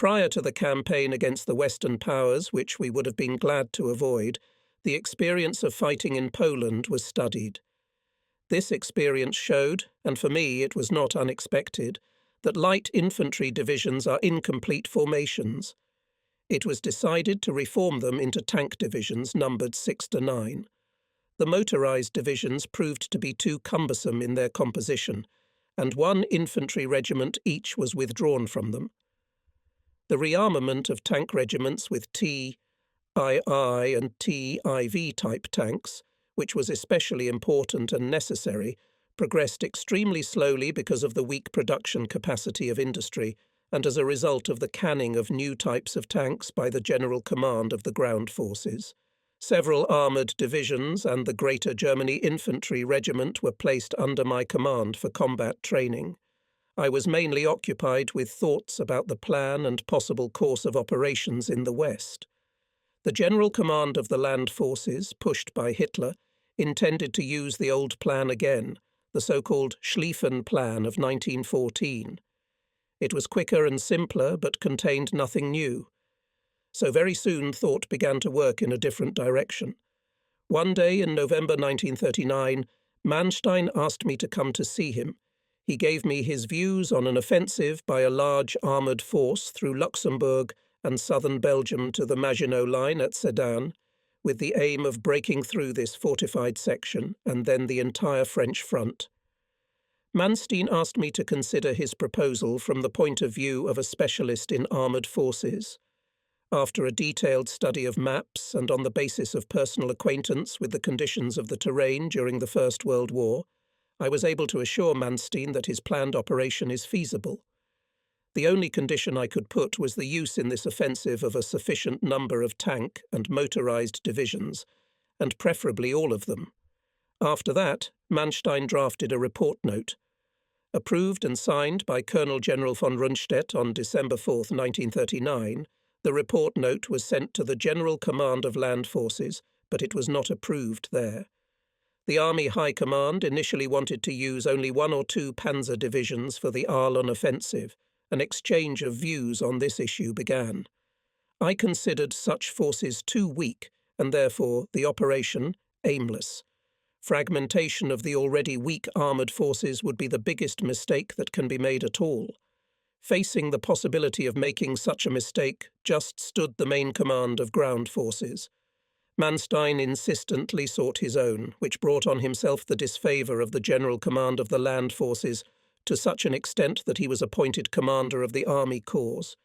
Prior to the campaign against the Western powers, which we would have been glad to avoid, the experience of fighting in Poland was studied. This experience showed, and for me it was not unexpected, that light infantry divisions are incomplete formations. It was decided to reform them into tank divisions numbered 6 to 9. The motorized divisions proved to be too cumbersome in their composition, and one infantry regiment each was withdrawn from them. The rearmament of tank regiments with TII and TIV type tanks, which was especially important and necessary, progressed extremely slowly because of the weak production capacity of industry and as a result of the canning of new types of tanks by the General Command of the Ground Forces. Several armoured divisions and the Greater Germany Infantry Regiment were placed under my command for combat training. I was mainly occupied with thoughts about the plan and possible course of operations in the West. The General Command of the Land Forces, pushed by Hitler, intended to use the old plan again, the so-called Schlieffen Plan of 1914. It was quicker and simpler, but contained nothing new. So very soon thought began to work in a different direction. One day in November 1939, Manstein asked me to come to see him. He gave me his views on an offensive by a large armoured force through Luxembourg and southern Belgium to the Maginot Line at Sedan, with the aim of breaking through this fortified section and then the entire French front. Manstein asked me to consider his proposal from the point of view of a specialist in armoured forces. After a detailed study of maps and on the basis of personal acquaintance with the conditions of the terrain during the First World War, I was able to assure Manstein that his planned operation is feasible. The only condition I could put was the use in this offensive of a sufficient number of tank and motorized divisions, and preferably all of them. After that, Manstein drafted a report note. Approved and signed by Colonel General von Rundstedt on December 4, 1939, the report note was sent to the General Command of Land Forces, but it was not approved there. The Army High Command initially wanted to use only 1 or 2 panzer divisions for the Arlon offensive. An exchange of views on this issue began. I considered such forces too weak, and therefore the operation aimless. Fragmentation of the already weak armoured forces would be the biggest mistake that can be made at all. Facing the possibility of making such a mistake just stood the main command of ground forces. Manstein insistently sought his own, which brought on himself the disfavour of the General Command of the Land Forces to such an extent that he was appointed commander of the Army Corps.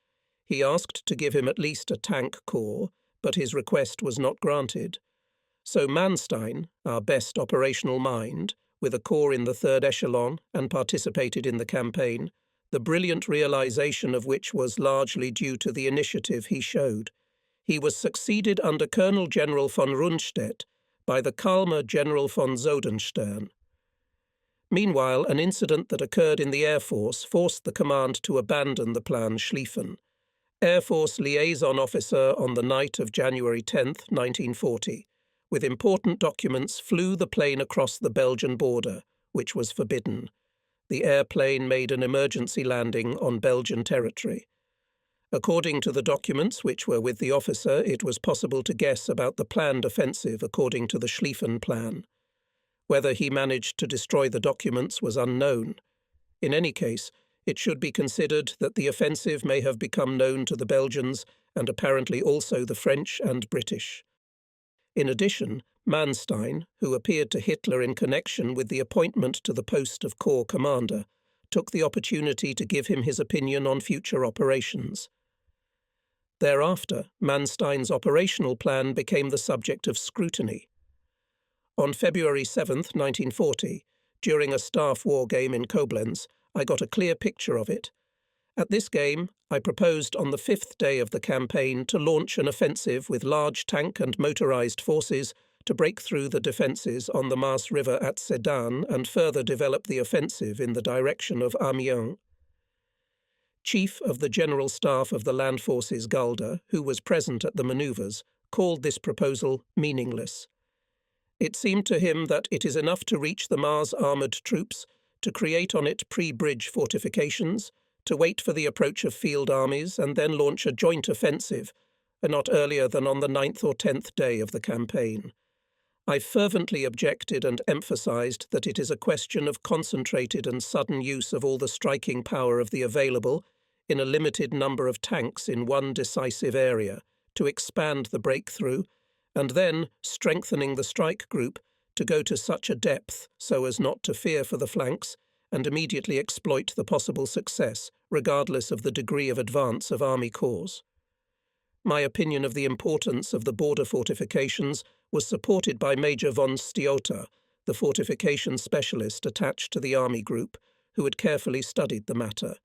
He asked to give him at least a tank corps, but his request was not granted. So Manstein, our best operational mind, with a corps in the 3rd echelon and participated in the campaign, the brilliant realization of which was largely due to the initiative he showed. He was succeeded under Colonel General von Rundstedt by the calmer General von Zodenstern. Meanwhile, an incident that occurred in the Air Force forced the command to abandon the plan Schlieffen. Air Force liaison officer on the night of January 10, 1940, with important documents flew the plane across the Belgian border, which was forbidden. The airplane made an emergency landing on Belgian territory. According to the documents which were with the officer, it was possible to guess about the planned offensive according to the Schlieffen plan. Whether he managed to destroy the documents was unknown. In any case, it should be considered that the offensive may have become known to the Belgians and apparently also the French and British. In addition, Manstein, who appeared to Hitler in connection with the appointment to the post of Corps Commander, took the opportunity to give him his opinion on future operations. Thereafter, Manstein's operational plan became the subject of scrutiny. On February 7, 1940, during a staff war game in Koblenz, I got a clear picture of it. At this game, I proposed on the 5th day of the campaign to launch an offensive with large tank and motorized forces to break through the defences on the Maas River at Sedan and further develop the offensive in the direction of Amiens. Chief of the General Staff of the Land Forces Galder, who was present at the manoeuvres, called this proposal meaningless. It seemed to him that it is enough to reach the Maas armoured troops, to create on it pre-bridge fortifications, to wait for the approach of field armies and then launch a joint offensive, not earlier than on the 9th or 10th day of the campaign. I fervently objected and emphasised that it is a question of concentrated and sudden use of all the striking power of the available, in a limited number of tanks in one decisive area, to expand the breakthrough, and then, strengthening the strike group, to go to such a depth so as not to fear for the flanks, and immediately exploit the possible success, regardless of the degree of advance of army corps. My opinion of the importance of the border fortifications was supported by Major von Stiota, the fortification specialist attached to the army group, who had carefully studied the matter.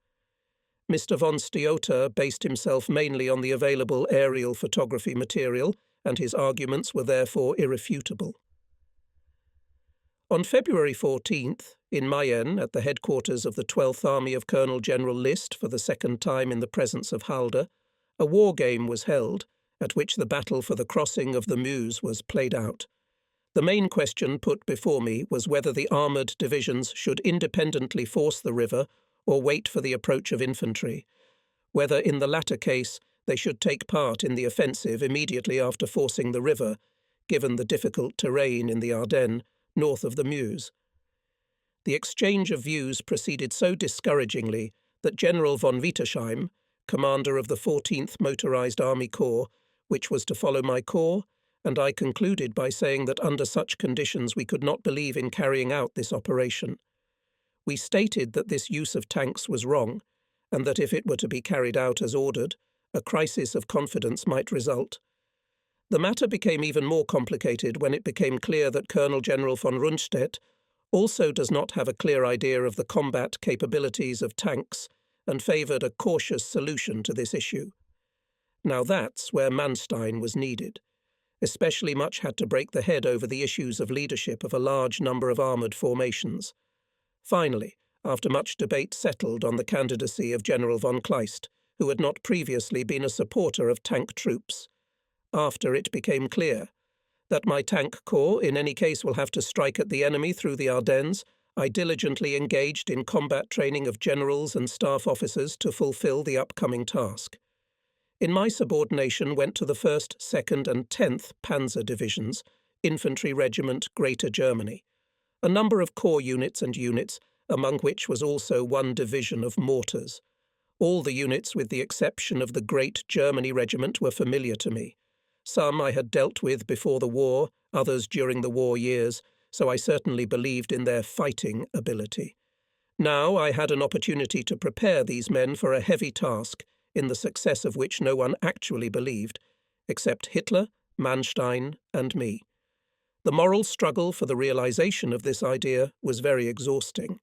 Mr. von Stiota based himself mainly on the available aerial photography material, and his arguments were therefore irrefutable. On February 14th, in Mayenne, at the headquarters of the 12th Army of Colonel General List for the second time in the presence of Halder, a war game was held, at which the battle for the crossing of the Meuse was played out. The main question put before me was whether the armoured divisions should independently force the river or wait for the approach of infantry, whether in the latter case they should take part in the offensive immediately after forcing the river, given the difficult terrain in the Ardennes, north of the Meuse. The exchange of views proceeded so discouragingly that General von Wietersheim, commander of the 14th Motorized Army Corps, which was to follow my corps, and I concluded by saying that under such conditions we could not believe in carrying out this operation. We stated that this use of tanks was wrong, and that if it were to be carried out as ordered, a crisis of confidence might result. The matter became even more complicated when it became clear that Colonel General von Rundstedt also does not have a clear idea of the combat capabilities of tanks and favoured a cautious solution to this issue. Now that's where Manstein was needed. Especially much had to break the head over the issues of leadership of a large number of armoured formations. Finally, after much debate settled on the candidacy of General von Kleist, who had not previously been a supporter of tank troops. After it became clear that my tank corps in any case will have to strike at the enemy through the Ardennes, I diligently engaged in combat training of generals and staff officers to fulfill the upcoming task. In my subordination went to the 1st, 2nd and 10th Panzer Divisions, Infantry Regiment Greater Germany, a number of corps units and units, among which was also one division of mortars. All the units, with the exception of the Great Germany Regiment, were familiar to me. Some I had dealt with before the war, others during the war years, so I certainly believed in their fighting ability. Now I had an opportunity to prepare these men for a heavy task, in the success of which no one actually believed, except Hitler, Manstein, and me. The moral struggle for the realization of this idea was very exhausting.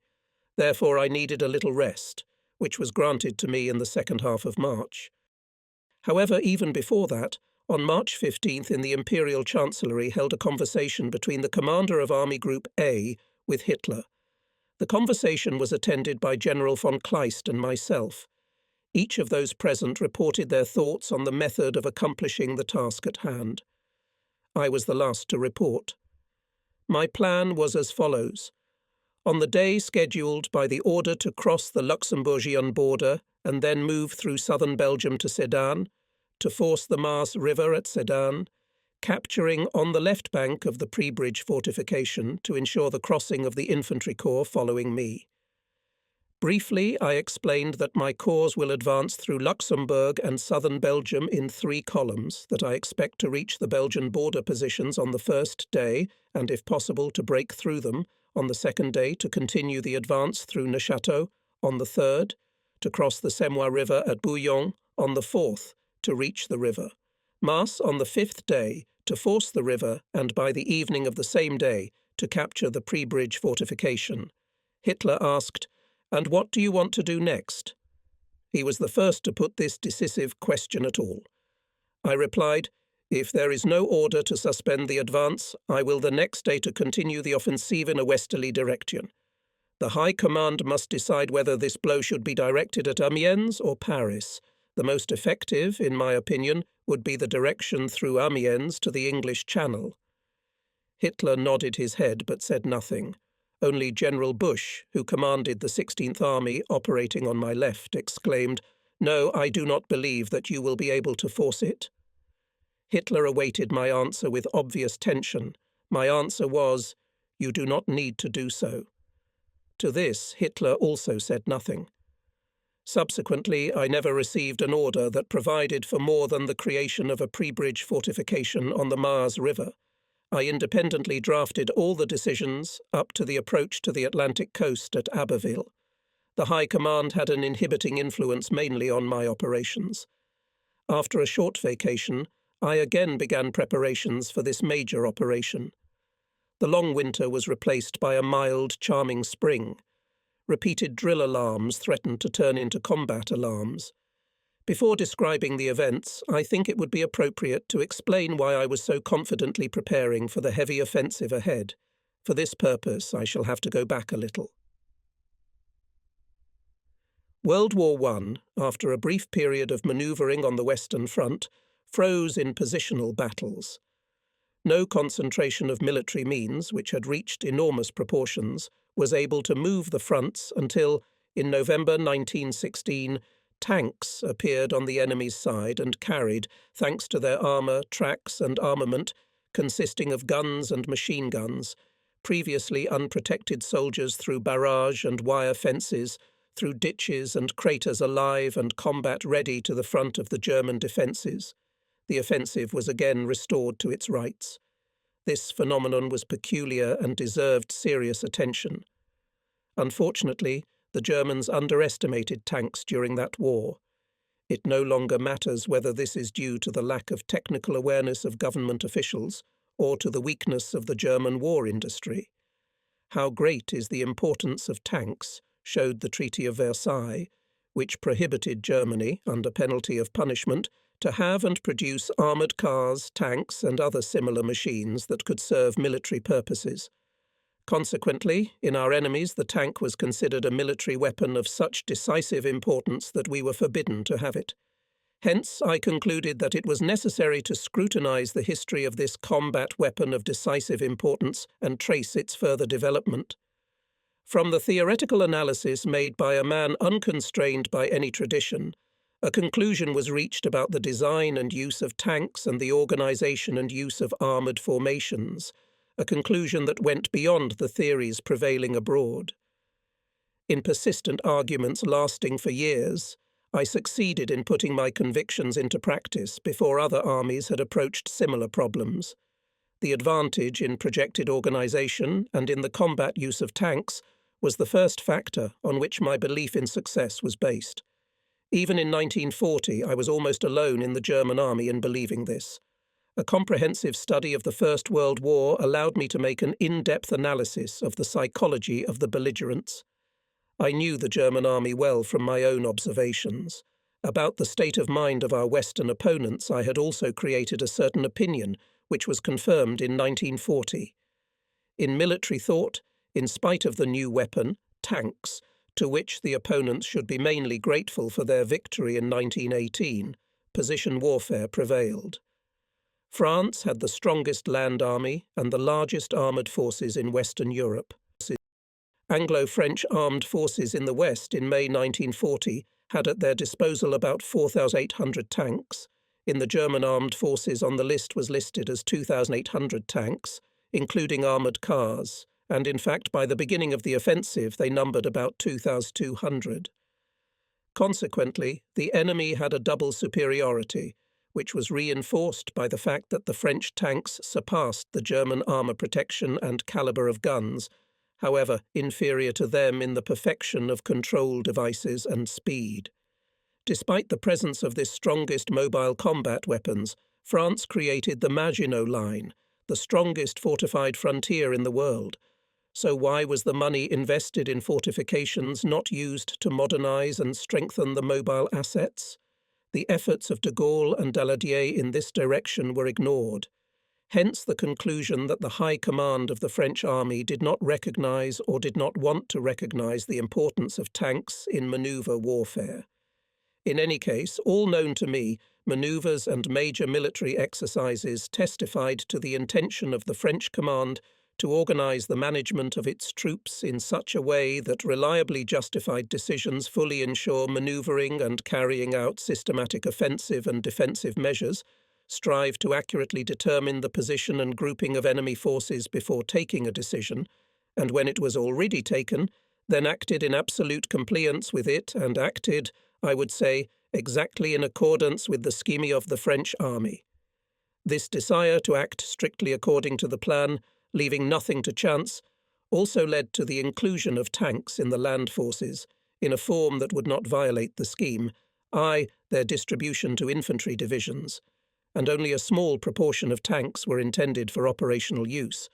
Therefore I needed a little rest, which was granted to me in the second half of March. However, even before that, on March 15th in the Imperial Chancellery held a conversation between the commander of Army Group A with Hitler. The conversation was attended by General von Kleist and myself. Each of those present reported their thoughts on the method of accomplishing the task at hand. I was the last to report. My plan was as follows. On the day scheduled by the order to cross the Luxembourgian border and then move through southern Belgium to Sedan, to force the Maas River at Sedan, capturing on the left bank of the Pre-Bridge fortification to ensure the crossing of the infantry corps following me. Briefly, I explained that my corps will advance through Luxembourg and southern Belgium in 3 columns, that I expect to reach the Belgian border positions on the first day, and if possible to break through them, on the second day to continue the advance through Neuchâtel, on the third, to cross the Semois River at Bouillon, on the fourth, to reach the river. Maas on the 5th day, to force the river, and by the evening of the same day, to capture the Pre-Bridge fortification. Hitler asked, "And what do you want to do next?" He was the first to put this decisive question at all. I replied, "If there is no order to suspend the advance, I will the next day to continue the offensive in a westerly direction. The High Command must decide whether this blow should be directed at Amiens or Paris. The most effective, in my opinion, would be the direction through Amiens to the English Channel." Hitler nodded his head but said nothing. Only General Bush, who commanded the 16th Army operating on my left, exclaimed, "No, I do not believe that you will be able to force it." Hitler awaited my answer with obvious tension. My answer was, "You do not need to do so." To this, Hitler also said nothing. Subsequently, I never received an order that provided for more than the creation of a pre-bridge fortification on the Maas River. I independently drafted all the decisions up to the approach to the Atlantic coast at Abbeville. The High Command had an inhibiting influence mainly on my operations. After a short vacation, I again began preparations for this major operation. The long winter was replaced by a mild, charming spring. Repeated drill alarms threatened to turn into combat alarms. Before describing the events, I think it would be appropriate to explain why I was so confidently preparing for the heavy offensive ahead. For this purpose, I shall have to go back a little. World War I, after a brief period of manoeuvring on the Western Front, froze in positional battles. No concentration of military means, which had reached enormous proportions, was able to move the fronts until, in November 1916, tanks appeared on the enemy's side and carried, thanks to their armour, tracks and armament, consisting of guns and machine guns, previously unprotected soldiers through barrage and wire fences, through ditches and craters alive and combat-ready to the front of the German defences. The offensive was again restored to its rights. This phenomenon was peculiar and deserved serious attention. Unfortunately, the Germans underestimated tanks during that war. It no longer matters whether this is due to the lack of technical awareness of government officials or to the weakness of the German war industry. How great is the importance of tanks showed the Treaty of Versailles, which prohibited Germany, under penalty of punishment, to have and produce armoured cars, tanks, and other similar machines that could serve military purposes. Consequently, in our enemies, the tank was considered a military weapon of such decisive importance that we were forbidden to have it. Hence, I concluded that it was necessary to scrutinize the history of this combat weapon of decisive importance and trace its further development. From the theoretical analysis made by a man unconstrained by any tradition, a conclusion was reached about the design and use of tanks and the organization and use of armored formations, a conclusion that went beyond the theories prevailing abroad. In persistent arguments lasting for years, I succeeded in putting my convictions into practice before other armies had approached similar problems. The advantage in projected organization and in the combat use of tanks was the first factor on which my belief in success was based. Even in 1940, I was almost alone in the German army in believing this. A comprehensive study of the First World War allowed me to make an in-depth analysis of the psychology of the belligerents. I knew the German army well from my own observations. About the state of mind of our Western opponents, I had also created a certain opinion, which was confirmed in 1940. In military thought, in spite of the new weapon, tanks, to which the opponents should be mainly grateful for their victory in 1918, position warfare prevailed. France had the strongest land army and the largest armoured forces in Western Europe. Anglo-French armed forces in the West in May 1940 had at their disposal about 4,800 tanks. In the German armed forces on the list was listed as 2,800 tanks, including armoured cars, and in fact by the beginning of the offensive they numbered about 2,200. Consequently, the enemy had a double superiority, which was reinforced by the fact that the French tanks surpassed the German armour protection and calibre of guns, however inferior to them in the perfection of control devices and speed. Despite the presence of this strongest mobile combat weapons, France created the Maginot Line, the strongest fortified frontier in the world. So why was the money invested in fortifications not used to modernize and strengthen the mobile assets? The efforts of de Gaulle and Daladier in this direction were ignored. Hence the conclusion that the high command of the French army did not recognize or did not want to recognize the importance of tanks in maneuver warfare. In any case, all known to me, maneuvers and major military exercises testified to the intention of the French command to organize the management of its troops in such a way that reliably justified decisions fully ensure maneuvering and carrying out systematic offensive and defensive measures, strive to accurately determine the position and grouping of enemy forces before taking a decision, and when it was already taken, then acted in absolute compliance with it and acted, I would say, exactly in accordance with the scheme of the French army. This desire to act strictly according to the plan, leaving nothing to chance, also led to the inclusion of tanks in the land forces, in a form that would not violate the scheme, their distribution to infantry divisions, and only a small proportion of tanks were intended for operational use.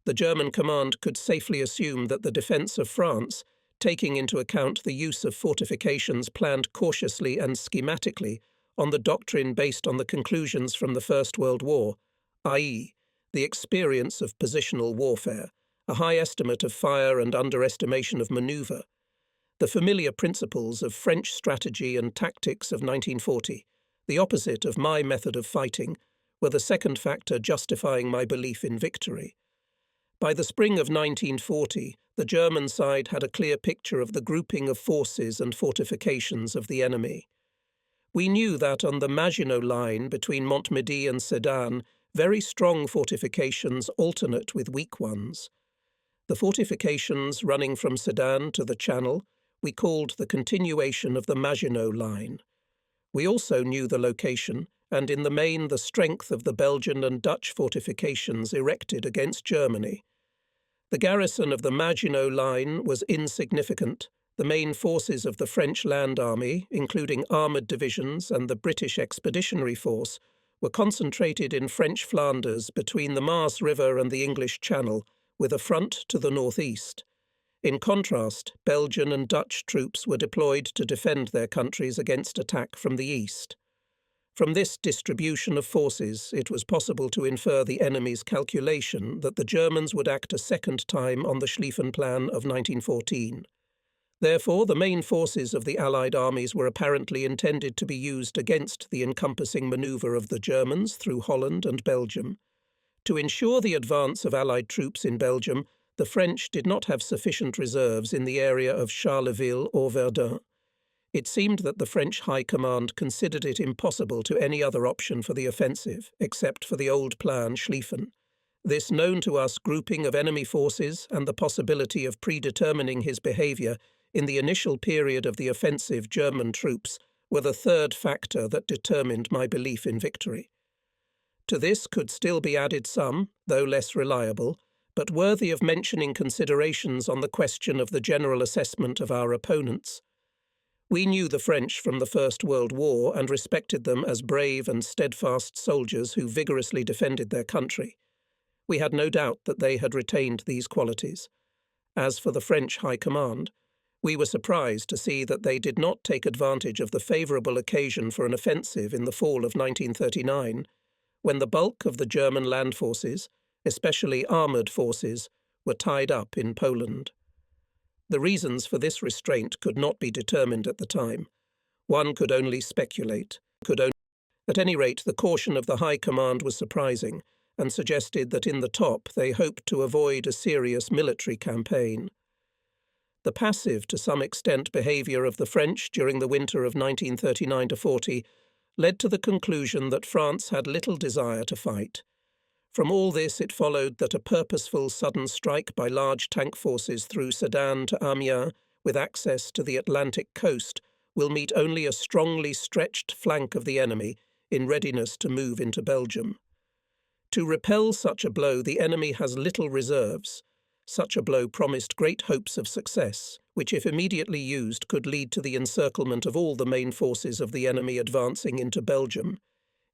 The German command could safely assume that the defence of France, taking into account the use of fortifications planned cautiously and schematically on the doctrine based on the conclusions from the First World War, i.e., the experience of positional warfare, a high estimate of fire and underestimation of manoeuvre, the familiar principles of French strategy and tactics of 1940, the opposite of my method of fighting, were the second factor justifying my belief in victory. By the spring of 1940, the German side had a clear picture of the grouping of forces and fortifications of the enemy. We knew that on the Maginot Line between Montmedy and Sedan, very strong fortifications alternate with weak ones. The fortifications running from Sedan to the Channel we called the continuation of the Maginot Line. We also knew the location, and in the main the strength of the Belgian and Dutch fortifications erected against Germany. The garrison of the Maginot Line was insignificant. The main forces of the French Land Army, including armoured divisions and the British Expeditionary Force, were concentrated in French Flanders between the Maas River and the English Channel, with a front to the northeast. In contrast, Belgian and Dutch troops were deployed to defend their countries against attack from the east. From this distribution of forces, it was possible to infer the enemy's calculation that the Germans would act a second time on the Schlieffen Plan of 1914. Therefore, the main forces of the Allied armies were apparently intended to be used against the encompassing manoeuvre of the Germans through Holland and Belgium. To ensure the advance of Allied troops in Belgium, the French did not have sufficient reserves in the area of Charleville or Verdun. It seemed that the French High Command considered it impossible to any other option for the offensive, except for the old plan Schlieffen. This known to us grouping of enemy forces and the possibility of predetermining his behaviour in the initial period of the offensive German troops were the third factor that determined my belief in victory. To this could still be added some, though less reliable, but worthy of mentioning considerations on the question of the general assessment of our opponents. We knew the French from the First World War and respected them as brave and steadfast soldiers who vigorously defended their country. We had no doubt that they had retained these qualities. As for the French High Command, we were surprised to see that they did not take advantage of the favourable occasion for an offensive in the fall of 1939, when the bulk of the German land forces, especially armoured forces, were tied up in Poland. The reasons for this restraint could not be determined at the time. One could only speculate. At any rate, the caution of the High Command was surprising, and suggested that in the top they hoped to avoid a serious military campaign. The passive, to some extent, behaviour of the French during the winter of 1939–40 led to the conclusion that France had little desire to fight. From all this it followed that a purposeful sudden strike by large tank forces through Sedan to Amiens, with access to the Atlantic coast, will meet only a strongly stretched flank of the enemy in readiness to move into Belgium. To repel such a blow, the enemy has little reserves. Such a blow promised great hopes of success, which if immediately used could lead to the encirclement of all the main forces of the enemy advancing into Belgium.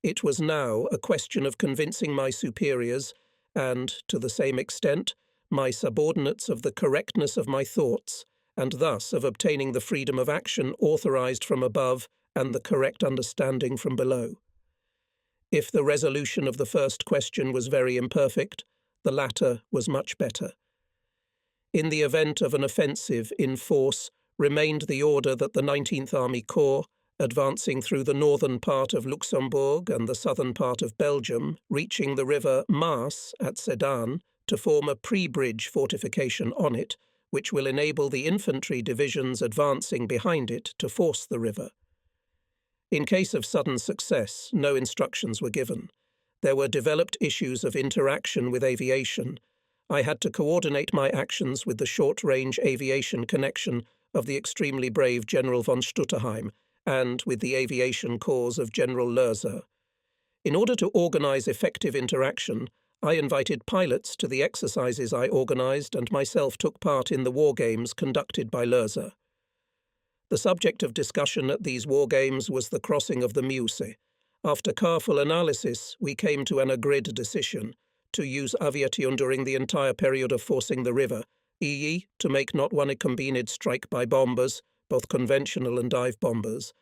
It was now a question of convincing my superiors and, to the same extent, my subordinates of the correctness of my thoughts, and thus of obtaining the freedom of action authorized from above and the correct understanding from below. If the resolution of the first question was very imperfect, the latter was much better. In the event of an offensive in force, remained the order that the 19th Army Corps, advancing through the northern part of Luxembourg and the southern part of Belgium, reaching the river Maas at Sedan, to form a pre-bridge fortification on it, which will enable the infantry divisions advancing behind it to force the river. In case of sudden success, no instructions were given. There were developed issues of interaction with aviation. I had to coordinate my actions with the short-range aviation connection of the extremely brave General von Stutterheim and with the aviation corps of General Loerser. In order to organize effective interaction, I invited pilots to the exercises I organized and myself took part in the war games conducted by Loerser. The subject of discussion at these war games was the crossing of the Meuse. After careful analysis, we came to an agreed decision to use aviation during the entire period of forcing the river, i.e. to make not one combined strike by bombers, both conventional and dive bombers,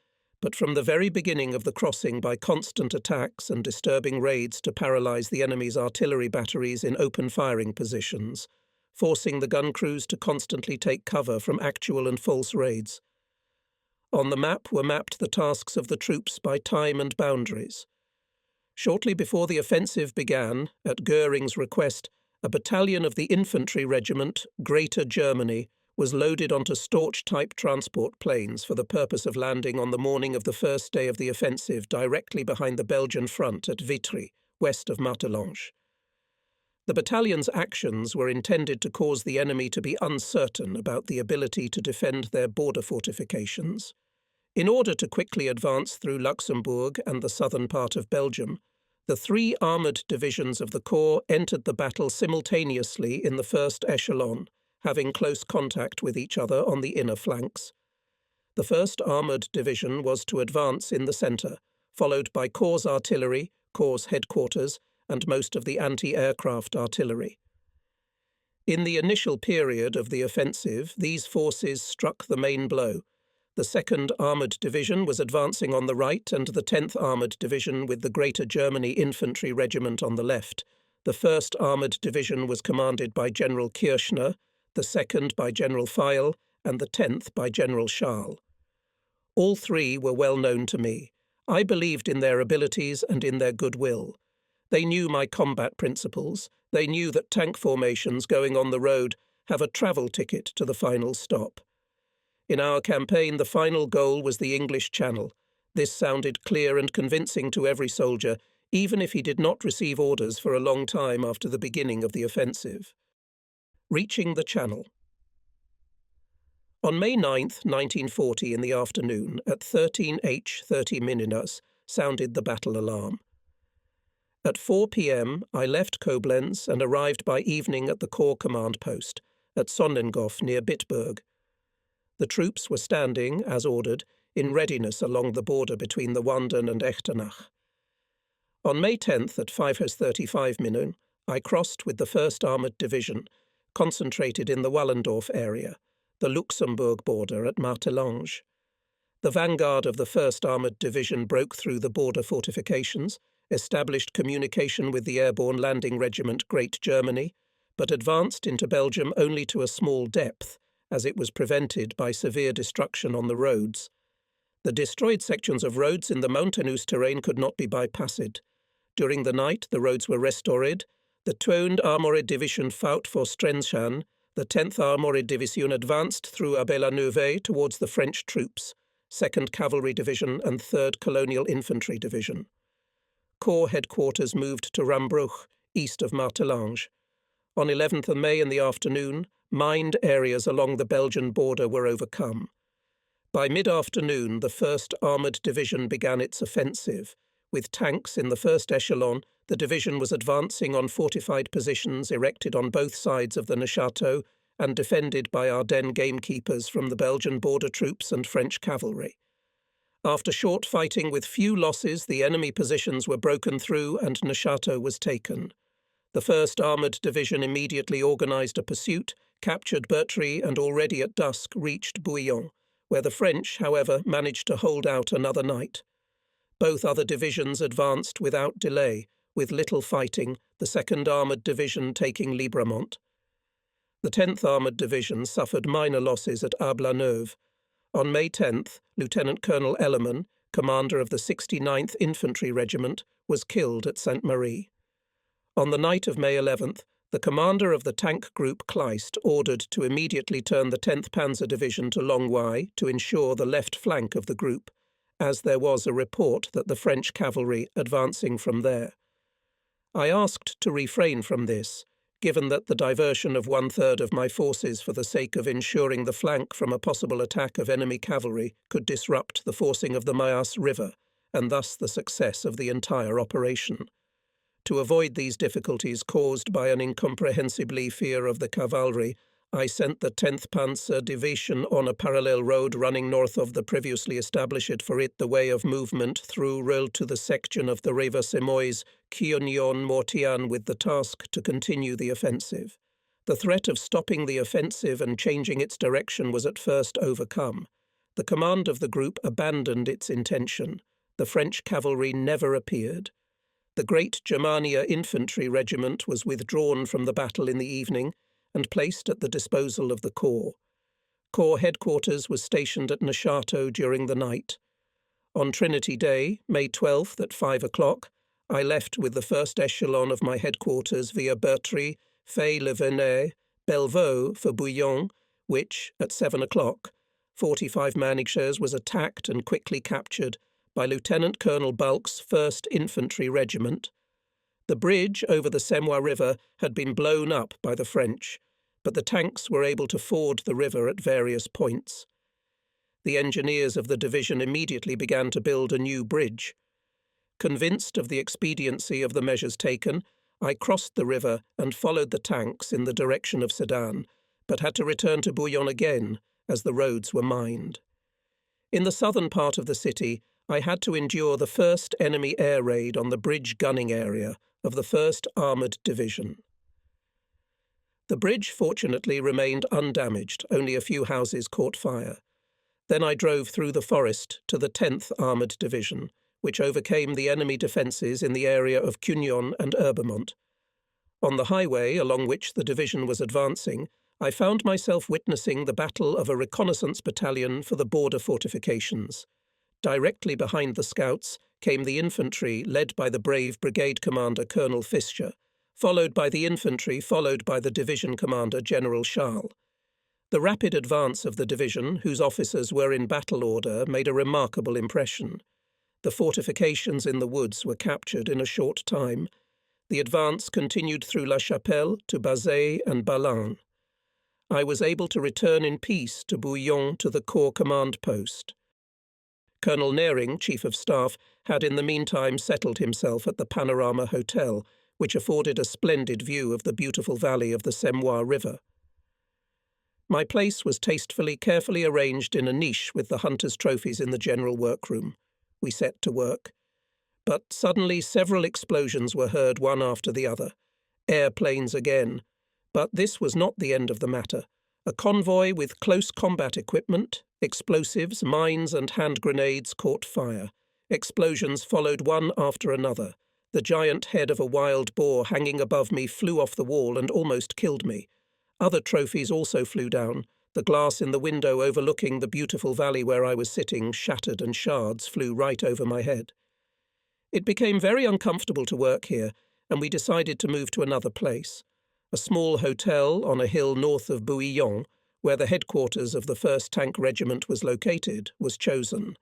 but from the very beginning of the crossing by constant attacks and disturbing raids to paralyze the enemy's artillery batteries in open firing positions, forcing the gun crews to constantly take cover from actual and false raids. On the map were mapped the tasks of the troops by time and boundaries. Shortly before the offensive began, at Goering's request, a battalion of the infantry regiment, Greater Germany, was loaded onto Storch-type transport planes for the purpose of landing on the morning of the first day of the offensive directly behind the Belgian front at Vitry, west of Martelange. The battalion's actions were intended to cause the enemy to be uncertain about the ability to defend their border fortifications. In order to quickly advance through Luxembourg and the southern part of Belgium, the 3 armoured divisions of the Corps entered the battle simultaneously in the first echelon, having close contact with each other on the inner flanks. The 1st Armoured Division was to advance in the centre, followed by Corps artillery, Corps headquarters, and most of the anti-aircraft artillery. In the initial period of the offensive, these forces struck the main blow. The 2nd Armoured Division was advancing on the right and the 10th Armoured Division with the Greater Germany Infantry Regiment on the left. The 1st Armoured Division was commanded by General Kirchner, the 2nd by General Feil, and the 10th by General Schall. All 3 were well known to me. I believed in their abilities and in their goodwill. They knew my combat principles. They knew that tank formations going on the road have a travel ticket to the final stop. In our campaign, the final goal was the English Channel. This sounded clear and convincing to every soldier, even if he did not receive orders for a long time after the beginning of the offensive. Reaching the Channel. On May 9, 1940, in the afternoon, at 13h30 sounded the battle alarm. At 4 p.m. I left Koblenz and arrived by evening at the Corps command post, at Sonnengoff near Bitburg. The troops were standing, as ordered, in readiness along the border between the Wandern and Echternach. On May 10th at 5:35 I crossed with the 1st Armoured Division, concentrated in the Wallendorf area, the Luxembourg border at Martelange. The vanguard of the 1st Armoured Division broke through the border fortifications, established communication with the Airborne Landing Regiment Great Germany, but advanced into Belgium only to a small depth, as it was prevented by severe destruction on the roads. The destroyed sections of roads in the mountainous terrain could not be bypassed. During the night, the roads were restored. The 2nd Armoured Division fought for Strenzschan. The 10th Armoured Division advanced through Abbe-la-Neuve towards the French troops, 2nd Cavalry Division and 3rd Colonial Infantry Division. Corps headquarters moved to Rambruch, east of Martelange. On 11th of May in the afternoon, mined areas along the Belgian border were overcome. By mid-afternoon, the 1st Armoured Division began its offensive. With tanks in the first echelon, the division was advancing on fortified positions erected on both sides of the Neuchâteau and defended by Ardennes gamekeepers from the Belgian border troops and French cavalry. After short fighting with few losses, the enemy positions were broken through and Neuchâteau was taken. The 1st Armoured Division immediately organised a pursuit, captured Bertry and already at dusk reached Bouillon, where the French, however, managed to hold out another night. Both other divisions advanced without delay, with little fighting, the 2nd Armoured Division taking Libremont. The 10th Armoured Division suffered minor losses at Abbe-la-Neuve. On May 10th, Lieutenant Colonel Ellerman, commander of the 69th Infantry Regiment, was killed at Sainte-Marie. On the night of May 11th, The commander of the tank group Kleist ordered to immediately turn the 10th Panzer Division to Longwy to ensure the left flank of the group, as there was a report that the French cavalry advancing from there. I asked to refrain from this, given that the diversion of 1/3 of my forces for the sake of ensuring the flank from a possible attack of enemy cavalry could disrupt the forcing of the Maas River, and thus the success of the entire operation. To avoid these difficulties caused by an incomprehensibly fear of the cavalry, I sent the 10th Panzer Division on a parallel road running north of the previously established for it the way of movement through Röhl to the section of the Reva-Semois, Kionion-Mortian with the task to continue the offensive. The threat of stopping the offensive and changing its direction was at first overcome. The command of the group abandoned its intention. The French cavalry never appeared. The Great Germania Infantry Regiment was withdrawn from the battle in the evening and placed at the disposal of the Corps. Corps headquarters was stationed at Neufchâteau during the night. On Trinity Day, May 12th at 5 o'clock, I left with the first echelon of my headquarters via Bertry, Fay-le-Venay, Bellevaux for Bouillon, which, at 7 o'clock, 45 Manningers was attacked and quickly captured by Lieutenant Colonel Bulk's 1st Infantry Regiment. The bridge over the Semois River had been blown up by the French, but the tanks were able to ford the river at various points. The engineers of the division immediately began to build a new bridge. Convinced of the expediency of the measures taken, I crossed the river and followed the tanks in the direction of Sedan, but had to return to Bouillon again, as the roads were mined. In the southern part of the city, I had to endure the first enemy air raid on the bridge gunning area of the 1st Armoured Division. The bridge fortunately remained undamaged, only a few houses caught fire. Then I drove through the forest to the 10th Armoured Division, which overcame the enemy defences in the area of Cugnon and Herbemont. On the highway along which the division was advancing, I found myself witnessing the battle of a reconnaissance battalion for the border fortifications. Directly behind the scouts came the infantry led by the brave brigade commander Colonel Fischer, followed by the infantry, followed by the division commander General Charles. The rapid advance of the division, whose officers were in battle order, made a remarkable impression. The fortifications in the woods were captured in a short time. The advance continued through La Chapelle to Bazay and Ballan. I was able to return in peace to Bouillon to the Corps command post. Colonel Nering, Chief of Staff, had in the meantime settled himself at the Panorama Hotel, which afforded a splendid view of the beautiful valley of the Semois River. My place was tastefully, carefully arranged in a niche with the hunters' trophies in the general workroom. We set to work. But suddenly several explosions were heard one after the other. Airplanes again. But this was not the end of the matter. A convoy with close combat equipment, explosives, mines and hand grenades caught fire. Explosions followed one after another. The giant head of a wild boar hanging above me flew off the wall and almost killed me. Other trophies also flew down. The glass in the window overlooking the beautiful valley where I was sitting shattered and shards flew right over my head. It became very uncomfortable to work here, and we decided to move to another place. A small hotel on a hill north of Bouillon, where the headquarters of the 1st Tank Regiment was located, was chosen.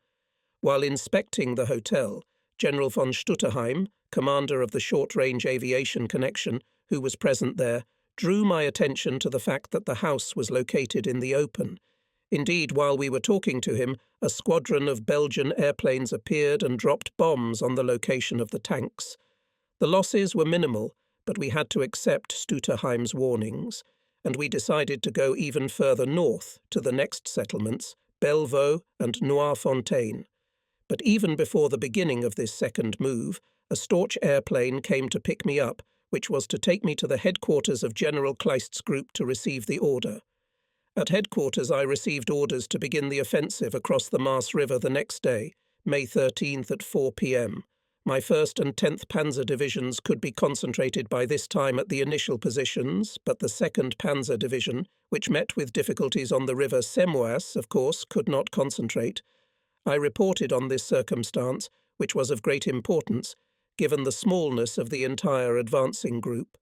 While inspecting the hotel, General von Stutterheim, commander of the short-range aviation connection, who was present there, drew my attention to the fact that the house was located in the open. Indeed, while we were talking to him, a squadron of Belgian airplanes appeared and dropped bombs on the location of the tanks. The losses were minimal, but we had to accept Stutterheim's warnings, and we decided to go even further north to the next settlements, Bellevaux and Noirfontaine. But even before the beginning of this second move, a Storch airplane came to pick me up, which was to take me to the headquarters of General Kleist's group to receive the order. At headquarters I received orders to begin the offensive across the Maas River the next day, May 13th at 4 p.m. My 1st and 10th Panzer Divisions could be concentrated by this time at the initial positions, but the 2nd Panzer Division, which met with difficulties on the river Semois, of course, could not concentrate. I reported on this circumstance, which was of great importance, given the smallness of the entire advancing group.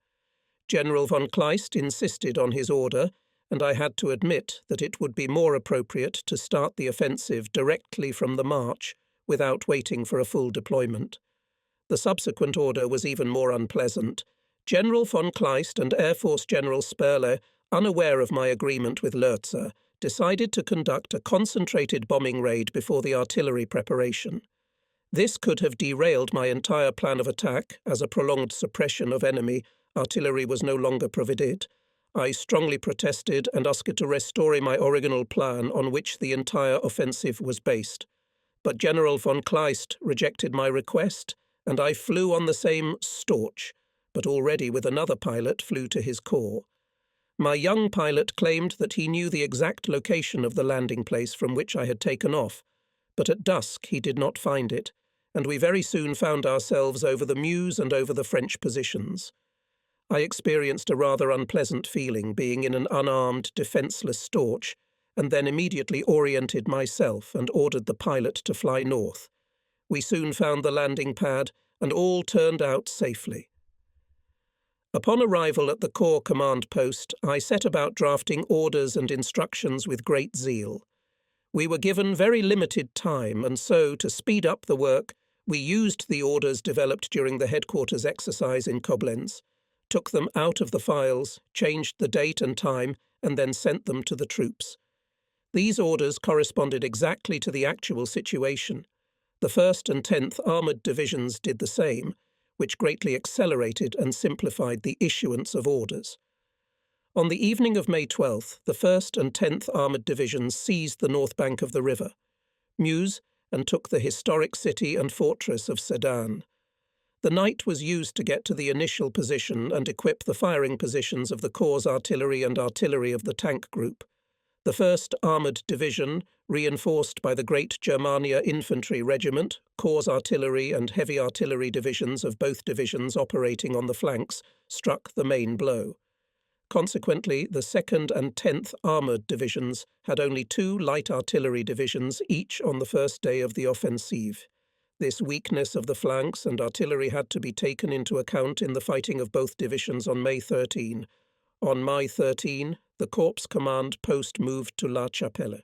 General von Kleist insisted on his order, and I had to admit that it would be more appropriate to start the offensive directly from the march without waiting for a full deployment. The subsequent order was even more unpleasant. General von Kleist and Air Force General Sperle, unaware of my agreement with Lörzer, decided to conduct a concentrated bombing raid before the artillery preparation. This could have derailed my entire plan of attack, as a prolonged suppression of enemy artillery was no longer provided. I strongly protested and asked to restore my original plan on which the entire offensive was based. But General von Kleist rejected my request, and I flew on the same Storch, but already with another pilot flew to his corps. My young pilot claimed that he knew the exact location of the landing place from which I had taken off, but at dusk he did not find it, and we very soon found ourselves over the Meuse and over the French positions. I experienced a rather unpleasant feeling being in an unarmed, defenceless Storch, and then immediately oriented myself and ordered the pilot to fly north. We soon found the landing pad, and all turned out safely. Upon arrival at the Corps command post, I set about drafting orders and instructions with great zeal. We were given very limited time, and so, to speed up the work, we used the orders developed during the headquarters exercise in Koblenz, took them out of the files, changed the date and time, and then sent them to the troops. These orders corresponded exactly to the actual situation. The 1st and 10th Armoured Divisions did the same, which greatly accelerated and simplified the issuance of orders. On the evening of May 12th, the 1st and 10th Armoured Divisions seized the north bank of the river, Meuse, and took the historic city and fortress of Sedan. The night was used to get to the initial position and equip the firing positions of the Corps' artillery and artillery of the tank group. The 1st Armoured Division, reinforced by the Great Germania Infantry Regiment, Corps Artillery and Heavy Artillery divisions of both divisions operating on the flanks, struck the main blow. Consequently, the 2nd and 10th Armoured Divisions had only 2 light artillery divisions each on the first day of the offensive. This weakness of the flanks and artillery had to be taken into account in the fighting of both divisions on May 13. On May 13, the Corps Command post moved to La Chapelle.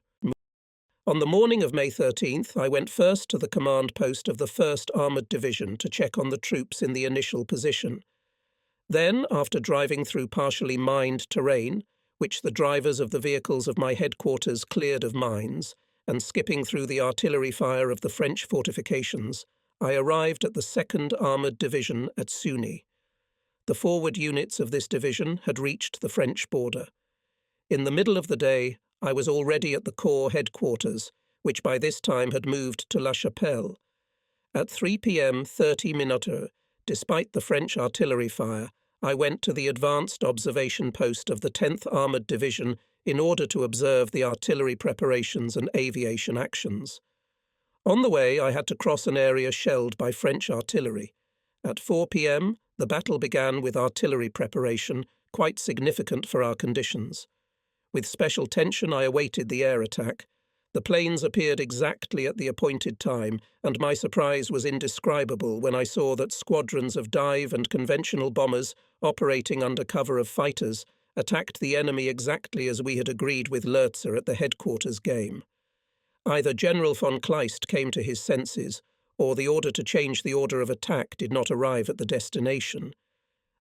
On the morning of May 13th, I went first to the command post of the 1st Armoured Division to check on the troops in the initial position. Then, after driving through partially mined terrain, which the drivers of the vehicles of my headquarters cleared of mines, and skipping through the artillery fire of the French fortifications, I arrived at the 2nd Armoured Division at Suny. The forward units of this division had reached the French border. In the middle of the day, I was already at the Corps headquarters, which by this time had moved to La Chapelle. At 3 p.m. 30 minutes, despite the French artillery fire, I went to the advanced observation post of the 10th Armoured Division in order to observe the artillery preparations and aviation actions. On the way, I had to cross an area shelled by French artillery. At 4 p.m., the battle began with artillery preparation, quite significant for our conditions. With special tension, I awaited the air attack. The planes appeared exactly at the appointed time, and my surprise was indescribable when I saw that squadrons of dive and conventional bombers, operating under cover of fighters, attacked the enemy exactly as we had agreed with Lörzer at the headquarters game. Either General von Kleist came to his senses, or the order to change the order of attack did not arrive at the destination.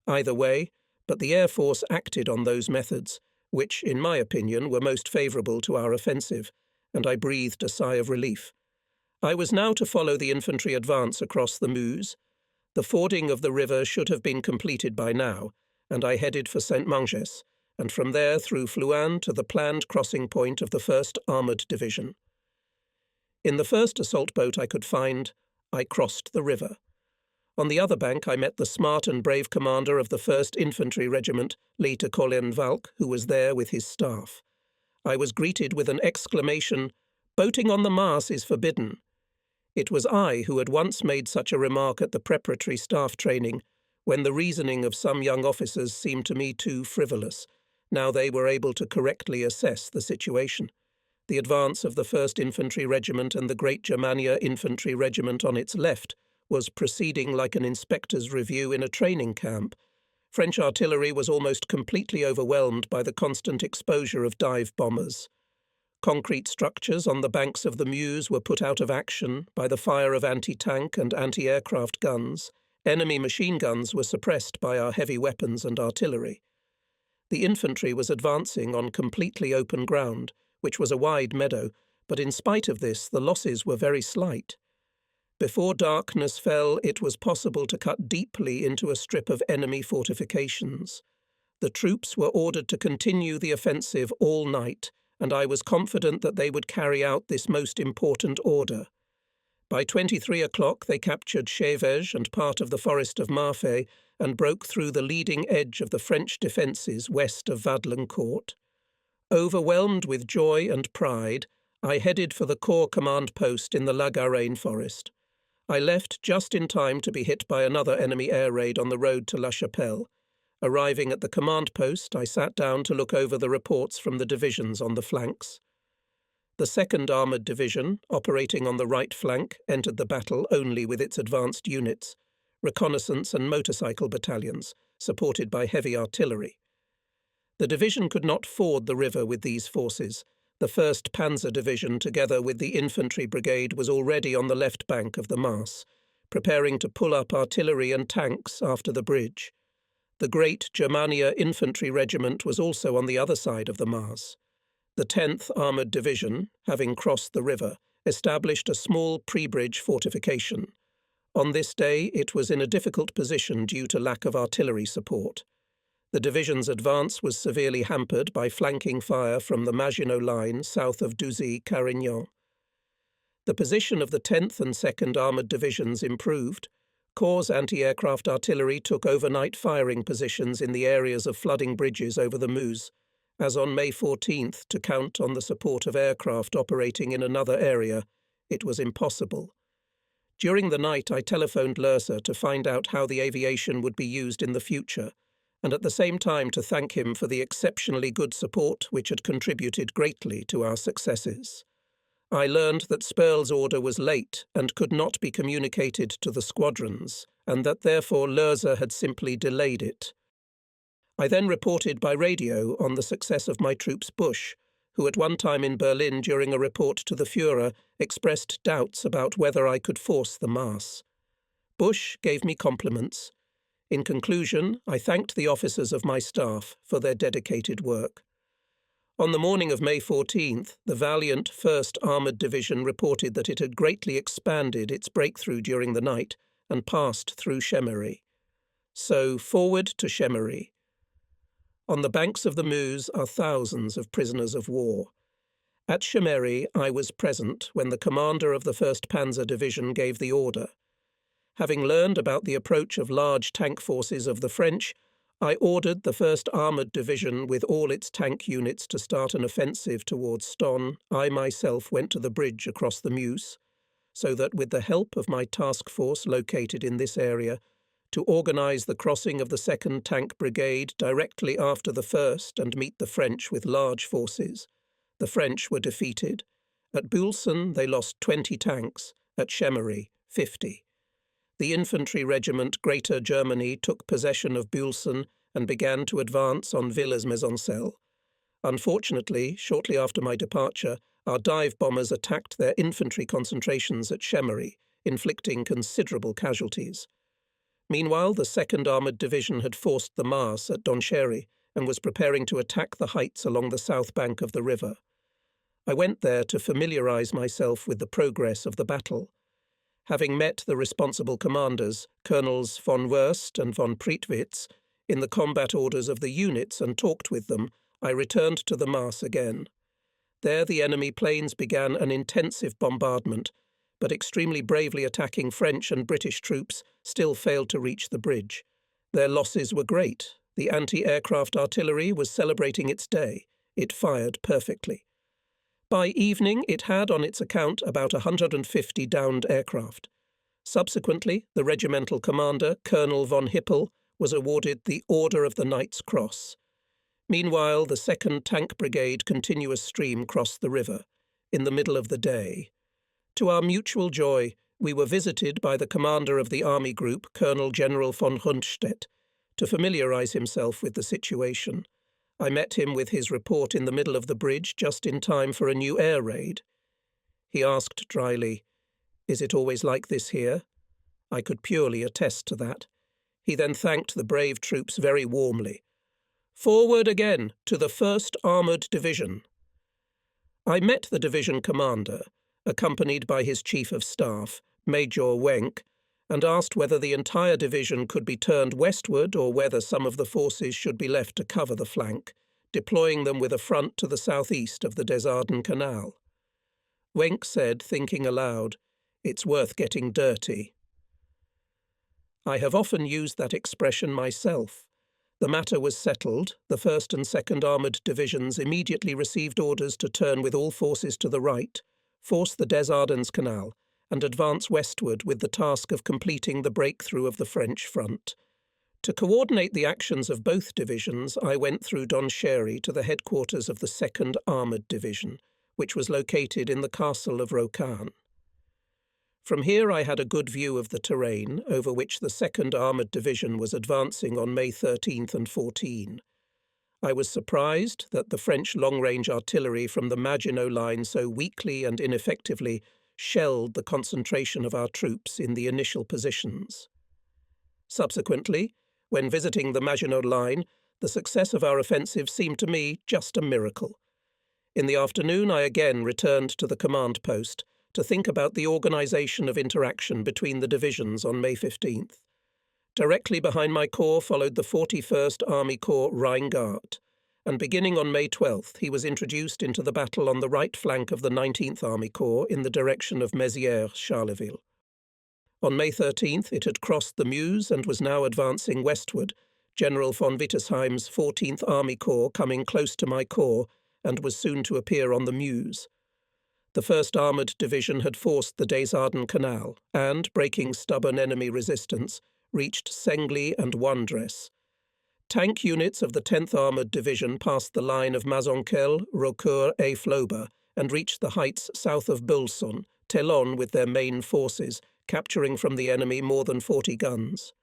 Either way, but the Air Force acted on those methods, which, in my opinion, were most favourable to our offensive, and I breathed a sigh of relief. I was now to follow the infantry advance across the Meuse. The fording of the river should have been completed by now, and I headed for Saint-Manges, and from there through Flouin to the planned crossing point of the 1st Armoured Division. In the first assault boat I could find, I crossed the river. On the other bank I met the smart and brave commander of the 1st Infantry Regiment, Lieutenant Colin Valk, who was there with his staff. I was greeted with an exclamation, "Boating on the Maas is forbidden." It was I who had once made such a remark at the preparatory staff training, when the reasoning of some young officers seemed to me too frivolous. Now they were able to correctly assess the situation. The advance of the 1st Infantry Regiment and the Great Germania Infantry Regiment on its left was proceeding like an inspector's review in a training camp. French artillery was almost completely overwhelmed by the constant exposure of dive bombers. Concrete structures on the banks of the Meuse were put out of action by the fire of anti-tank and anti-aircraft guns. Enemy machine guns were suppressed by our heavy weapons and artillery. The infantry was advancing on completely open ground, which was a wide meadow, but in spite of this, the losses were very slight. Before darkness fell, it was possible to cut deeply into a strip of enemy fortifications. The troops were ordered to continue the offensive all night, and I was confident that they would carry out this most important order. By 23 o'clock they captured Chevège and part of the forest of Marfay and broke through the leading edge of the French defences west of Vaudelincourt. Overwhelmed with joy and pride, I headed for the Corps command post in the La Garenne forest. I left just in time to be hit by another enemy air raid on the road to La Chapelle. Arriving at the command post, I sat down to look over the reports from the divisions on the flanks. The 2nd Armoured Division, operating on the right flank, entered the battle only with its advanced units, reconnaissance and motorcycle battalions, supported by heavy artillery. The division could not ford the river with these forces. The 1st Panzer Division, together with the infantry brigade, was already on the left bank of the Maas, preparing to pull up artillery and tanks after the bridge. The Great Germania Infantry Regiment was also on the other side of the Maas. The 10th Armoured Division, having crossed the river, established a small pre-bridge fortification. On this day, it was in a difficult position due to lack of artillery support. The division's advance was severely hampered by flanking fire from the Maginot Line south of Douzy-Carignan. The position of the 10th and 2nd Armoured Divisions improved. Corps anti-aircraft artillery took overnight firing positions in the areas of flooding bridges over the Meuse, as on May 14th to count on the support of aircraft operating in another area. It was impossible. During the night I telephoned Lursa to find out how the aviation would be used in the future, and at the same time to thank him for the exceptionally good support which had contributed greatly to our successes. I learned that Speurl's order was late and could not be communicated to the squadrons, and that therefore Lursa had simply delayed it. I then reported by radio on the success of my troops Busch, who at one time in Berlin during a report to the Führer expressed doubts about whether I could force the Maas. Busch gave me compliments. In conclusion, I thanked the officers of my staff for their dedicated work. On the morning of May 14th, the valiant 1st Armoured Division reported that it had greatly expanded its breakthrough during the night and passed through Chemery. So forward to Chemery. On the banks of the Meuse are thousands of prisoners of war. At Chemery I was present when the commander of the 1st Panzer Division gave the order. Having learned about the approach of large tank forces of the French, I ordered the 1st Armoured Division with all its tank units to start an offensive towards Stonne. I myself went to the bridge across the Meuse, so that with the help of my task force located in this area, to organise the crossing of the 2nd Tank Brigade directly after the 1st and meet the French with large forces. The French were defeated. At Bulsen they lost 20 tanks, at Chemery 50. The infantry regiment Greater Germany took possession of Bulsen and began to advance on Villers-Mezoncelles. Unfortunately, shortly after my departure, our dive bombers attacked their infantry concentrations at Chemery, inflicting considerable casualties. Meanwhile, the 2nd Armoured Division had forced the Maas at Donchéry and was preparing to attack the heights along the south bank of the river. I went there to familiarise myself with the progress of the battle. Having met the responsible commanders, Colonels von Wurst and von Prietwitz, in the combat orders of the units and talked with them, I returned to the Maas again. There the enemy planes began an intensive bombardment, but extremely bravely attacking French and British troops still failed to reach the bridge. Their losses were great. The anti-aircraft artillery was celebrating its day. It fired perfectly. By evening, it had on its account about 150 downed aircraft. Subsequently, the regimental commander, Colonel von Hippel, was awarded the Order of the Knight's Cross. Meanwhile, the 2nd Tank Brigade continuous stream crossed the river, in the middle of the day. To our mutual joy, we were visited by the commander of the army group, Colonel General von Rundstedt, to familiarise himself with the situation. I met him with his report in the middle of the bridge just in time for a new air raid. He asked dryly, "Is it always like this here?" I could purely attest to that. He then thanked the brave troops very warmly. "Forward again, to the 1st Armoured Division." I met the division commander, accompanied by his chief of staff, Major Wenck, and asked whether the entire division could be turned westward or whether some of the forces should be left to cover the flank, deploying them with a front to the southeast of the Desardennes Canal. Wenck said, thinking aloud, "It's worth getting dirty." I have often used that expression myself. The matter was settled. The 1st and 2nd Armoured Divisions immediately received orders to turn with all forces to the right, force the Desardennes Canal, and advance westward with the task of completing the breakthrough of the French front. To coordinate the actions of both divisions, I went through Donchéry to the headquarters of the 2nd Armoured Division, which was located in the castle of Rocagne. From here I had a good view of the terrain over which the 2nd Armoured Division was advancing on May 13th and 14. I was surprised that the French long-range artillery from the Maginot Line so weakly and ineffectively shelled the concentration of our troops in the initial positions. Subsequently, when visiting the Maginot Line, the success of our offensive seemed to me just a miracle. In the afternoon I again returned to the command post to think about the organisation of interaction between the divisions on May 15th. Directly behind my corps followed the 41st Army Corps Rheinguard, and beginning on May 12th he was introduced into the battle on the right flank of the 19th Army Corps in the direction of Mézières-Charleville. On May 13th it had crossed the Meuse and was now advancing westward, General von Wittesheim's 14th Army Corps coming close to my corps and was soon to appear on the Meuse. The 1st Armoured Division had forced the Desardennes Canal and, breaking stubborn enemy resistance, reached Sengly and Wandres. Tank units of the 10th Armoured Division passed the line of Mazonquel, Raucourt et Floba and reached the heights south of Bulson, Telon with their main forces, capturing from the enemy more than 40 guns.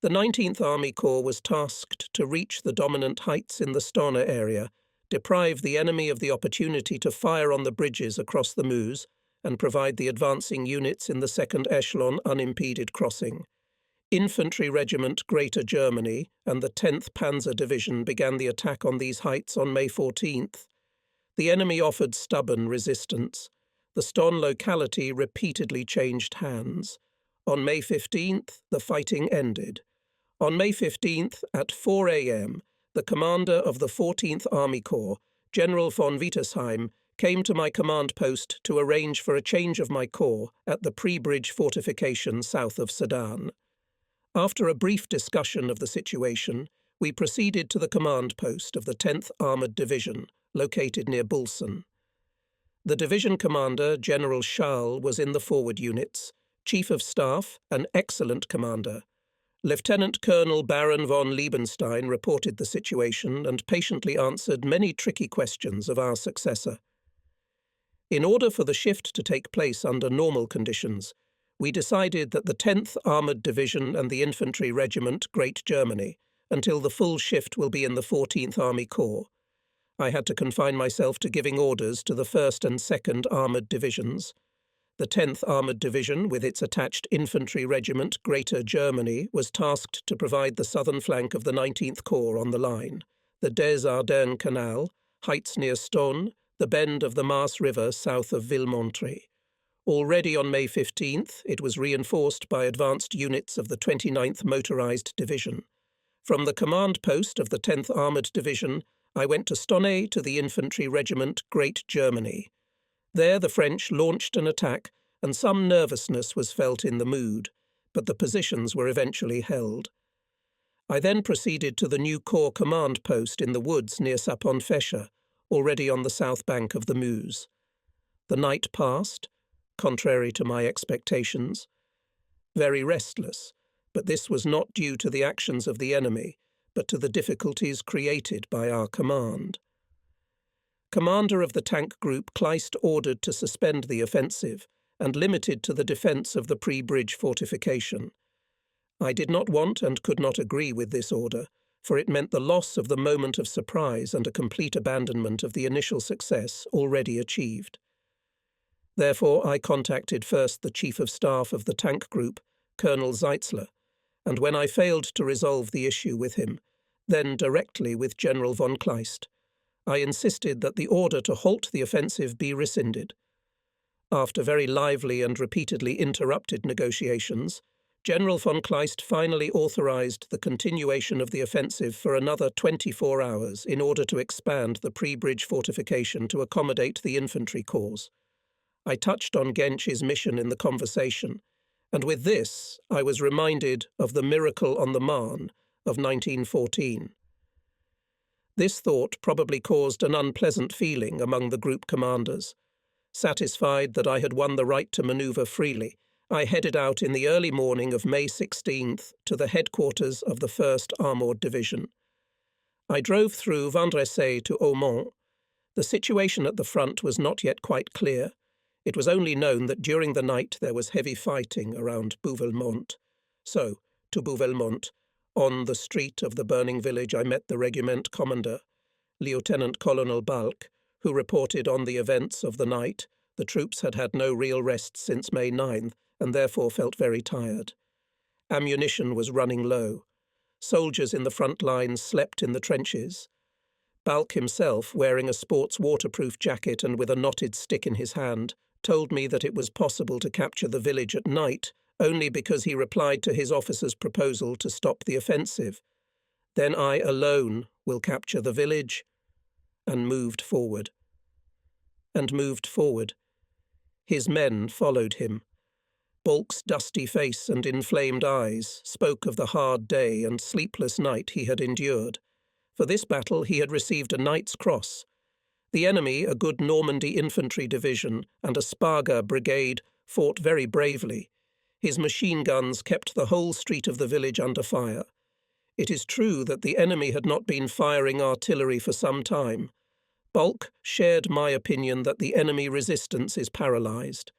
The 19th Army Corps was tasked to reach the dominant heights in the Stonne area, deprive the enemy of the opportunity to fire on the bridges across the Meuse, and provide the advancing units in the 2nd Echelon unimpeded crossing. Infantry Regiment Greater Germany and the 10th Panzer Division began the attack on these heights on May 14th. The enemy offered stubborn resistance. The Stonne locality repeatedly changed hands. On May 15th, the fighting ended. On May 15th, at 4 a.m., the commander of the 14th Army Corps, General von Wittesheim, came to my command post to arrange for a change of my corps at the pre-bridge fortification south of Sedan. After a brief discussion of the situation, we proceeded to the command post of the 10th Armoured Division, located near Bulson. The division commander, General Schall, was in the forward units, Chief of Staff, an excellent commander. Lieutenant Colonel Baron von Liebenstein reported the situation and patiently answered many tricky questions of our successor. In order for the shift to take place under normal conditions, we decided that the 10th Armoured Division and the Infantry Regiment Great Germany, until the full shift will be in the 14th Army Corps. I had to confine myself to giving orders to the 1st and 2nd Armoured Divisions. The 10th Armoured Division, with its attached Infantry Regiment Greater Germany, was tasked to provide the southern flank of the 19th Corps on the line, the Desardennes Canal, heights near Stonne, the bend of the Maas River south of Villemongtry. Already on May 15th, it was reinforced by advanced units of the 29th Motorized Division. From the command post of the 10th Armoured Division, I went to Stonne to the Infantry Regiment Great Germany. There the French launched an attack, and some nervousness was felt in the mood, but the positions were eventually held. I then proceeded to the new Corps command post in the woods near Sapon-Fescher, already on the south bank of the Meuse. The night passed, contrary to my expectations. Very restless, but this was not due to the actions of the enemy, but to the difficulties created by our command. Commander of the tank group Kleist ordered to suspend the offensive and limited to the defence of the pre-bridge fortification. I did not want and could not agree with this order, for it meant the loss of the moment of surprise and a complete abandonment of the initial success already achieved. Therefore, I contacted first the Chief of Staff of the tank group, Colonel Zeitzler, and when I failed to resolve the issue with him, then directly with General von Kleist, I insisted that the order to halt the offensive be rescinded. After very lively and repeatedly interrupted negotiations, General von Kleist finally authorized the continuation of the offensive for another 24 hours in order to expand the pre-bridge fortification to accommodate the infantry corps. I touched on Genscher's mission in the conversation, and with this I was reminded of the miracle on the Marne of 1914. This thought probably caused an unpleasant feeling among the group commanders. Satisfied that I had won the right to maneuver freely, I headed out in the early morning of May 16th to the headquarters of the 1st Armoured Division. I drove through Vendressé to Aumont. The situation at the front was not yet quite clear. It was only known that during the night there was heavy fighting around Bouvelmont. So, to Bouvelmont, on the street of the burning village, I met the regiment commander, Lieutenant Colonel Balk, who reported on the events of the night. The troops had had no real rest since May 9th, and therefore felt very tired. Ammunition was running low. Soldiers in the front lines slept in the trenches. Balk himself, wearing a sports waterproof jacket and with a knotted stick in his hand, told me that it was possible to capture the village at night only because he replied to his officer's proposal to stop the offensive. Then I alone will capture the village, and moved forward. And moved forward. His men followed him. Balk's dusty face and inflamed eyes spoke of the hard day and sleepless night he had endured. For this battle he had received a Knight's Cross. The enemy, a good Normandy infantry division and a Sparga brigade, fought very bravely. His machine guns kept the whole street of the village under fire. It is true that the enemy had not been firing artillery for some time. Balk shared my opinion that the enemy resistance is paralyzed.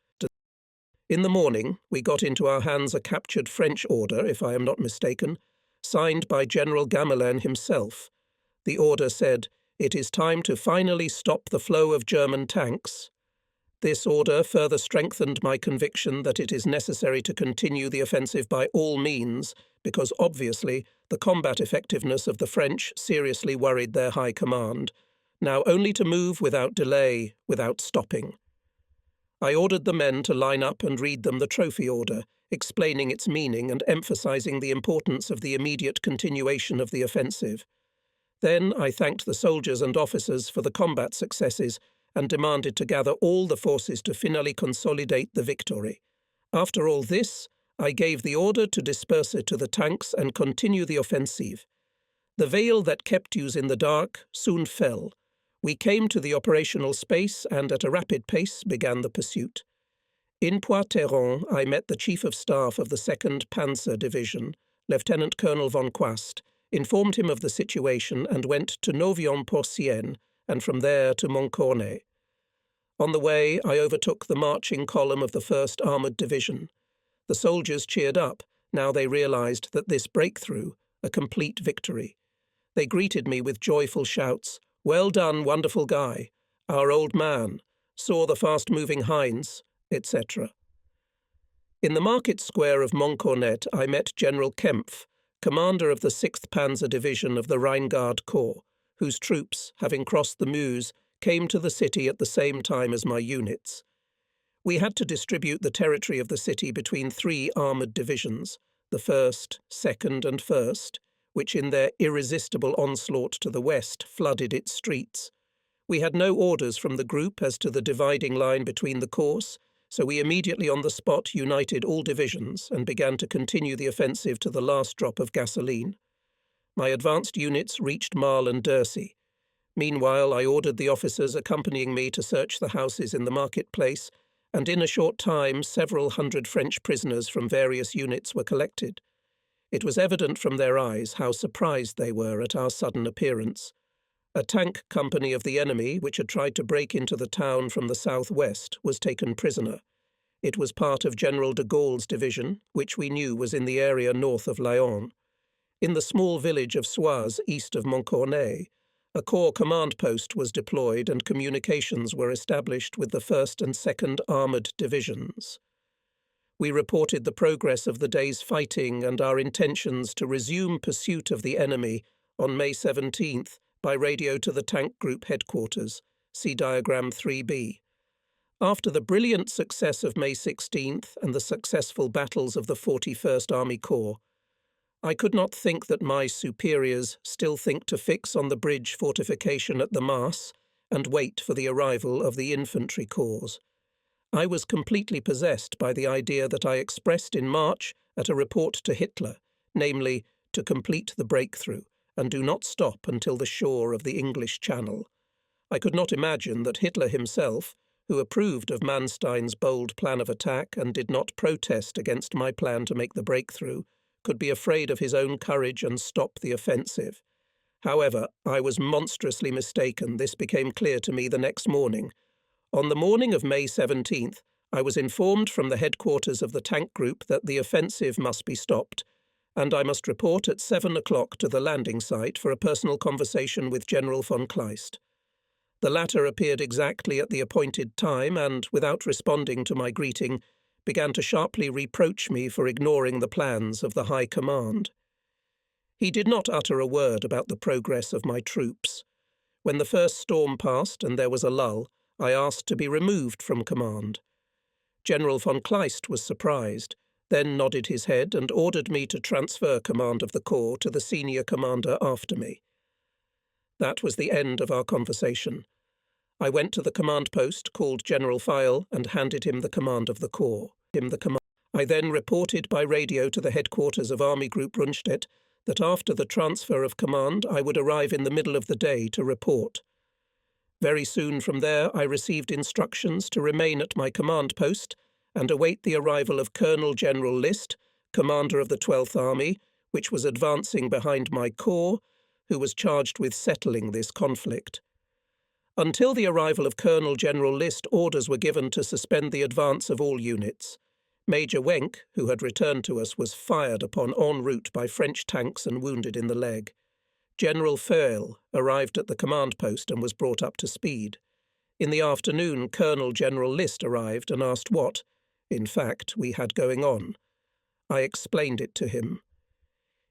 In the morning, we got into our hands a captured French order, if I am not mistaken, signed by General Gamelin himself. The order said, "It is time to finally stop the flow of German tanks." This order further strengthened my conviction that it is necessary to continue the offensive by all means, because obviously the combat effectiveness of the French seriously worried their high command, now only to move without delay, without stopping. I ordered the men to line up and read them the trophy order, explaining its meaning and emphasizing the importance of the immediate continuation of the offensive. Then I thanked the soldiers and officers for the combat successes and demanded to gather all the forces to finally consolidate the victory. After all this, I gave the order to disperse it to the tanks and continue the offensive. The veil that kept you in the dark soon fell. We came to the operational space and at a rapid pace began the pursuit. In Poix-Terron, I met the Chief of Staff of the 2nd Panzer Division, Lieutenant Colonel von Quast, informed him of the situation and went to Novion-Porcienne and from there to Montcornet. On the way, I overtook the marching column of the 1st Armoured Division. The soldiers cheered up. Now they realized that this breakthrough, a complete victory. They greeted me with joyful shouts, "Well done, wonderful guy," "Our old man," "Saw the fast-moving Heinz," etc. In the market square of Montcornet, I met General Kempf, commander of the 6th Panzer Division of the Rheinguard Corps, whose troops, having crossed the Meuse, came to the city at the same time as my units. We had to distribute the territory of the city between 3 armoured divisions, the 1st, 2nd and 1st, which in their irresistible onslaught to the west flooded its streets. We had no orders from the group as to the dividing line between the corps, so we immediately on the spot united all divisions and began to continue the offensive to the last drop of gasoline. My advanced units reached Marle and Dursey. Meanwhile, I ordered the officers accompanying me to search the houses in the marketplace, and in a short time several hundred French prisoners from various units were collected. It was evident from their eyes how surprised they were at our sudden appearance. A tank company of the enemy, which had tried to break into the town from the southwest, was taken prisoner. It was part of General de Gaulle's division, which we knew was in the area north of Laon. In the small village of Soise, east of Montcornet, a corps command post was deployed and communications were established with the 1st and 2nd Armoured Divisions. We reported the progress of the day's fighting and our intentions to resume pursuit of the enemy on May 17th by radio to the Tank Group headquarters, see diagram 3b. After the brilliant success of May 16th and the successful battles of the 41st Army Corps, I could not think that my superiors still think to fix on the bridge fortification at the Maas and wait for the arrival of the infantry corps. I was completely possessed by the idea that I expressed in March at a report to Hitler, namely, to complete the breakthrough and do not stop until the shore of the English Channel. I could not imagine that Hitler himself, who approved of Manstein's bold plan of attack and did not protest against my plan to make the breakthrough, could be afraid of his own courage and stop the offensive. However, I was monstrously mistaken. This became clear to me the next morning. On the morning of May 17th, I was informed from the headquarters of the tank group that the offensive must be stopped, and I must report at 7 o'clock to the landing site for a personal conversation with General von Kleist. The latter appeared exactly at the appointed time and, without responding to my greeting, began to sharply reproach me for ignoring the plans of the High Command. He did not utter a word about the progress of my troops. When the first storm passed and there was a lull, I asked to be removed from command. General von Kleist was surprised, then nodded his head and ordered me to transfer command of the corps to the senior commander after me. That was the end of our conversation. I went to the command post, called General Feil, and handed him the command of the corps. I then reported by radio to the headquarters of Army Group Rundstedt that after the transfer of command I would arrive in the middle of the day to report. Very soon from there I received instructions to remain at my command post and await the arrival of Colonel General List, commander of the 12th Army, which was advancing behind my corps, who was charged with settling this conflict. Until the arrival of Colonel General List, orders were given to suspend the advance of all units. Major Wenck, who had returned to us, was fired upon en route by French tanks and wounded in the leg. General Feil arrived at the command post and was brought up to speed. In the afternoon, Colonel General List arrived and asked what, in fact, we had going on. I explained it to him.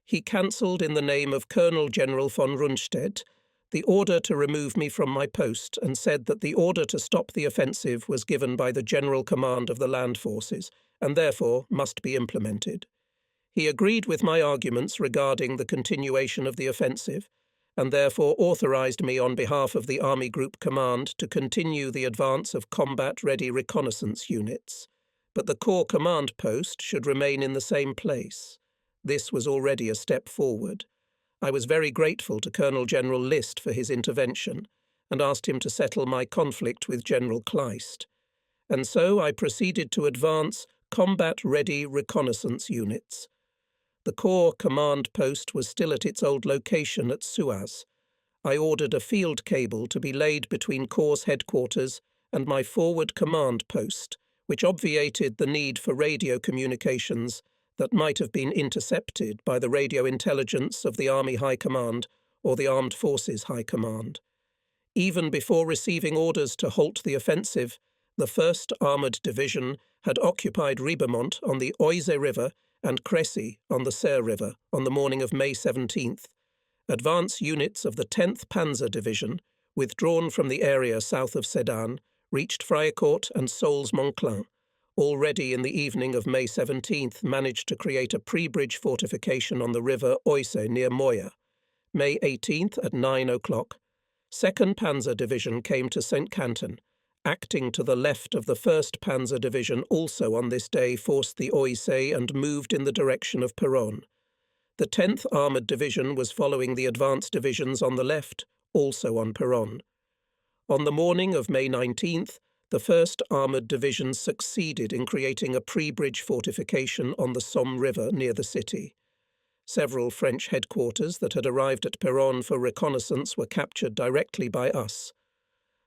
He cancelled in the name of Colonel General von Rundstedt the order to remove me from my post and said that the order to stop the offensive was given by the General Command of the Land Forces and therefore must be implemented. He agreed with my arguments regarding the continuation of the offensive and therefore authorized me on behalf of the Army Group Command to continue the advance of combat-ready reconnaissance units, but the Corps Command post should remain in the same place. This was already a step forward. I was very grateful to Colonel General List for his intervention and asked him to settle my conflict with General Kleist. And so I proceeded to advance combat-ready reconnaissance units. The Corps Command post was still at its old location at Suaz. I ordered a field cable to be laid between Corps headquarters and my forward command post, which obviated the need for radio communications that might have been intercepted by the radio intelligence of the Army High Command or the Armed Forces High Command. Even before receiving orders to halt the offensive, the 1st Armoured Division had occupied Ribemont on the Oise River and Crécy on the Serre River on the morning of May 17th. Advance units of the 10th Panzer Division, withdrawn from the area south of Sedan, reached Friacourt and Soles-Monclin. Already in the evening of May 17th managed to create a pre-bridge fortification on the river Oise near Moya. May 18th at 9 o'clock, 2nd Panzer Division came to St. Quentin. Acting to the left of the 1st Panzer Division also on this day forced the Oise and moved in the direction of Péronne. The 10th Armoured Division was following the advance divisions on the left, also on Péronne. On the morning of May 19th, the 1st Armoured Division succeeded in creating a pre-bridge fortification on the Somme River near the city. Several French headquarters that had arrived at Péronne for reconnaissance were captured directly by us.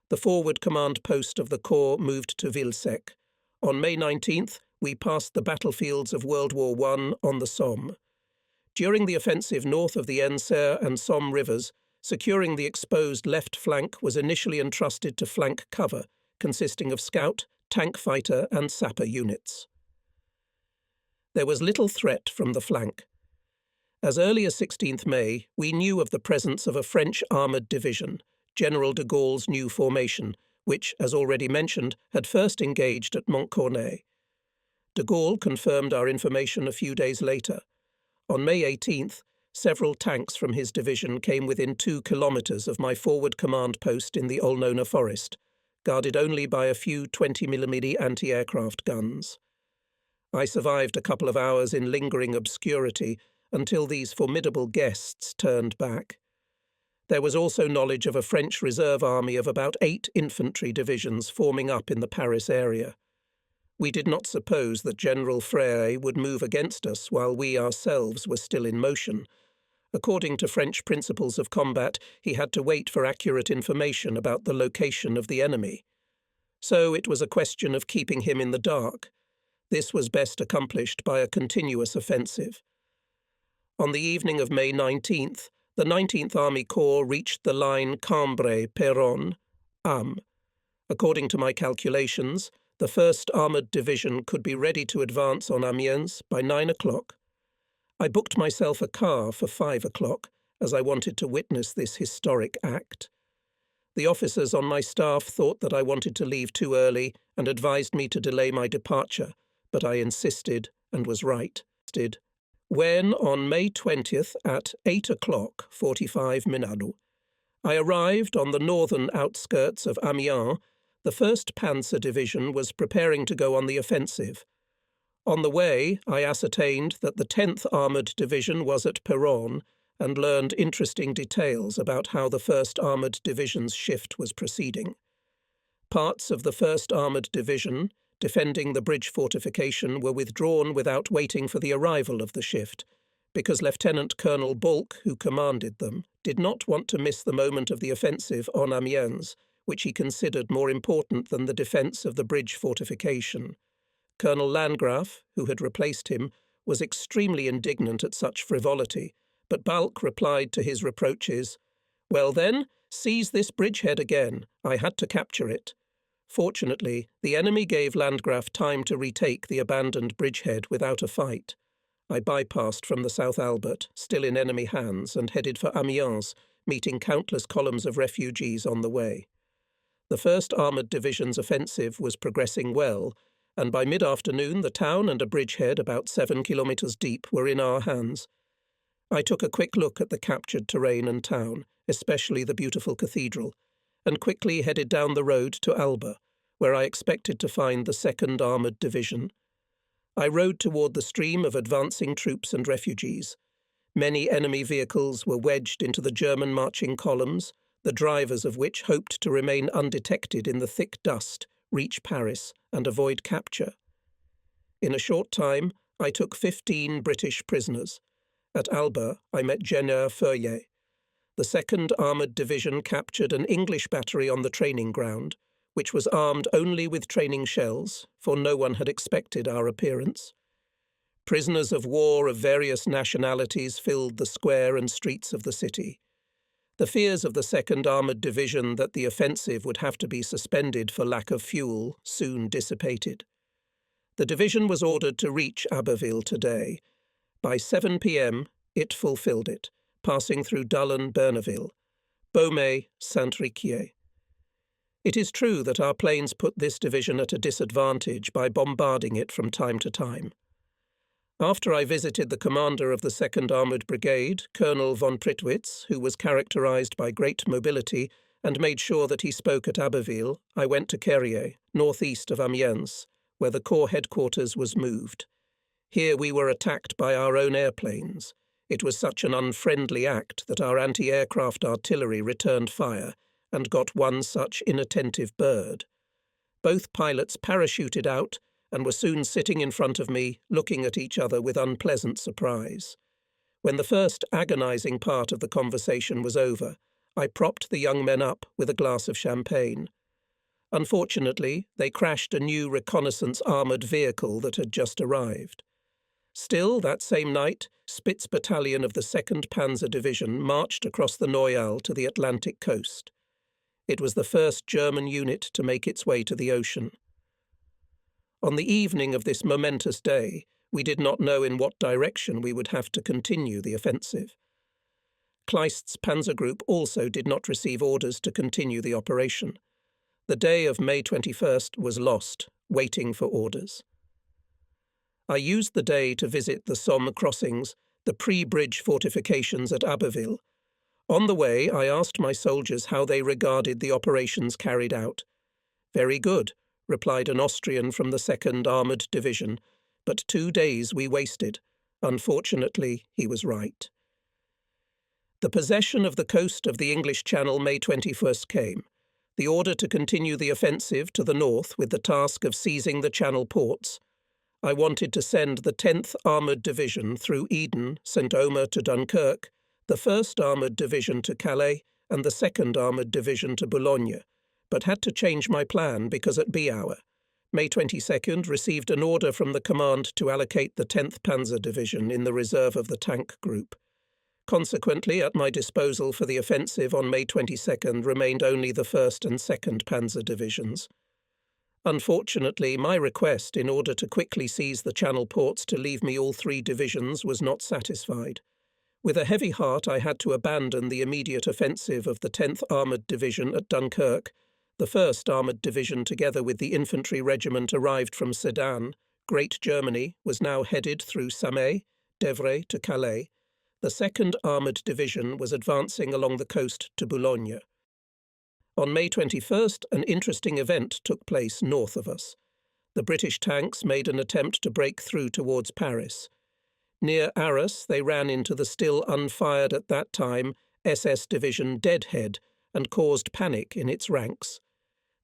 The forward command post of the Corps moved to Villesec. On May 19th, we passed the battlefields of World War I on the Somme. During the offensive north of the Enser and Somme rivers, securing the exposed left flank was initially entrusted to flank cover, consisting of scout, tank fighter and sapper units. There was little threat from the flank. As early as 16th May, we knew of the presence of a French armoured division, General de Gaulle's new formation, which, as already mentioned, had first engaged at Montcornet. De Gaulle confirmed our information a few days later. On May 18th, several tanks from his division came within 2 kilometres of my forward command post in the Olnona forest, guarded only by a few 20mm anti-aircraft guns. I survived a couple of hours in lingering obscurity until these formidable guests turned back. There was also knowledge of a French reserve army of about 8 infantry divisions forming up in the Paris area. We did not suppose that General Frère would move against us while we ourselves were still in motion. According to French principles of combat, he had to wait for accurate information about the location of the enemy. So it was a question of keeping him in the dark. This was best accomplished by a continuous offensive. On the evening of May 19th, the 19th Army Corps reached the line Cambrai-Péronne, Ham. According to my calculations, the 1st Armoured Division could be ready to advance on Amiens by 9 o'clock. I booked myself a car for 5 o'clock, as I wanted to witness this historic act. The officers on my staff thought that I wanted to leave too early and advised me to delay my departure, but I insisted and was right. When, on May 20th at 8 o'clock 45 minutes, I arrived on the northern outskirts of Amiens, the 1st Panzer Division was preparing to go on the offensive. On the way, I ascertained that the 10th Armoured Division was at Péronne and learned interesting details about how the 1st Armoured Division's shift was proceeding. Parts of the 1st Armoured Division, defending the bridge fortification, were withdrawn without waiting for the arrival of the shift, because Lieutenant Colonel Bulck, who commanded them, did not want to miss the moment of the offensive on Amiens, which he considered more important than the defence of the bridge fortification. Colonel Landgraf, who had replaced him, was extremely indignant at such frivolity, but Bulck replied to his reproaches, "Well then, seize this bridgehead again. I had to capture it." Fortunately, the enemy gave Landgraf time to retake the abandoned bridgehead without a fight. I bypassed from the South Albert, still in enemy hands, and headed for Amiens, meeting countless columns of refugees on the way. The 1st Armoured Division's offensive was progressing well, and by mid-afternoon the town and a bridgehead about 7 kilometres deep were in our hands. I took a quick look at the captured terrain and town, especially the beautiful cathedral, and quickly headed down the road to Alba, where I expected to find the 2nd Armoured Division. I rode toward the stream of advancing troops and refugees. Many enemy vehicles were wedged into the German marching columns, the drivers of which hoped to remain undetected in the thick dust, reach Paris, and avoid capture. In a short time, I took 15 British prisoners. At Alba, I met General Feuillet. The 2nd Armoured Division captured an English battery on the training ground, which was armed only with training shells, for no one had expected our appearance. Prisoners of war of various nationalities filled the square and streets of the city. The fears of the 2nd Armoured Division that the offensive would have to be suspended for lack of fuel soon dissipated. The division was ordered to reach Abbeville today. By 7 p.m., it fulfilled it, passing through Dullen-Berneville, Beaumais, Saint-Riquier. It is true that our planes put this division at a disadvantage by bombarding it from time to time. After I visited the commander of the 2nd Armoured Brigade, Colonel von Prittwitz, who was characterized by great mobility, and made sure that he spoke at Abbeville, I went to Carrier, northeast of Amiens, where the Corps headquarters was moved. Here we were attacked by our own airplanes. It was such an unfriendly act that our anti-aircraft artillery returned fire and got one such inattentive bird. Both pilots parachuted out and were soon sitting in front of me, looking at each other with unpleasant surprise. When the first agonizing part of the conversation was over, I propped the young men up with a glass of champagne. Unfortunately, they crashed a new reconnaissance armoured vehicle that had just arrived. Still, that same night, Spitz Battalion of the 2nd Panzer Division marched across the Noyal to the Atlantic coast. It was the first German unit to make its way to the ocean. On the evening of this momentous day, we did not know in what direction we would have to continue the offensive. Kleist's panzer group also did not receive orders to continue the operation. The day of May 21st was lost, waiting for orders. I used the day to visit the Somme crossings, the pre-bridge fortifications at Abbeville. On the way, I asked my soldiers how they regarded the operations carried out. "Very good," replied an Austrian from the 2nd Armoured Division, "but 2 days we wasted." Unfortunately, he was right. The possession of the coast of the English Channel May 21st came. The order to continue the offensive to the north with the task of seizing the Channel ports. I wanted to send the 10th Armoured Division through Eden, St. Omer to Dunkirk, the 1st Armoured Division to Calais, and the 2nd Armoured Division to Boulogne, but had to change my plan because at B hour, May 22nd, received an order from the command to allocate the 10th Panzer Division in the reserve of the tank group. Consequently, at my disposal for the offensive on May 22nd remained only the 1st and 2nd Panzer Divisions. Unfortunately, my request in order to quickly seize the Channel ports to leave me all 3 divisions was not satisfied. With a heavy heart, I had to abandon the immediate offensive of the 10th Armoured Division at Dunkirk. The 1st Armoured Division, together with the infantry regiment arrived from Sedan, Great Germany, was now headed through Samé, Devray to Calais. The 2nd Armoured Division was advancing along the coast to Boulogne. On May 21st, an interesting event took place north of us. The British tanks made an attempt to break through towards Paris. Near Arras, they ran into the still unfired at that time SS Division Deadhead and caused panic in its ranks.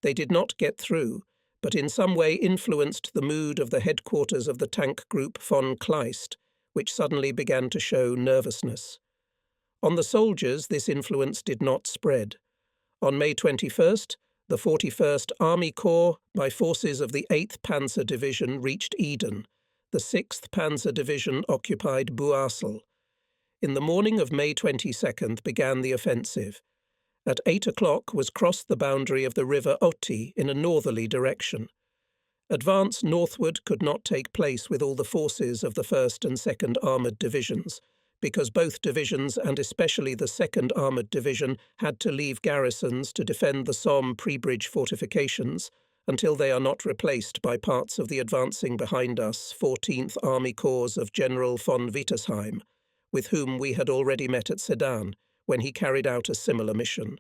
They did not get through, but in some way influenced the mood of the headquarters of the tank group von Kleist, which suddenly began to show nervousness. On the soldiers, this influence did not spread. On May 21st, the 41st Army Corps, by forces of the 8th Panzer Division, reached Eden. The 6th Panzer Division occupied Bouassel. In the morning of May 22nd began the offensive. At 8 o'clock was crossed the boundary of the river Oti in a northerly direction. Advance northward could not take place with all the forces of the 1st and 2nd Armoured Divisions, because both divisions, and especially the 2nd Armoured Division, had to leave garrisons to defend the Somme pre-bridge fortifications until they are not replaced by parts of the advancing behind us 14th Army Corps of General von Wittersheim, with whom we had already met at Sedan, when he carried out a similar mission.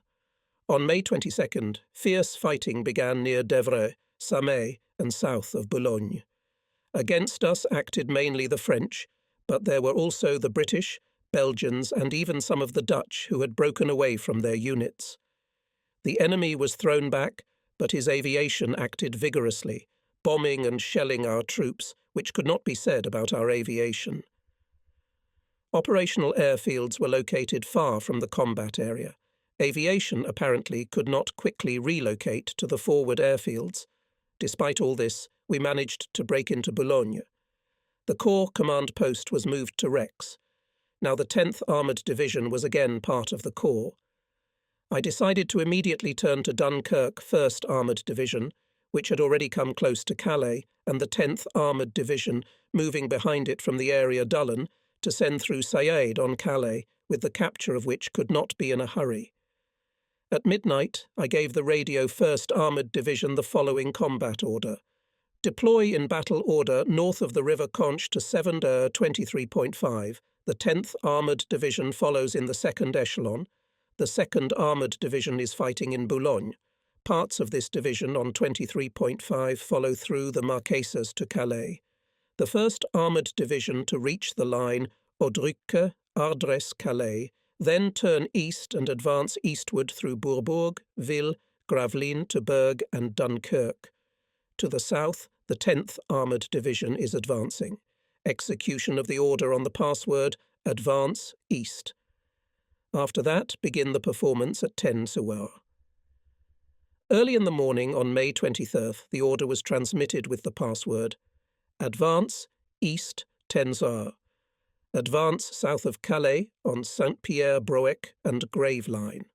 On May 22nd, fierce fighting began near Devray, Samé, and south of Boulogne. Against us acted mainly the French, but there were also the British, Belgians, and even some of the Dutch who had broken away from their units. The enemy was thrown back, but his aviation acted vigorously, bombing and shelling our troops, which could not be said about our aviation. Operational airfields were located far from the combat area. Aviation, apparently, could not quickly relocate to the forward airfields. Despite all this, we managed to break into Boulogne. The Corps command post was moved to Rex. Now the 10th Armoured Division was again part of the Corps. I decided to immediately turn to Dunkirk 1st Armoured Division, which had already come close to Calais, and the 10th Armoured Division, moving behind it from the area Dullen, to send through Saïd on Calais, with the capture of which could not be in a hurry. At midnight, I gave the radio 1st Armoured Division the following combat order. Deploy in battle order north of the River Conche to 7 23.5. The 10th Armoured Division follows in the second echelon. The 2nd Armoured Division is fighting in Boulogne. Parts of this division on 23.5 follow through the Marquesas to Calais. The 1st Armoured Division to reach the line Audrucque, Ardres, Calais, then turn east and advance eastward through Bourbourg, Ville, Gravelines to Berg and Dunkirk. To the south, the 10th Armoured Division is advancing. Execution of the order on the password, advance east. After that, begin the performance at 10 Soir. Early in the morning on May 23rd, the order was transmitted with the password: Advance East Tenzar. Advance south of Calais on Saint-Pierre-Broec and Gravelines.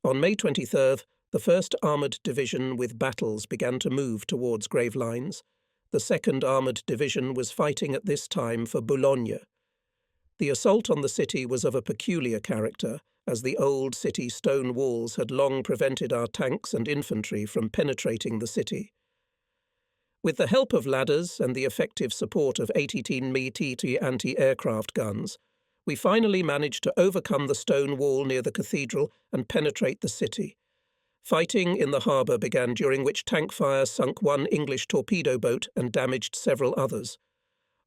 On May 23rd, the 1st Armoured Division with battles began to move towards Gravelines. The 2nd Armoured Division was fighting at this time for Boulogne. The assault on the city was of a peculiar character, as the old city stone walls had long prevented our tanks and infantry from penetrating the city. With the help of ladders and the effective support of 18 mm anti-aircraft guns, we finally managed to overcome the stone wall near the cathedral and penetrate the city. Fighting in the harbour began, during which tank fire sunk one English torpedo boat and damaged several others.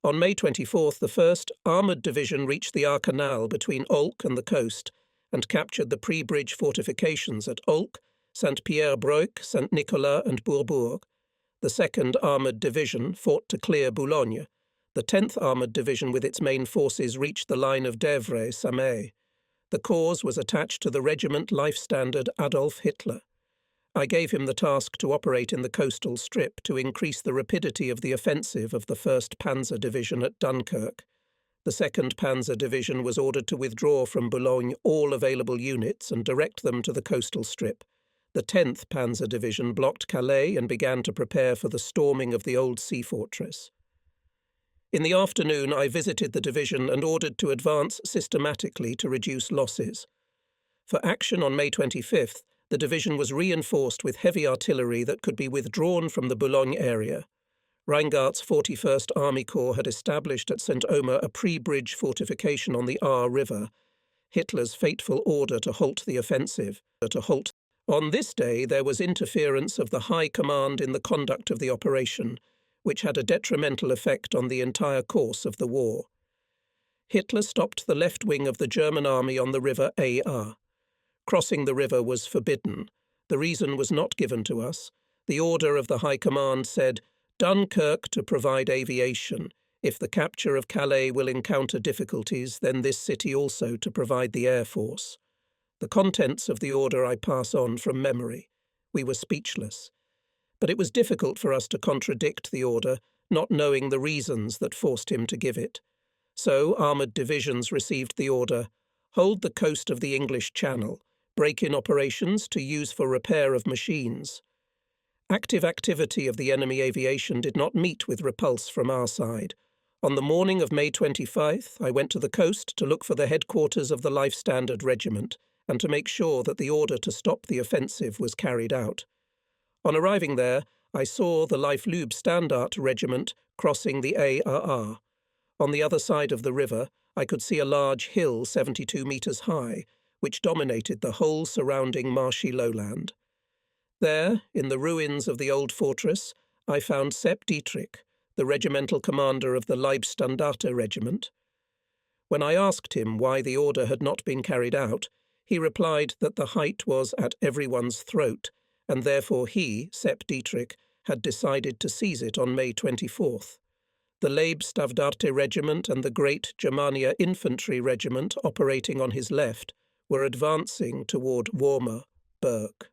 On May 24th, the 1st Armoured Division reached the Canal between Olck and the coast and captured the pre-bridge fortifications at Olck, Saint-Pierre-Broec, Saint-Nicolas and Bourbourg. The 2nd Armoured Division fought to clear Boulogne. The 10th Armoured Division with its main forces reached the line of Devray-Samay. The cause was attached to the regiment Life Standard Adolf Hitler. I gave him the task to operate in the coastal strip to increase the rapidity of the offensive of the 1st Panzer Division at Dunkirk. The 2nd Panzer Division was ordered to withdraw from Boulogne all available units and direct them to the coastal strip. The 10th Panzer Division blocked Calais and began to prepare for the storming of the old sea fortress. In the afternoon, I visited the division and ordered to advance systematically to reduce losses. For action on May 25th, the division was reinforced with heavy artillery that could be withdrawn from the Boulogne area. Reingart's 41st Army Corps had established at Saint-Omer a pre-bridge fortification on the Aar River. Hitler's fateful order to halt the offensive. On this day, there was interference of the High Command in the conduct of the operation, which had a detrimental effect on the entire course of the war. Hitler stopped the left wing of the German army on the river Aar. Crossing the river was forbidden. The reason was not given to us. The order of the High Command said, "Dunkirk to provide aviation. If the capture of Calais will encounter difficulties, then this city also to provide the air force." The contents of the order I pass on from memory. We were speechless. But it was difficult for us to contradict the order, not knowing the reasons that forced him to give it. So armoured divisions received the order: hold the coast of the English Channel, break in operations to use for repair of machines. Active activity of the enemy aviation did not meet with repulse from our side. On the morning of May 25th, I went to the coast to look for the headquarters of the Life Standard Regiment and to make sure that the order to stop the offensive was carried out. On arriving there, I saw the Life Standard Regiment crossing the Aar. On the other side of the river, I could see a large hill 72 metres high, which dominated the whole surrounding marshy lowland. There, in the ruins of the old fortress, I found Sepp Dietrich, the regimental commander of the Leibstandarte Regiment. When I asked him why the order had not been carried out, he replied that the height was at everyone's throat, and therefore he, Sepp Dietrich, had decided to seize it on May 24th. The Leibstandarte Regiment and the Great Germania Infantry Regiment, operating on his left, were advancing toward Wormer Berg.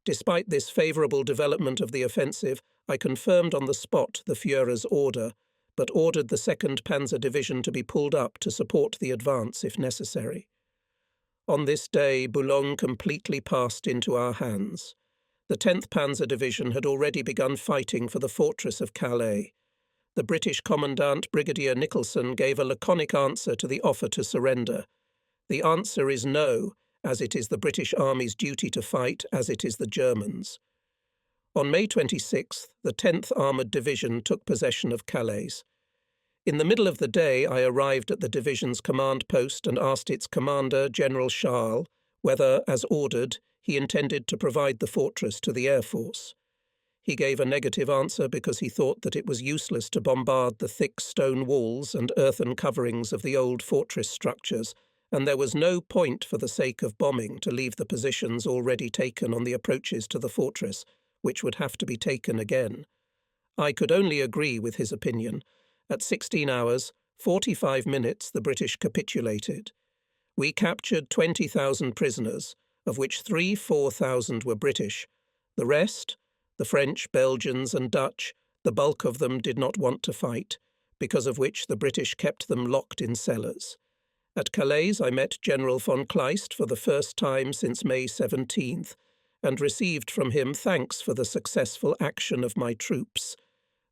Despite this favourable development of the offensive, I confirmed on the spot the Führer's order, but ordered the 2nd Panzer Division to be pulled up to support the advance if necessary. On this day, Boulogne completely passed into our hands. The 10th Panzer Division had already begun fighting for the fortress of Calais. The British Commandant Brigadier Nicholson gave a laconic answer to the offer to surrender. The answer is no, as it is the British Army's duty to fight as it is the Germans. On May 26th, the 10th Armoured Division took possession of Calais. In the middle of the day, I arrived at the division's command post and asked its commander, General Charles, whether, as ordered, he intended to provide the fortress to the Air Force. He gave a negative answer because he thought that it was useless to bombard the thick stone walls and earthen coverings of the old fortress structures, and there was no point for the sake of bombing to leave the positions already taken on the approaches to the fortress, which would have to be taken again. I could only agree with his opinion. At 16 hours, 45 minutes, the British capitulated. We captured 20,000 prisoners, of which 4,000 were British. The rest, the French, Belgians and Dutch, the bulk of them did not want to fight, because of which the British kept them locked in cellars. At Calais I met General von Kleist for the first time since May 17th, and received from him thanks for the successful action of my troops.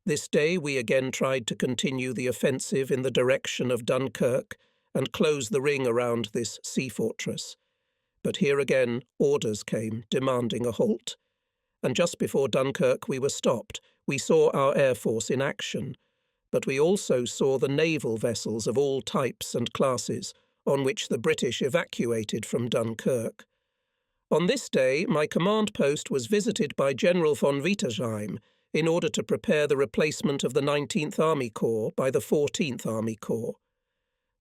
This day we again tried to continue the offensive in the direction of Dunkirk and close the ring around this sea fortress. But here again orders came demanding a halt. And just before Dunkirk we were stopped. We saw our air force in action, but we also saw the naval vessels of all types and classes on which the British evacuated from Dunkirk. On this day my command post was visited by General von Wietersheim in order to prepare the replacement of the 19th Army Corps by the 14th Army Corps.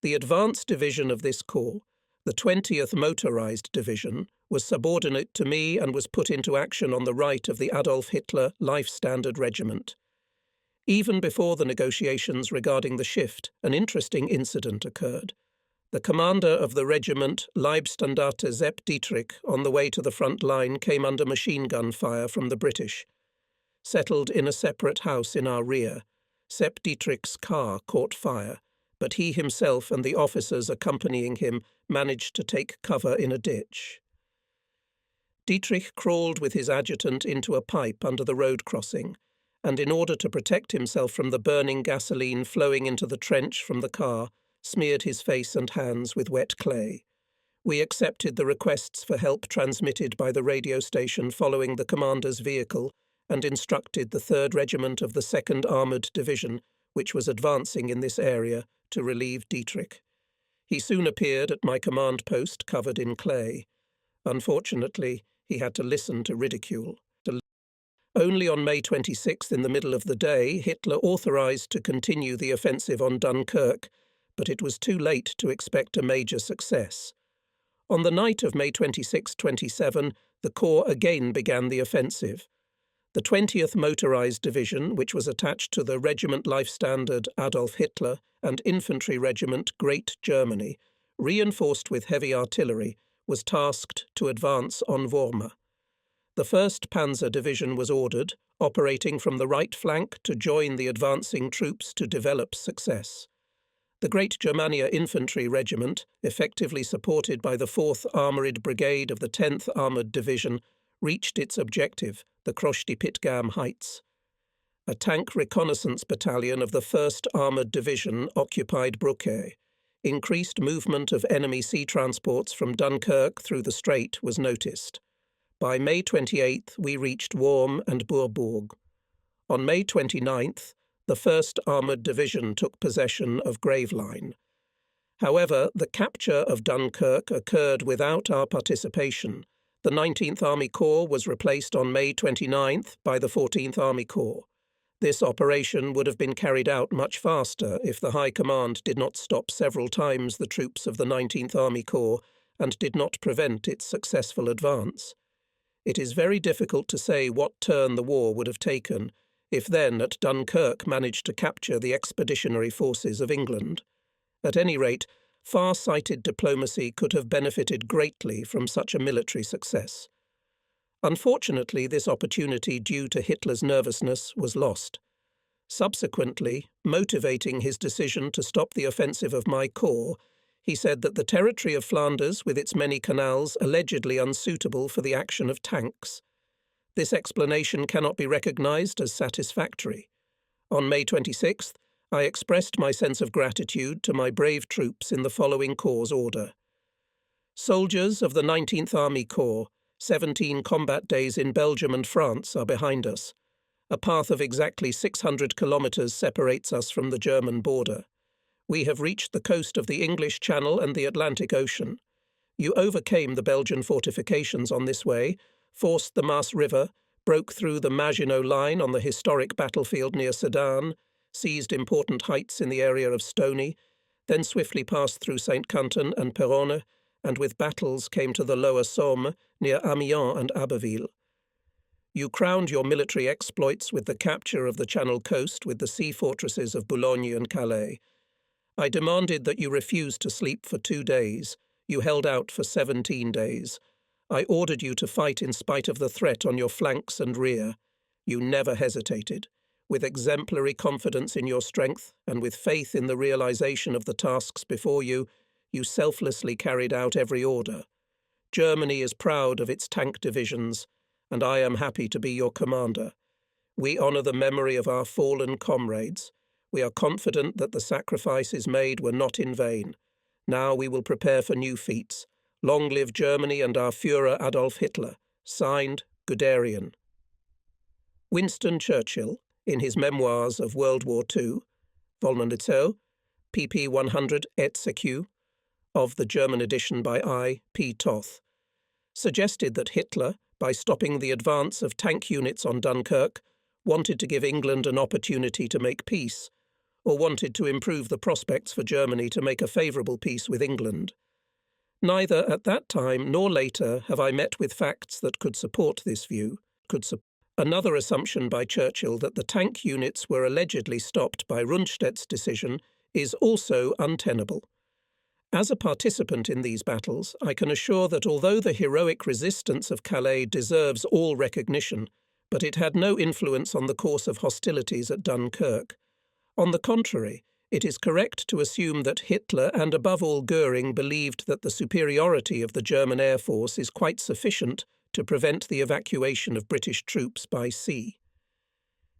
The advanced division of this corps, the 20th Motorized Division, was subordinate to me and was put into action on the right of the Adolf Hitler Life Standard Regiment. Even before the negotiations regarding the shift, an interesting incident occurred. The commander of the regiment, Leibstandarte Sepp Dietrich, on the way to the front line came under machine gun fire from the British. Settled in a separate house in our rear, Sepp Dietrich's car caught fire, but he himself and the officers accompanying him managed to take cover in a ditch. Dietrich crawled with his adjutant into a pipe under the road crossing, and in order to protect himself from the burning gasoline flowing into the trench from the car, smeared his face and hands with wet clay. We accepted the requests for help transmitted by the radio station following the commander's vehicle and instructed the 3rd Regiment of the 2nd Armoured Division, which was advancing in this area, to relieve Dietrich. He soon appeared at my command post covered in clay. Unfortunately, he had to listen to ridicule. Only on May 26th, in the middle of the day, Hitler authorized to continue the offensive on Dunkirk, but it was too late to expect a major success. On the night of May 26-27, the Corps again began the offensive. The 20th Motorized Division, which was attached to the Regiment Life Standard Adolf Hitler and Infantry Regiment Great Germany, reinforced with heavy artillery, was tasked to advance on Wormer. The 1st Panzer Division was ordered, operating from the right flank to join the advancing troops to develop success. The Great Germania Infantry Regiment, effectively supported by the 4th Armoured Brigade of the 10th Armoured Division, reached its objective, the Kroschti-Pittgam Heights. A tank reconnaissance battalion of the 1st Armoured Division occupied Brücke. Increased movement of enemy sea transports from Dunkirk through the strait was noticed. By May 28th, we reached Worm and Bourbourg. On May 29th, the 1st Armoured Division took possession of Gravelines. However, the capture of Dunkirk occurred without our participation. The 19th Army Corps was replaced on May 29th by the 14th Army Corps. This operation would have been carried out much faster if the High Command did not stop several times the troops of the 19th Army Corps and did not prevent its successful advance. It is very difficult to say what turn the war would have taken if then at Dunkirk managed to capture the expeditionary forces of England. At any rate, far-sighted diplomacy could have benefited greatly from such a military success. Unfortunately, this opportunity, due to Hitler's nervousness, was lost. Subsequently, motivating his decision to stop the offensive of my corps, he said that the territory of Flanders, with its many canals, allegedly unsuitable for the action of tanks. This explanation cannot be recognized as satisfactory. On May 26th, I expressed my sense of gratitude to my brave troops in the following corps order. Soldiers of the 19th Army Corps, 17 combat days in Belgium and France are behind us. A path of exactly 600 kilometers separates us from the German border. We have reached the coast of the English Channel and the Atlantic Ocean. You overcame the Belgian fortifications on this way, forced the Maas River, broke through the Maginot Line on the historic battlefield near Sedan, seized important heights in the area of Stony, then swiftly passed through St. Quentin and Péronne, and with battles came to the lower Somme near Amiens and Abbeville. You crowned your military exploits with the capture of the Channel coast with the sea fortresses of Boulogne and Calais. I demanded that you refuse to sleep for 2 days. You held out for 17 days. I ordered you to fight in spite of the threat on your flanks and rear. You never hesitated. With exemplary confidence in your strength and with faith in the realization of the tasks before you, you selflessly carried out every order. Germany is proud of its tank divisions, and I am happy to be your commander. We honor the memory of our fallen comrades. We are confident that the sacrifices made were not in vain. Now we will prepare for new feats. Long live Germany and our Führer Adolf Hitler. Signed, Guderian. Winston Churchill, in his Memoirs of World War II, Volume 2, pp. 100 et seq, of the German edition by I. P. Toth, suggested that Hitler, by stopping the advance of tank units on Dunkirk, wanted to give England an opportunity to make peace, or wanted to improve the prospects for Germany to make a favourable peace with England. Neither at that time nor later have I met with facts that could support this view. Another assumption by Churchill that the tank units were allegedly stopped by Rundstedt's decision is also untenable. As a participant in these battles, I can assure that although the heroic resistance of Calais deserves all recognition, but it had no influence on the course of hostilities at Dunkirk. On the contrary, it is correct to assume that Hitler and above all Göring believed that the superiority of the German Air Force is quite sufficient to prevent the evacuation of British troops by sea.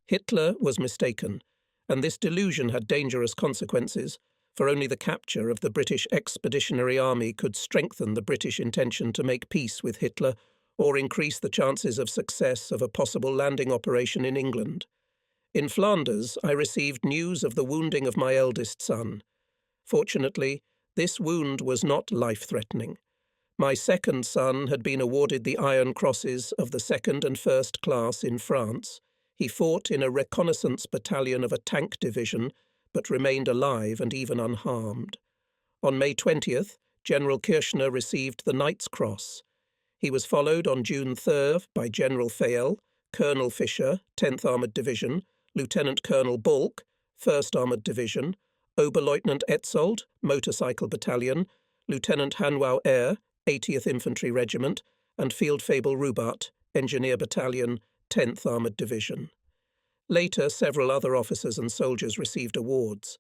Hitler was mistaken, and this delusion had dangerous consequences, for only the capture of the British Expeditionary Army could strengthen the British intention to make peace with Hitler or increase the chances of success of a possible landing operation in England. In Flanders, I received news of the wounding of my eldest son. Fortunately, this wound was not life-threatening. My second son had been awarded the Iron Crosses of the 2nd and 1st class in France. He fought in a reconnaissance battalion of a tank division, but remained alive and even unharmed. On May 20th, General Kirchner received the Knight's Cross. He was followed on June 3rd by General Fayel, Colonel Fischer, 10th Armoured Division, Lieutenant Colonel Bulk, 1st Armoured Division, Oberleutnant Etzold, Motorcycle Battalion, Lieutenant Hanwau Air, 80th Infantry Regiment, and Fieldfebel Rubat, Engineer Battalion, 10th Armoured Division. Later, several other officers and soldiers received awards.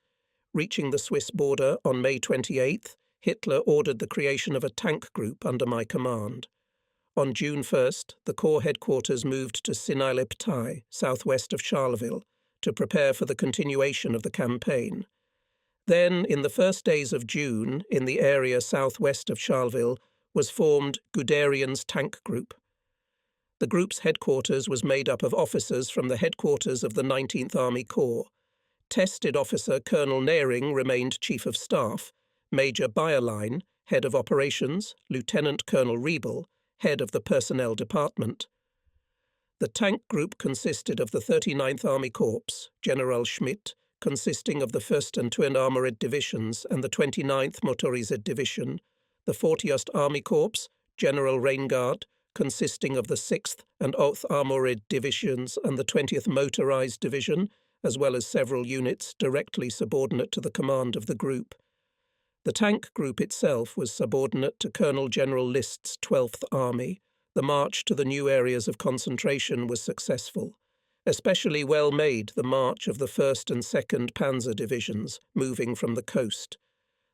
Reaching the Swiss border on May 28th, Hitler ordered the creation of a tank group under my command. On June 1st, the Corps headquarters moved to Sinaï-le-Petit, southwest of Charleville, to prepare for the continuation of the campaign. Then, in the first days of June, in the area southwest of Charleville, was formed Guderian's Tank Group. The group's headquarters was made up of officers from the headquarters of the 19th Army Corps. Tested officer Colonel Nehring remained Chief of Staff, Major Bayerlein, Head of Operations, Lieutenant Colonel Riebel, Head of the Personnel Department. The tank group consisted of the 39th Army Corps, General Schmidt, consisting of the 1st and 2nd Armoured Divisions and the 29th Motorised Division, the 40th Army Corps, General Reingard, consisting of the 6th and 8th Armoured Divisions and the 20th Motorized Division, as well as several units directly subordinate to the command of the group. The tank group itself was subordinate to Colonel General List's 12th Army. The march to the new areas of concentration was successful. Especially well made the march of the 1st and 2nd Panzer Divisions, moving from the coast.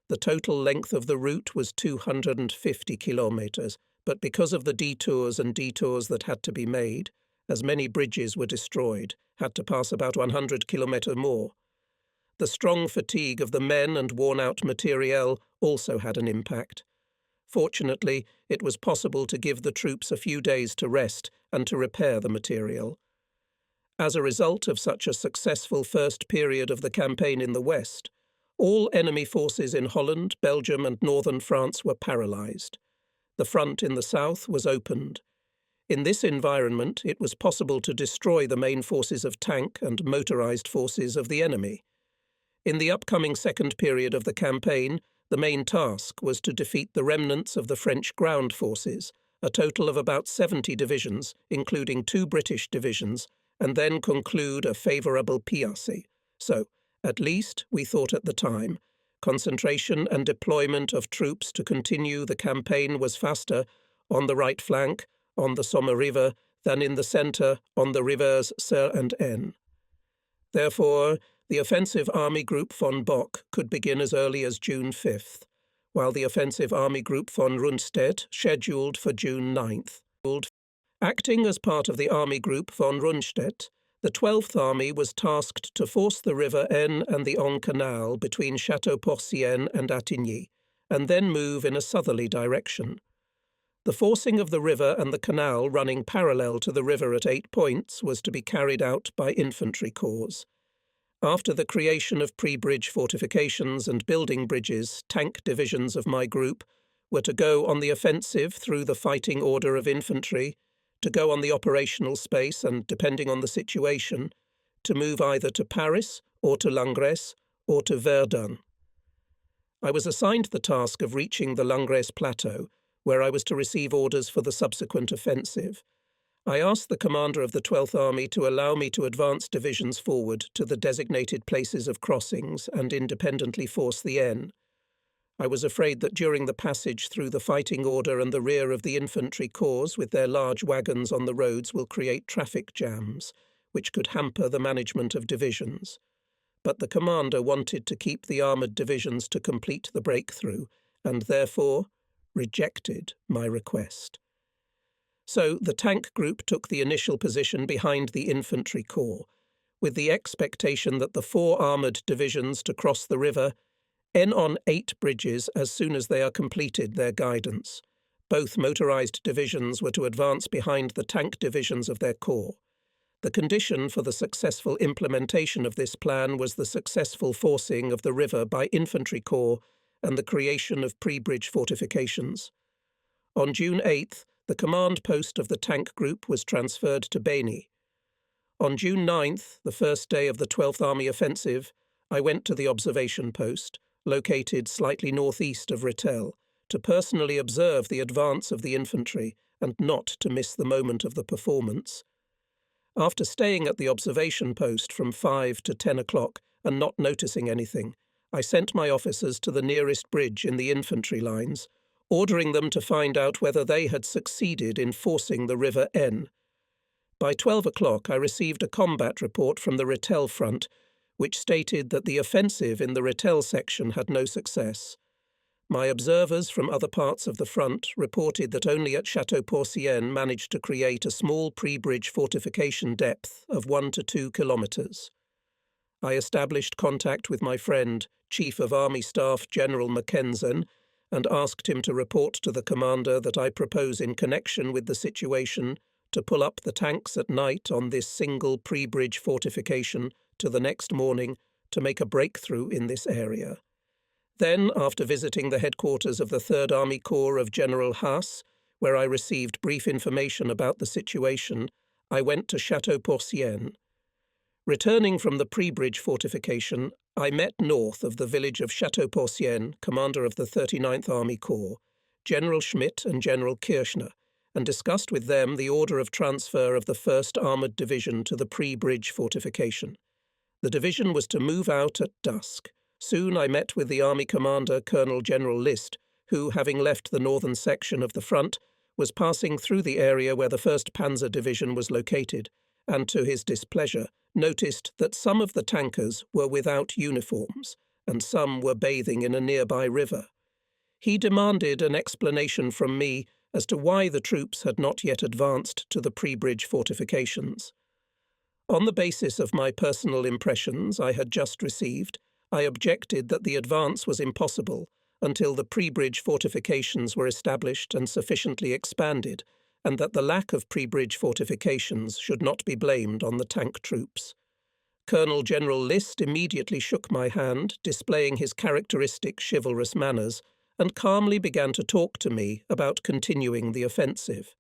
The total length of the route was 250 kilometres, but because of the detours that had to be made, as many bridges were destroyed, had to pass about 100 kilometres more. The strong fatigue of the men and worn-out materiel also had an impact. Fortunately, it was possible to give the troops a few days to rest and to repair the material. As a result of such a successful first period of the campaign in the West, all enemy forces in Holland, Belgium and northern France were paralysed. The front in the south was opened. In this environment, it was possible to destroy the main forces of tank and motorised forces of the enemy. In the upcoming second period of the campaign, the main task was to defeat the remnants of the French ground forces, a total of about 70 divisions, including 2 British divisions, and then conclude a favourable piasse. So, at least, we thought at the time, concentration and deployment of troops to continue the campaign was faster, on the right flank, on the Somme River, than in the centre, on the rivers Ser and Aisne. Therefore, the offensive Army Group von Bock could begin as early as June 5th, while the offensive Army Group von Rundstedt scheduled for June 9th. Acting as part of the Army Group von Rundstedt, the 12th Army was tasked to force the river Aisne and the Aisne Canal between Château-Porcienne and Attigny, and then move in a southerly direction. The forcing of the river and the canal running parallel to the river at 8 points was to be carried out by infantry corps. After the creation of pre-bridge fortifications and building bridges, tank divisions of my group were to go on the offensive through the fighting order of infantry, to go on the operational space and, depending on the situation, to move either to Paris or to Langres or to Verdun. I was assigned the task of reaching the Langres Plateau, where I was to receive orders for the subsequent offensive. I asked the commander of the 12th Army to allow me to advance divisions forward to the designated places of crossings and independently force the Aisne. I was afraid that during the passage through the fighting order and the rear of the infantry corps with their large wagons on the roads will create traffic jams, which could hamper the management of divisions. But the commander wanted to keep the armoured divisions to complete the breakthrough, and therefore rejected my request. So the tank group took the initial position behind the infantry corps, with the expectation that the 4 armoured divisions to cross the river end on 8 bridges as soon as they are completed their guidance. Both motorised divisions were to advance behind the tank divisions of their corps. The condition for the successful implementation of this plan was the successful forcing of the river by infantry corps and the creation of pre-bridge fortifications. On June 8th, the command post of the tank group was transferred to Baigny. On June 9th, the first day of the 12th Army offensive, I went to the observation post, located slightly northeast of Rethel, to personally observe the advance of the infantry and not to miss the moment of the performance. After staying at the observation post from 5 to 10 o'clock and not noticing anything, I sent my officers to the nearest bridge in the infantry lines, ordering them to find out whether they had succeeded in forcing the river Aisne. By 12 o'clock I received a combat report from the Rethel front, which stated that the offensive in the Rethel section had no success. My observers from other parts of the front reported that only at Château-Porcienne managed to create a small pre-bridge fortification depth of 1 to 2 kilometres. I established contact with my friend, Chief of Army Staff General Mackensen, and asked him to report to the commander that I propose in connection with the situation to pull up the tanks at night on this single pre-bridge fortification to the next morning to make a breakthrough in this area. Then, after visiting the headquarters of the 3rd Army Corps of General Haas, where I received brief information about the situation, I went to Château-Porcienne. Returning from the pre-bridge fortification, I met north of the village of Château-Porcienne, commander of the 39th Army Corps, General Schmidt and General Kirchner, and discussed with them the order of transfer of the 1st Armoured Division to the pre-bridge fortification. The division was to move out at dusk. Soon I met with the Army Commander, Colonel General List, who, having left the northern section of the front, was passing through the area where the 1st Panzer Division was located, and, to his displeasure, noticed that some of the tankers were without uniforms, and some were bathing in a nearby river. He demanded an explanation from me as to why the troops had not yet advanced to the pre-bridge fortifications. On the basis of my personal impressions I had just received, I objected that the advance was impossible until the pre-bridge fortifications were established and sufficiently expanded, and that the lack of pre-bridge fortifications should not be blamed on the tank troops. Colonel General List immediately shook my hand, displaying his characteristic chivalrous manners, and calmly began to talk to me about continuing the offensive.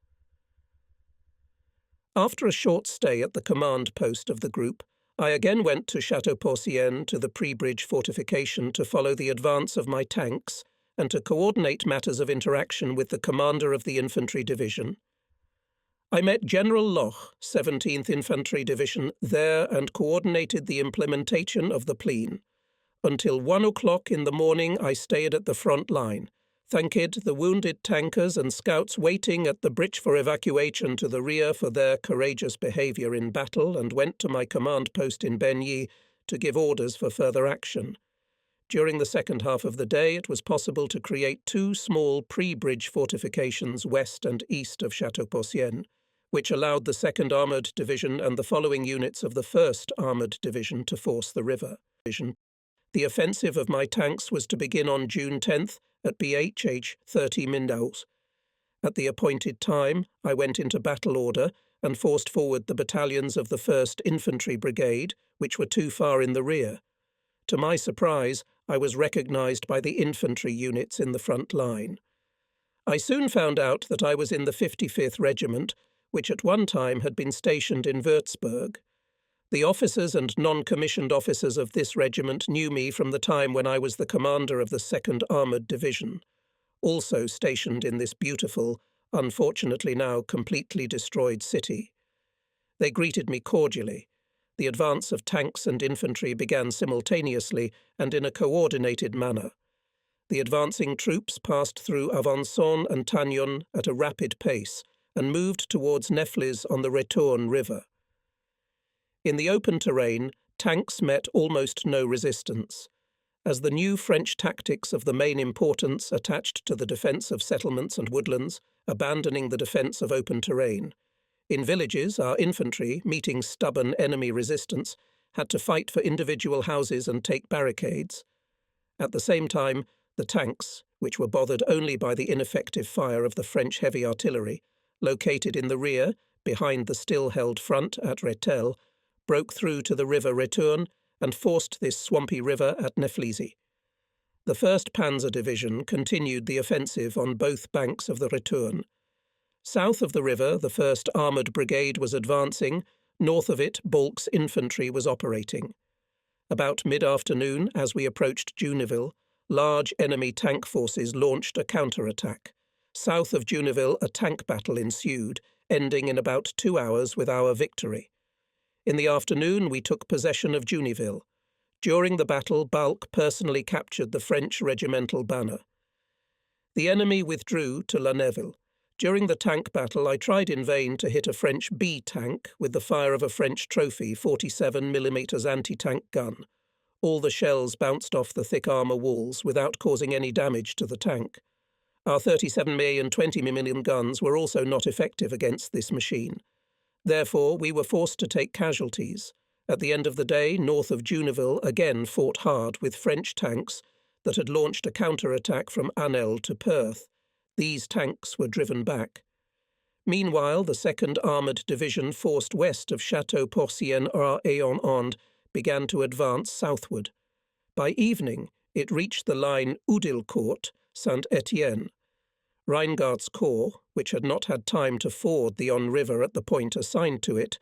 After a short stay at the command post of the group, I again went to Château-Porcienne to the pre-bridge fortification to follow the advance of my tanks and to coordinate matters of interaction with the commander of the infantry division. I met General Loch, 17th Infantry Division, there and coordinated the implementation of the plan. Until 1 o'clock in the morning I stayed at the front line, thanked the wounded tankers and scouts waiting at the bridge for evacuation to the rear for their courageous behaviour in battle, and went to my command post in Benyi to give orders for further action. During the second half of the day, it was possible to create 2 small pre-bridge fortifications west and east of Château-Porcien, which allowed the 2nd Armoured Division and the following units of the 1st Armoured Division to force the river. The offensive of my tanks was to begin on June 10th at BHH 30 Mindaus. At the appointed time, I went into battle order and forced forward the battalions of the 1st Infantry Brigade, which were too far in the rear. To my surprise, I was recognised by the infantry units in the front line. I soon found out that I was in the 55th Regiment, which at one time had been stationed in Würzburg. The officers and non-commissioned officers of this regiment knew me from the time when I was the commander of the 2nd Armoured Division, also stationed in this beautiful, unfortunately now completely destroyed city. They greeted me cordially. The advance of tanks and infantry began simultaneously and in a coordinated manner. The advancing troops passed through Alençon and Tagnon at a rapid pace and moved towards Neflis on the Retourne River. In the open terrain, tanks met almost no resistance. As the new French tactics of the main importance attached to the defence of settlements and woodlands, abandoning the defence of open terrain. In villages, our infantry, meeting stubborn enemy resistance, had to fight for individual houses and take barricades. At the same time, the tanks, which were bothered only by the ineffective fire of the French heavy artillery, located in the rear, behind the still-held front at Rethel, broke through to the river Retourne and forced this swampy river at Neflisy. The 1st Panzer Division continued the offensive on both banks of the Retourne. South of the river, the 1st Armoured Brigade was advancing. North of it, Balk's infantry was operating. About mid-afternoon, as we approached Juneville, large enemy tank forces launched a counterattack. South of Juneville, a tank battle ensued, ending in about 2 hours with our victory. In the afternoon, we took possession of Juneville. During the battle, Balk personally captured the French regimental banner. The enemy withdrew to La Neuville. During the tank battle, I tried in vain to hit a French B tank with the fire of a French trophy 47mm anti-tank gun. All the shells bounced off the thick armour walls without causing any damage to the tank. Our 37mm and 20mm guns were also not effective against this machine. Therefore, we were forced to take casualties. At the end of the day, north of Juneville again fought hard with French tanks that had launched a counterattack from Anel to Perth. These tanks were driven back. Meanwhile, the 2nd Armoured Division, forced west of Château-Porcien-Arc-et-en-Onde, began to advance southward. By evening, it reached the line Oudilcourt-Saint-Étienne. Reingard's corps, which had not had time to ford the Yonne River at the point assigned to it,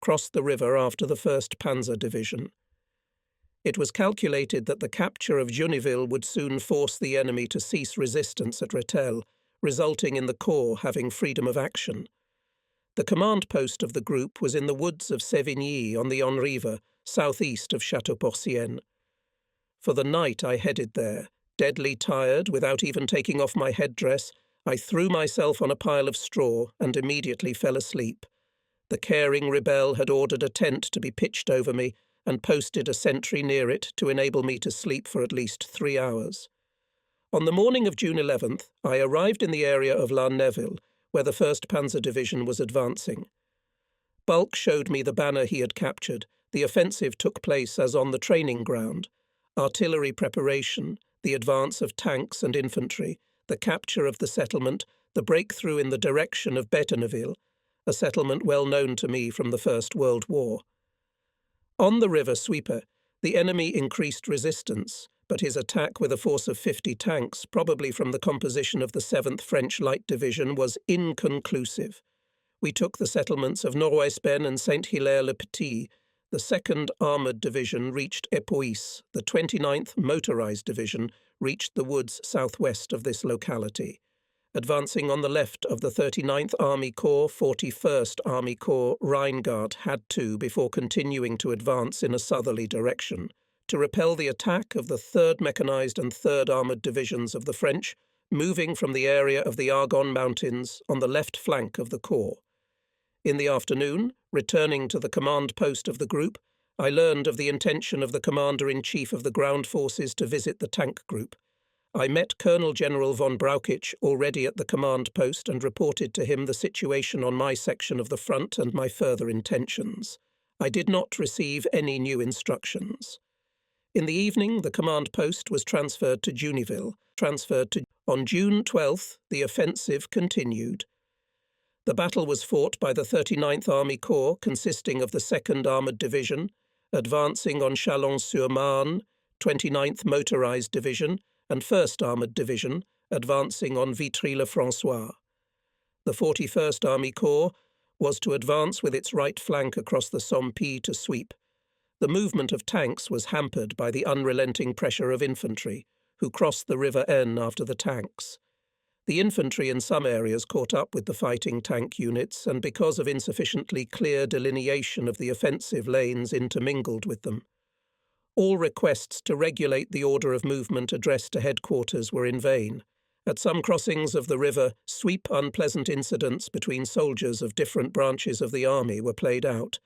crossed the river after the 1st Panzer Division. It was calculated that the capture of Juneville would soon force the enemy to cease resistance at Rethel, resulting in the corps having freedom of action. The command post of the group was in the woods of Sévigny on the Yonne River, southeast of Château-Porcien. For the night I headed there, deadly tired, without even taking off my headdress. I threw myself on a pile of straw and immediately fell asleep. The caring rebel had ordered a tent to be pitched over me and posted a sentry near it to enable me to sleep for at least 3 hours. On the morning of June 11th, I arrived in the area of La Neuville, where the 1st Panzer Division was advancing. Balk showed me the banner he had captured. The offensive took place as on the training ground. Artillery preparation, the advance of tanks and infantry, the capture of the settlement, the breakthrough in the direction of Bétheneville, a settlement well known to me from the First World War. On the river Suippe, the enemy increased resistance, but his attack with a force of 50 tanks, probably from the composition of the 7th French Light Division, was inconclusive. We took the settlements of Noroespen and Saint-Hilaire-le-Petit. The 2nd Armoured Division reached Époisse. The 29th Motorised Division reached the woods southwest of this locality. Advancing on the left of the 39th Army Corps, 41st Army Corps, Reingard had to, before continuing to advance in a southerly direction, to repel the attack of the 3rd Mechanised and 3rd Armoured Divisions of the French, moving from the area of the Argonne Mountains on the left flank of the corps. In the afternoon, returning to the command post of the group, I learned of the intention of the Commander-in-Chief of the Ground Forces to visit the tank group. I met Colonel General von Brauchitsch already at the command post and reported to him the situation on my section of the front and my further intentions. I did not receive any new instructions. In the evening, the command post was transferred to Juniville. On June 12th, the offensive continued. The battle was fought by the 39th Army Corps, consisting of the 2nd Armoured Division, advancing on Chalon-sur-Marne, 29th Motorized Division, and 1st Armoured Division, advancing on Vitry-le-François. The 41st Army Corps was to advance with its right flank across the Somme to sweep. The movement of tanks was hampered by the unrelenting pressure of infantry, who crossed the River Aisne after the tanks. The infantry in some areas caught up with the fighting tank units, and because of insufficiently clear delineation of the offensive lanes intermingled with them. All requests to regulate the order of movement addressed to headquarters were in vain. At some crossings of the river, unpleasant incidents between soldiers of different branches of the army were played out.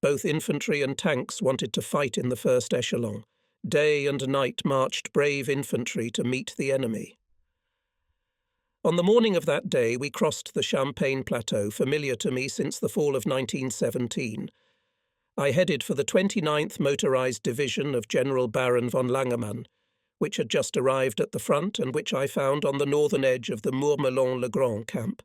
Both infantry and tanks wanted to fight in the first echelon. Day and night marched brave infantry to meet the enemy. On the morning of that day, we crossed the Champagne Plateau, familiar to me since the fall of 1917. I headed for the 29th Motorized Division of General Baron von Langemann, which had just arrived at the front and which I found on the northern edge of the Mourmelon-le-Grand camp.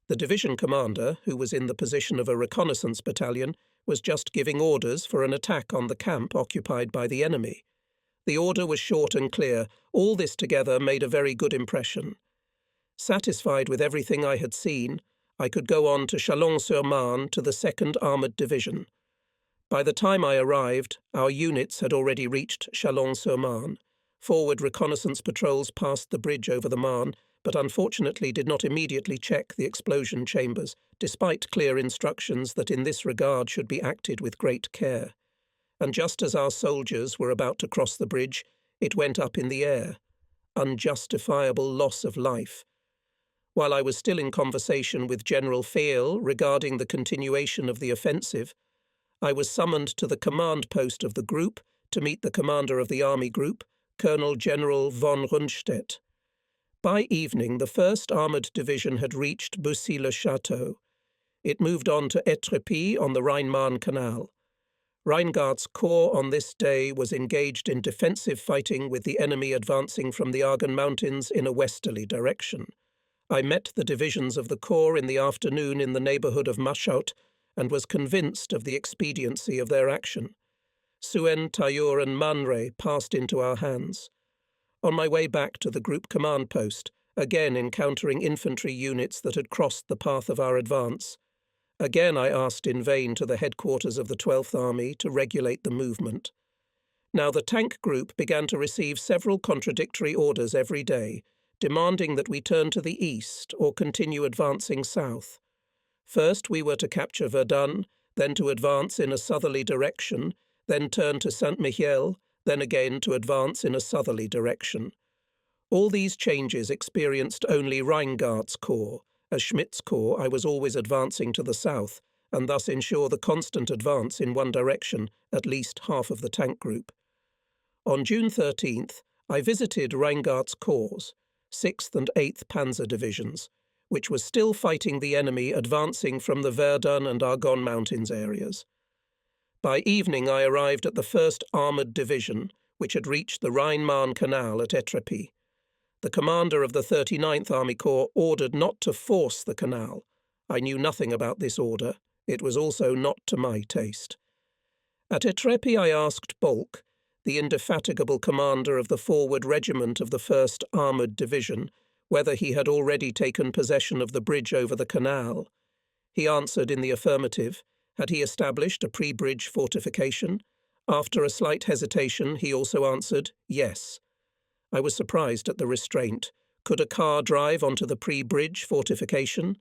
The division commander, who was in the position of a reconnaissance battalion, was just giving orders for an attack on the camp occupied by the enemy. The order was short and clear. All this together made a very good impression. Satisfied with everything I had seen, I could go on to Chalon-sur-Marne to the 2nd Armoured Division. By the time I arrived, our units had already reached Chalon-sur-Marne. Forward reconnaissance patrols passed the bridge over the Marne, but unfortunately did not immediately check the explosion chambers, despite clear instructions that in this regard should be acted with great care. And just as our soldiers were about to cross the bridge, it went up in the air. Unjustifiable loss of life. While I was still in conversation with General Feil regarding the continuation of the offensive, I was summoned to the command post of the group to meet the commander of the army group, Colonel General von Rundstedt. By evening, the 1st Armoured Division had reached Bussy-le-Château. It moved on to Étrépy on the Rhine-Marne Canal. Reingart's corps on this day was engaged in defensive fighting with the enemy advancing from the Argonne Mountains in a westerly direction. I met the divisions of the corps in the afternoon in the neighbourhood of Machaut and was convinced of the expediency of their action. Suen, Tailleur and Man Ray passed into our hands. On my way back to the group command post, again encountering infantry units that had crossed the path of our advance, again I asked in vain to the headquarters of the 12th Army to regulate the movement. Now the tank group began to receive several contradictory orders every day, demanding that we turn to the east or continue advancing south. First we were to capture Verdun, then to advance in a southerly direction, then turn to Saint-Mihiel, then again to advance in a southerly direction. All these changes experienced only Reingart's corps. As Schmidt's corps, I was always advancing to the south, and thus ensure the constant advance in one direction, at least half of the tank group. On June 13th, I visited Reingart's corps, 6th and 8th Panzer Divisions, which was still fighting the enemy advancing from the Verdun and Argonne Mountains areas. By evening I arrived at the 1st Armoured Division, which had reached the Rhine-Marne Canal at Étrépy. The commander of the 39th Army Corps ordered not to force the canal. I knew nothing about this order. It was also not to my taste. At Étrépy I asked Bolk, the indefatigable commander of the forward regiment of the 1st Armoured Division, whether he had already taken possession of the bridge over the canal. He answered in the affirmative. Had he established a pre-bridge fortification? After a slight hesitation, he also answered, yes. I was surprised at the restraint. Could a car drive onto the pre-bridge fortification?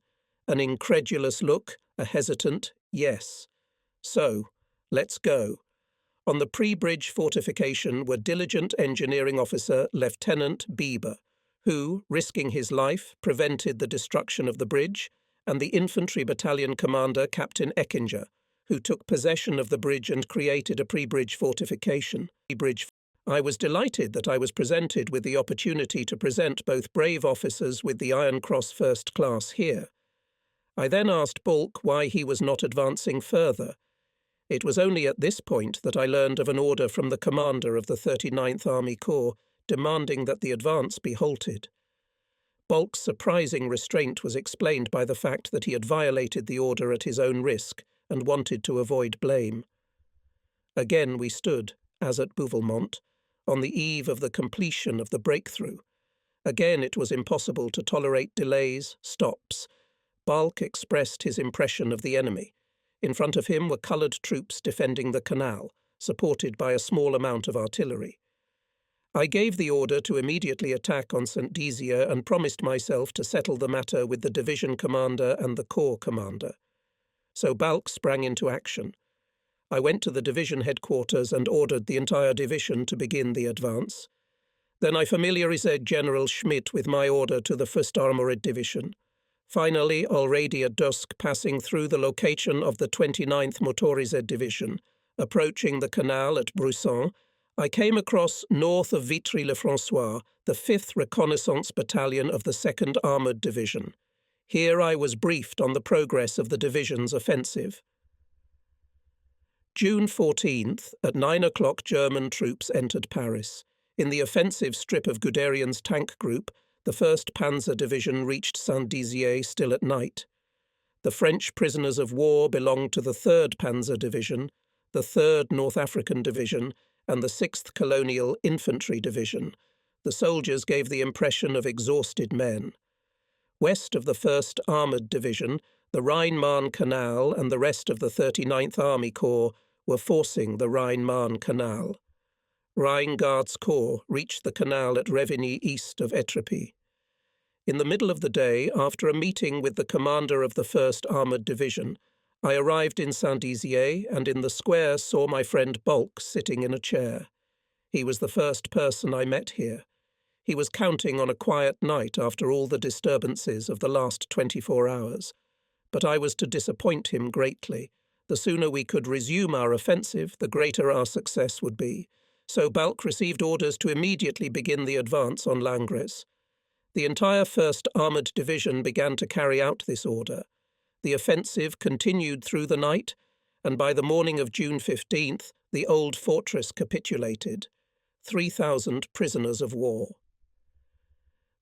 An incredulous look, a hesitant, yes. So, let's go. On the pre-bridge fortification were diligent engineering officer Lieutenant Bieber, who, risking his life, prevented the destruction of the bridge, and the infantry battalion commander, Captain Eckinger, who took possession of the bridge and created a pre-bridge fortification. I was delighted that I was presented with the opportunity to present both brave officers with the Iron Cross First Class here. I then asked Bulk why he was not advancing further. It was only at this point that I learned of an order from the commander of the 39th Army Corps demanding that the advance be halted. Bulk's surprising restraint was explained by the fact that he had violated the order at his own risk and wanted to avoid blame. Again we stood, as at Bouvelmont, on the eve of the completion of the breakthrough. Again it was impossible to tolerate delays, stops. Bulk expressed his impression of the enemy. In front of him were coloured troops defending the canal, supported by a small amount of artillery. I gave the order to immediately attack on St. Dizier and promised myself to settle the matter with the division commander and the corps commander. So Bulk sprang into action. I went to the division headquarters and ordered the entire division to begin the advance. Then I familiarized General Schmidt with my order to the 1st Armoured Division. Finally, already at dusk, passing through the location of the 29th Motorized Division, approaching the canal at Brusson, I came across, north of Vitry-le-François, the 5th Reconnaissance Battalion of the 2nd Armoured Division. Here I was briefed on the progress of the division's offensive. June 14th, at 9 o'clock, German troops entered Paris. In the offensive strip of Guderian's tank group, the 1st Panzer Division reached Saint-Dizier still at night. The French prisoners of war belonged to the 3rd Panzer Division, the 3rd North African Division, and the 6th Colonial Infantry Division. The soldiers gave the impression of exhausted men. West of the 1st Armoured Division, the Rhine-Marne Canal and the rest of the 39th Army Corps were forcing the Rhine-Marne Canal. Rheingarde's Corps reached the canal at Revigny east of Étrépy. In the middle of the day, after a meeting with the commander of the 1st Armoured Division, I arrived in Saint-Dizier and in the square saw my friend Bulk sitting in a chair. He was the first person I met here. He was counting on a quiet night after all the disturbances of the last 24 hours. But I was to disappoint him greatly. The sooner we could resume our offensive, the greater our success would be. So Bulk received orders to immediately begin the advance on Langres. The entire 1st Armoured Division began to carry out this order. The offensive continued through the night, and by the morning of June 15th, the old fortress capitulated. 3,000 prisoners of war.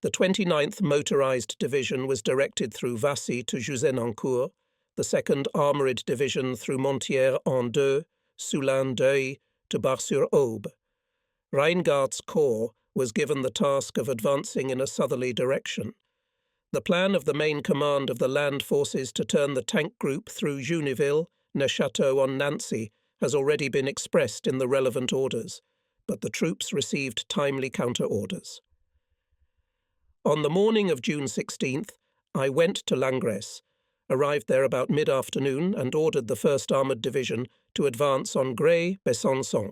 The 29th Motorized Division was directed through Vassy to Juzenancourt, the 2nd Armoured Division through Montiers-en-Deux, Soulin-Deuil to Bar-sur-Aube. Rheingarde's Corps was given the task of advancing in a southerly direction. The plan of the main command of the land forces to turn the tank group through Juniville, Neufchâteau-on-Nancy has already been expressed in the relevant orders, but the troops received timely counter-orders. On the morning of June 16th, I went to Langres, arrived there about mid-afternoon and ordered the 1st Armoured Division to advance on Grès-Besançon,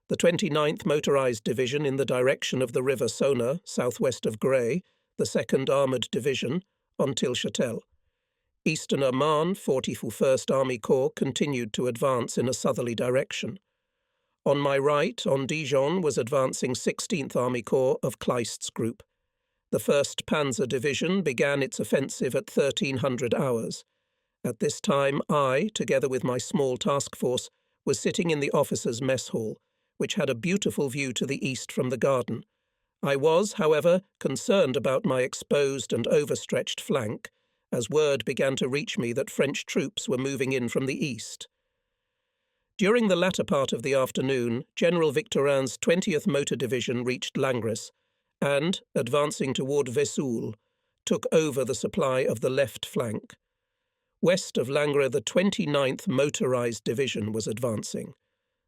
the 29th Motorized Division in the direction of the River Saône, southwest of Grès, the 2nd Armoured Division, on Tilchâtel. Eastern Marne 41st Army Corps continued to advance in a southerly direction. On my right, on Dijon, was advancing 16th Army Corps of Kleist's group. The 1st Panzer Division began its offensive at 1300 hours. At this time I, together with my small task force, was sitting in the officers' mess hall, which had a beautiful view to the east from the garden. I was, however, concerned about my exposed and overstretched flank, as word began to reach me that French troops were moving in from the east. During the latter part of the afternoon, General Victorin's 20th Motor Division reached Langres and, advancing toward Vesoul, took over the supply of the left flank. West of Langres, the 29th Motorized Division was advancing.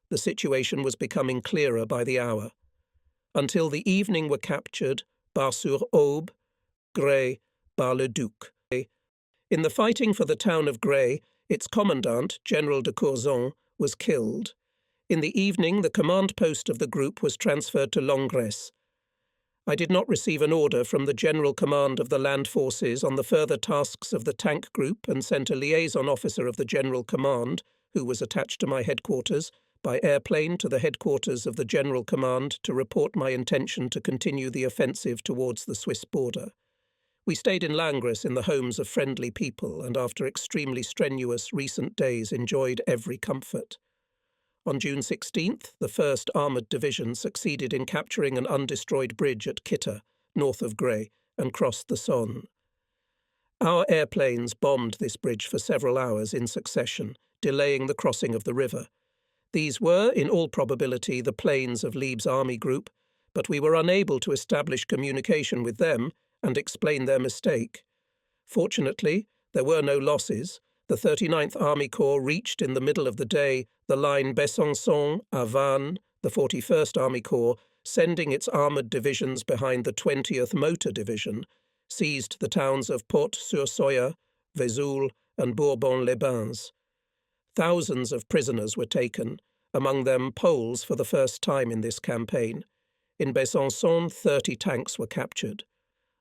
The situation was becoming clearer by the hour. Until the evening were captured Bar-sur-Aube, Grès, Bar-le-Duc. In the fighting for the town of Grès, its commandant, General de Curzon, was killed. In the evening, the command post of the group was transferred to Langres. I did not receive an order from the General Command of the Land Forces on the further tasks of the tank group and sent a liaison officer of the General Command, who was attached to my headquarters, by airplane to the headquarters of the General Command to report my intention to continue the offensive towards the Swiss border. We stayed in Langres in the homes of friendly people and after extremely strenuous recent days enjoyed every comfort. On June 16th, the 1st Armoured Division succeeded in capturing an undestroyed bridge at Kitta, north of Gray, and crossed the Saône. Our airplanes bombed this bridge for several hours in succession, delaying the crossing of the river. These were, in all probability, the planes of Leeb's army group, but we were unable to establish communication with them and explain their mistake. Fortunately, there were no losses. The 39th Army Corps reached in the middle of the day the line Besançon à Vannes, the 41st Army Corps, sending its armoured divisions behind the 20th Motor Division, seized the towns of Port-sur-Soya, Vesoul, and Bourbon-les-Bains. Thousands of prisoners were taken, among them Poles for the first time in this campaign. In Besançon, 30 tanks were captured.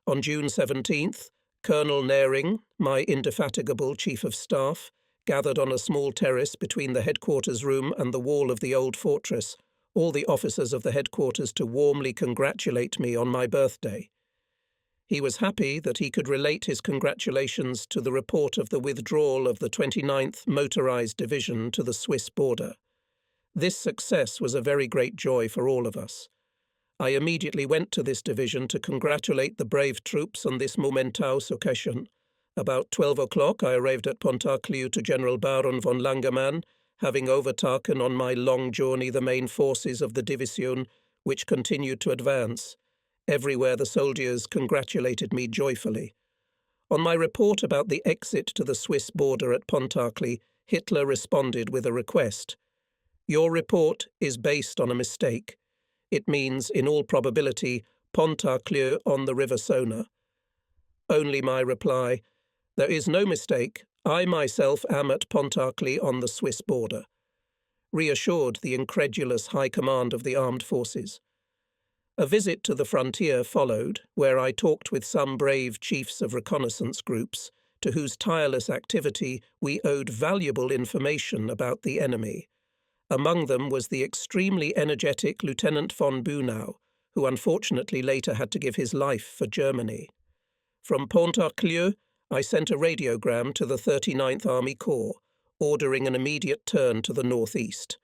On June 17th, Colonel Nering, my indefatigable Chief of Staff, gathered on a small terrace between the headquarters room and the wall of the old fortress, all the officers of the headquarters to warmly congratulate me on my birthday. He was happy that he could relate his congratulations to the report of the withdrawal of the 29th Motorized Division to the Swiss border. This success was a very great joy for all of us. I immediately went to this division to congratulate the brave troops on this momentous occasion. About 12 o'clock I arrived at Pontarlier to General Baron von Langemann, having overtaken on my long journey the main forces of the division, which continued to advance. Everywhere the soldiers congratulated me joyfully. On my report about the exit to the Swiss border at Pontarlier, Hitler responded with a request. "Your report is based on a mistake. It means, in all probability, Pontarlier on the River Saône." Only my reply, "There is no mistake. I myself am at Pontarlier on the Swiss border," reassured the incredulous High Command of the Armed Forces. A visit to the frontier followed, where I talked with some brave chiefs of reconnaissance groups, to whose tireless activity we owed valuable information about the enemy. Among them was the extremely energetic Lieutenant von Bühnau, who unfortunately later had to give his life for Germany. From Pontarlier, I sent a radiogram to the 39th Army Corps, ordering an immediate turn to the northeast.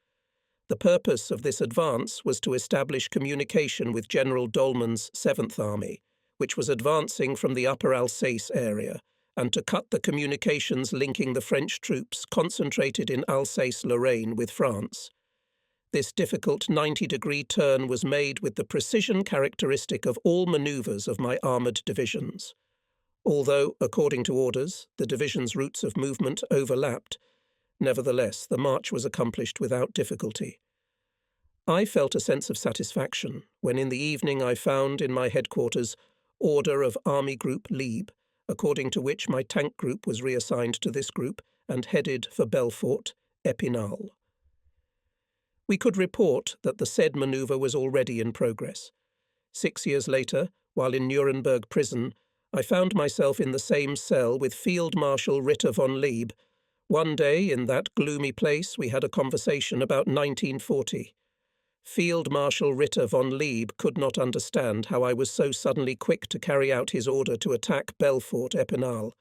The purpose of this advance was to establish communication with General Dolman's 7th Army, which was advancing from the Upper Alsace area, and to cut the communications linking the French troops concentrated in Alsace-Lorraine with France. This difficult 90-degree turn was made with the precision characteristic of all manoeuvres of my armoured divisions. Although, according to orders, the division's routes of movement overlapped, nevertheless the march was accomplished without difficulty. I felt a sense of satisfaction when in the evening I found in my headquarters order of Army Group Lieb, according to which my tank group was reassigned to this group and headed for Belfort, Epinal. We could report that the said manoeuvre was already in progress. 6 years later, while in Nuremberg prison, I found myself in the same cell with Field Marshal Ritter von Lieb. One day, in that gloomy place, we had a conversation about 1940. Field Marshal Ritter von Lieb could not understand how I was so suddenly quick to carry out his order to attack Belfort Epinal,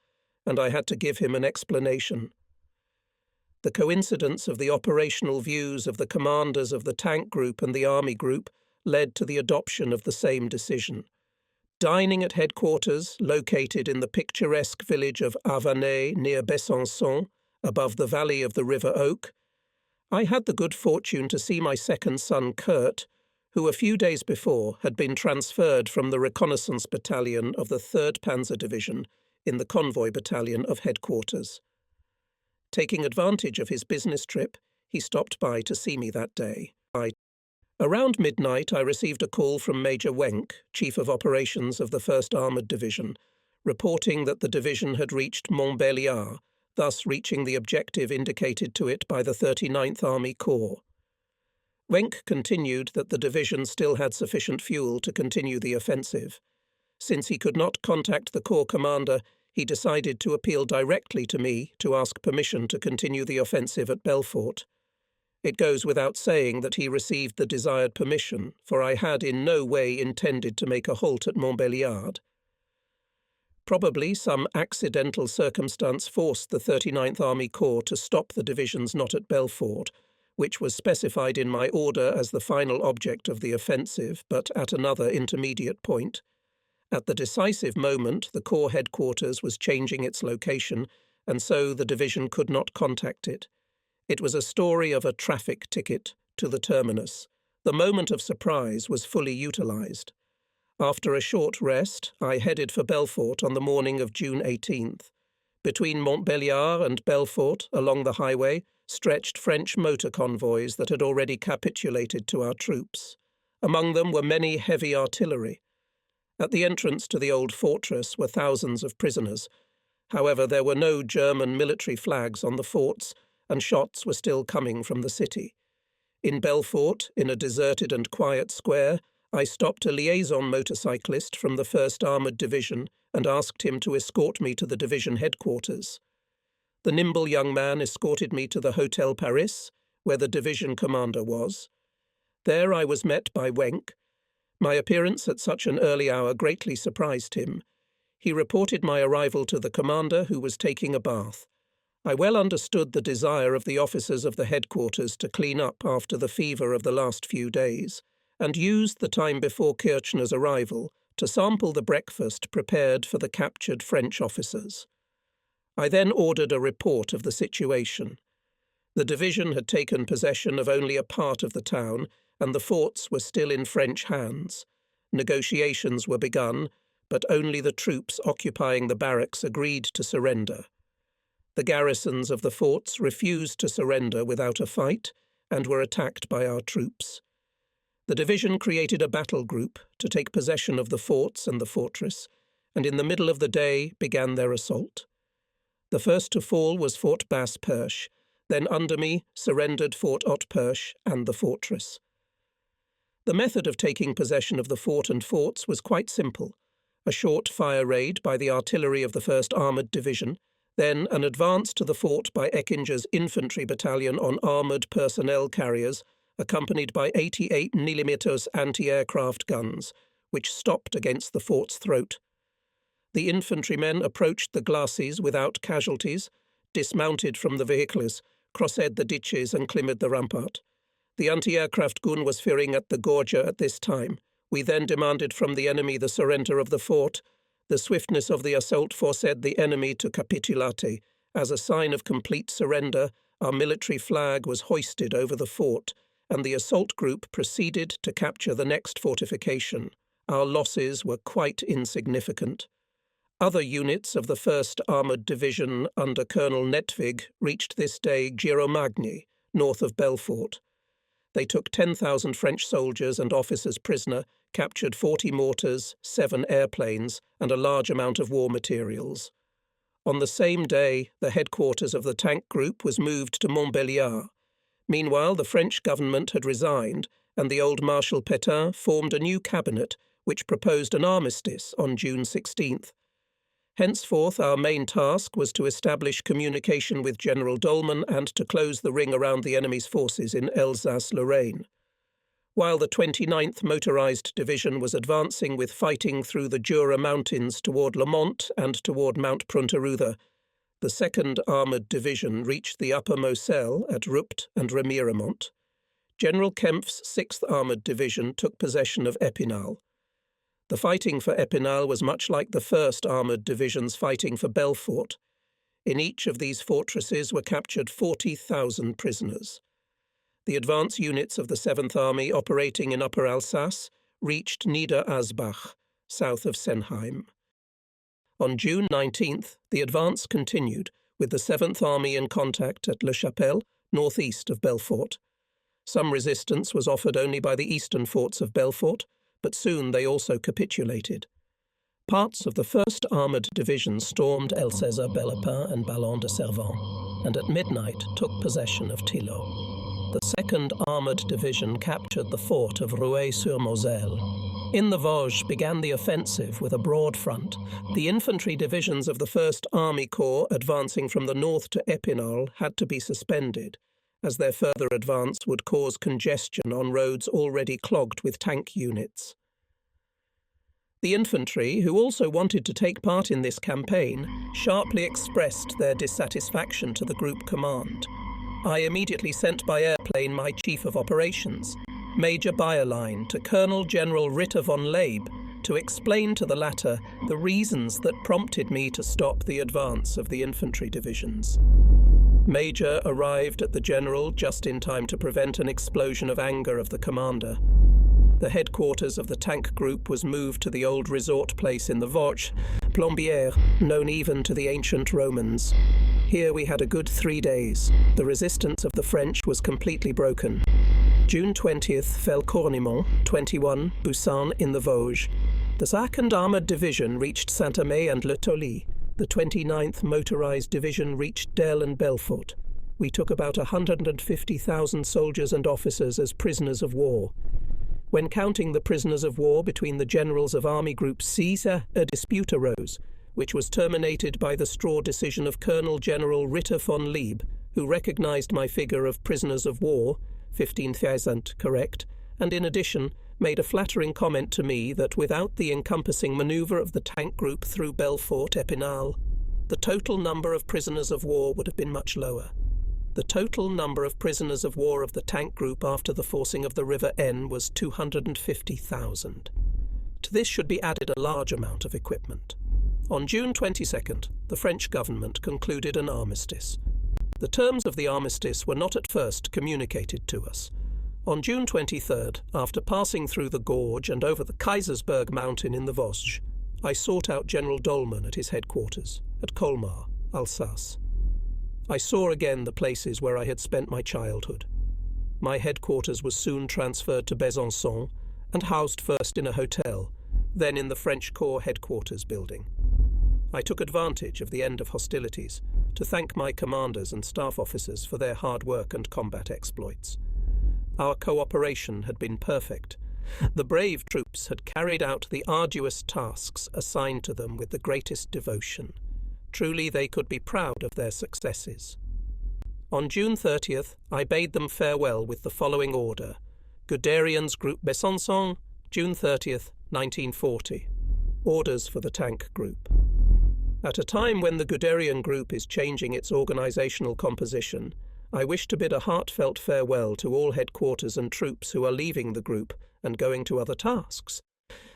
and I had to give him an explanation. The coincidence of the operational views of the commanders of the tank group and the army group led to the adoption of the same decision. Dining at headquarters, located in the picturesque village of Avanay near Besançon, above the valley of the River Oak, I had the good fortune to see my second son Kurt, who a few days before had been transferred from the reconnaissance battalion of the 3rd Panzer Division in the convoy battalion of headquarters. Taking advantage of his business trip, he stopped by to see me that day. Around midnight I received a call from Major Wenck, Chief of Operations of the 1st Armoured Division, reporting that the division had reached Montbéliard, thus reaching the objective indicated to it by the 39th Army Corps. Wenck continued that the division still had sufficient fuel to continue the offensive. Since he could not contact the corps commander, he decided to appeal directly to me to ask permission to continue the offensive at Belfort. It goes without saying that he received the desired permission, for I had in no way intended to make a halt at Montbéliard. Probably some accidental circumstance forced the 39th Army Corps to stop the divisions not at Belfort, which was specified in my order as the final object of the offensive, but at another intermediate point. At the decisive moment, the Corps headquarters was changing its location, and so the division could not contact it. It was a story of a traffic ticket to the terminus. The moment of surprise was fully utilized. After a short rest, I headed for Belfort on the morning of June 18th. Between Montbéliard and Belfort, along the highway, stretched French motor convoys that had already capitulated to our troops. Among them were many heavy artillery. At the entrance to the old fortress were thousands of prisoners. However, there were no German military flags on the forts, and shots were still coming from the city. In Belfort, in a deserted and quiet square, I stopped a liaison motorcyclist from the 1st Armoured Division and asked him to escort me to the division headquarters. The nimble young man escorted me to the Hotel Paris, where the division commander was. There I was met by Wenck. My appearance at such an early hour greatly surprised him. He reported my arrival to the commander, who was taking a bath. I well understood the desire of the officers of the headquarters to clean up after the fever of the last few days, and used the time before Kirchner's arrival to sample the breakfast prepared for the captured French officers. I then ordered a report of the situation. The division had taken possession of only a part of the town, and the forts were still in French hands. Negotiations were begun, but only the troops occupying the barracks agreed to surrender. The garrisons of the forts refused to surrender without a fight and were attacked by our troops. The division created a battle group to take possession of the forts and the fortress, and in the middle of the day began their assault. The first to fall was Fort Basse-Perche, then under me surrendered Fort Haute-Perche and the fortress. The method of taking possession of the fort and forts was quite simple: a short fire raid by the artillery of the 1st Armoured Division, then an advance to the fort by Eckinger's infantry battalion on armoured personnel carriers, accompanied by 88 mm anti-aircraft guns, which stopped against the fort's throat. The infantrymen approached the glacis without casualties, dismounted from the vehicles, crossed the ditches and climbered the rampart. The anti-aircraft gun was firing at the Gorge at this time. We then demanded from the enemy the surrender of the fort. The swiftness of the assault forced the enemy to capitulate. As a sign of complete surrender, our military flag was hoisted over the fort, and the assault group proceeded to capture the next fortification. Our losses were quite insignificant. Other units of the 1st Armoured Division under Colonel Nettwig reached this day Giromagny, north of Belfort. They took 10,000 French soldiers and officers prisoner, captured 40 mortars, 7 airplanes, and a large amount of war materials. On the same day, the headquarters of the tank group was moved to Montbéliard. Meanwhile, the French government had resigned, and the old Marshal Pétain formed a new cabinet which proposed an armistice on June 16th. Henceforth, our main task was to establish communication with General Dolman and to close the ring around the enemy's forces in Alsace-Lorraine. While the 29th Motorized Division was advancing with fighting through the Jura Mountains toward Le Mont and toward Mount Pronteruda, the 2nd Armoured Division reached the Upper Moselle at Rupt and Remiremont. General Kempf's 6th Armoured Division took possession of Epinal. The fighting for Epinal was much like the 1st Armoured Division's fighting for Belfort. In each of these fortresses were captured 40,000 prisoners. The advance units of the 7th Army operating in Upper Alsace reached Nieder-Asbach, south of Senheim. On June 19th, the advance continued, with the 7th Army in contact at Le Chapelle, northeast of Belfort. Some resistance was offered only by the eastern forts of Belfort, but soon they also capitulated. Parts of the 1st Armoured Division stormed El César, Bellepin and Ballon de Servan, and at midnight took possession of Thillot. the 2nd Armoured Division captured the fort of Rueil-sur-Moselle. In the Vosges began the offensive with a broad front. The infantry divisions of the 1st Army Corps advancing from the north to Épinal had to be suspended, as their further advance would cause congestion on roads already clogged with tank units. The infantry, who also wanted to take part in this campaign, sharply expressed their dissatisfaction to the group command. I immediately sent by airplane my Chief of Operations, Major Bayerlein, to Colonel General Ritter von Leeb to explain to the latter the reasons that prompted me to stop the advance of the infantry divisions. Major arrived at the general just in time to prevent an explosion of anger of the commander. The headquarters of the tank group was moved to the old resort place in the Vosges, Plombières, known even to the ancient Romans. Here we had a good 3 days. The resistance of the French was completely broken. June 20th fell Cournemont, 21, Busan in the Vosges. The 2nd Armoured Division reached Saint-Amé and Le Tauly. The 29th Motorized Division reached Delle and Belfort. We took about 150,000 soldiers and officers as prisoners of war. When counting the prisoners of war between the generals of Army Group 6, a dispute arose, which was terminated by the straw decision of Colonel General Ritter von Leeb, who recognized my figure of prisoners of war, 15,000 correct, and in addition made a flattering comment to me that without the encompassing manoeuvre of the tank group through Belfort, Épinal, the total number of prisoners of war would have been much lower. The total number of prisoners of war of the tank group after the forcing of the River Aisne was 250,000. To this should be added a large amount of equipment. On June 22nd, the French government concluded an armistice. The terms of the armistice were not at first communicated to us. On June 23rd, after passing through the gorge and over the Kaisersberg mountain in the Vosges, I sought out General Dolman at his headquarters, at Colmar, Alsace. I saw again the places where I had spent my childhood. My headquarters was soon transferred to Besançon and housed first in a hotel, then in the French Corps headquarters building. I took advantage of the end of hostilities to thank my commanders and staff officers for their hard work and combat exploits. Our cooperation had been perfect. The brave troops had carried out the arduous tasks assigned to them with the greatest devotion. Truly they could be proud of their successes. On June 30th, I bade them farewell with the following order. Guderian's Group Besançon, June 30th, 1940. Orders for the tank group. At a time when the Guderian Group is changing its organizational composition, I wish to bid a heartfelt farewell to all headquarters and troops who are leaving the group and going to other tasks.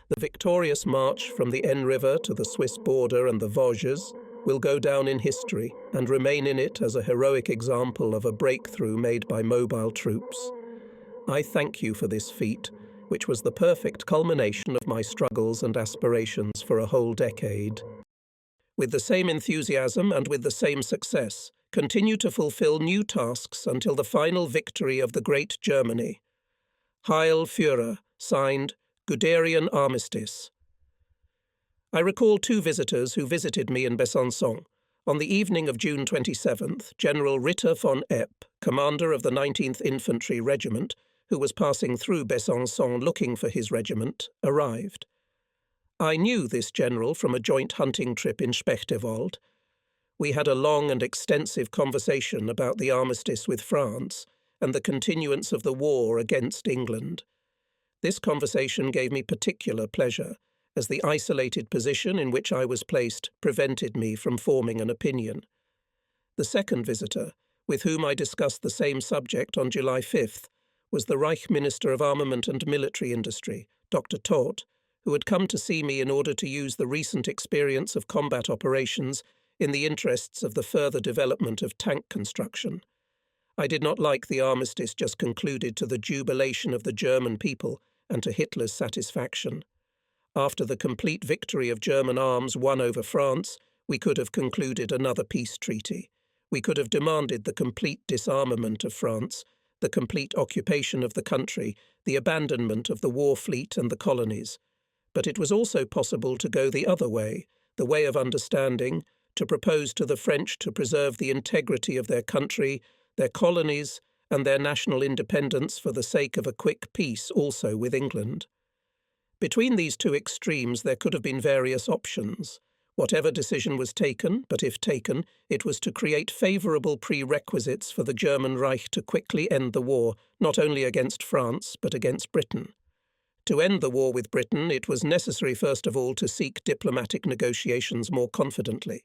The victorious march from the Aisne River to the Swiss border and the Vosges will go down in history and remain in it as a heroic example of a breakthrough made by mobile troops. I thank you for this feat, which was the perfect culmination of my struggles and aspirations for a whole decade. With the same enthusiasm and with the same success, continue to fulfill new tasks until the final victory of the great Germany. Heil Führer, signed Guderian Armistice. I recall 2 visitors who visited me in Besançon. On the evening of June 27th, General Ritter von Epp, commander of the 19th Infantry Regiment, who was passing through Besançon looking for his regiment, arrived. I knew this general from a joint hunting trip in Spechtewald. We had a long and extensive conversation about the armistice with France and the continuance of the war against England. This conversation gave me particular pleasure, as the isolated position in which I was placed prevented me from forming an opinion. The second visitor, with whom I discussed the same subject on July 5th, was the Reich Minister of Armament and Military Industry, Dr. Todt, who had come to see me in order to use the recent experience of combat operations in the interests of the further development of tank construction. I did not like the armistice just concluded to the jubilation of the German people and to Hitler's satisfaction. After the complete victory of German arms won over France, we could have concluded another peace treaty. We could have demanded the complete disarmament of France, the complete occupation of the country, the abandonment of the war fleet and the colonies. But it was also possible to go the other way, the way of understanding, to propose to the French to preserve the integrity of their country, their colonies, and their national independence for the sake of a quick peace also with England. Between these two extremes there could have been various options. Whatever decision was taken, but if taken, it was to create favourable prerequisites for the German Reich to quickly end the war, not only against France, but against Britain. To end the war with Britain, it was necessary first of all to seek diplomatic negotiations more confidently.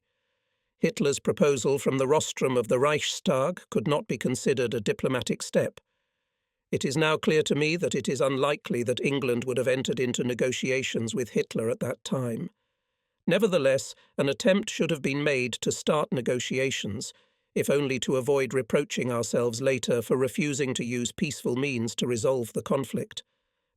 Hitler's proposal from the rostrum of the Reichstag could not be considered a diplomatic step. It is now clear to me that it is unlikely that England would have entered into negotiations with Hitler at that time. Nevertheless, an attempt should have been made to start negotiations, if only to avoid reproaching ourselves later for refusing to use peaceful means to resolve the conflict.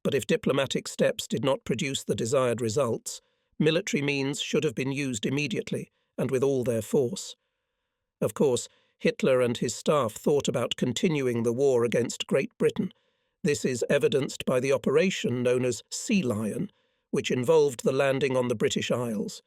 But if diplomatic steps did not produce the desired results, military means should have been used immediately, and with all their force. Of course, Hitler and his staff thought about continuing the war against Great Britain. This is evidenced by the operation known as Sea Lion, which involved the landing on the British Isles.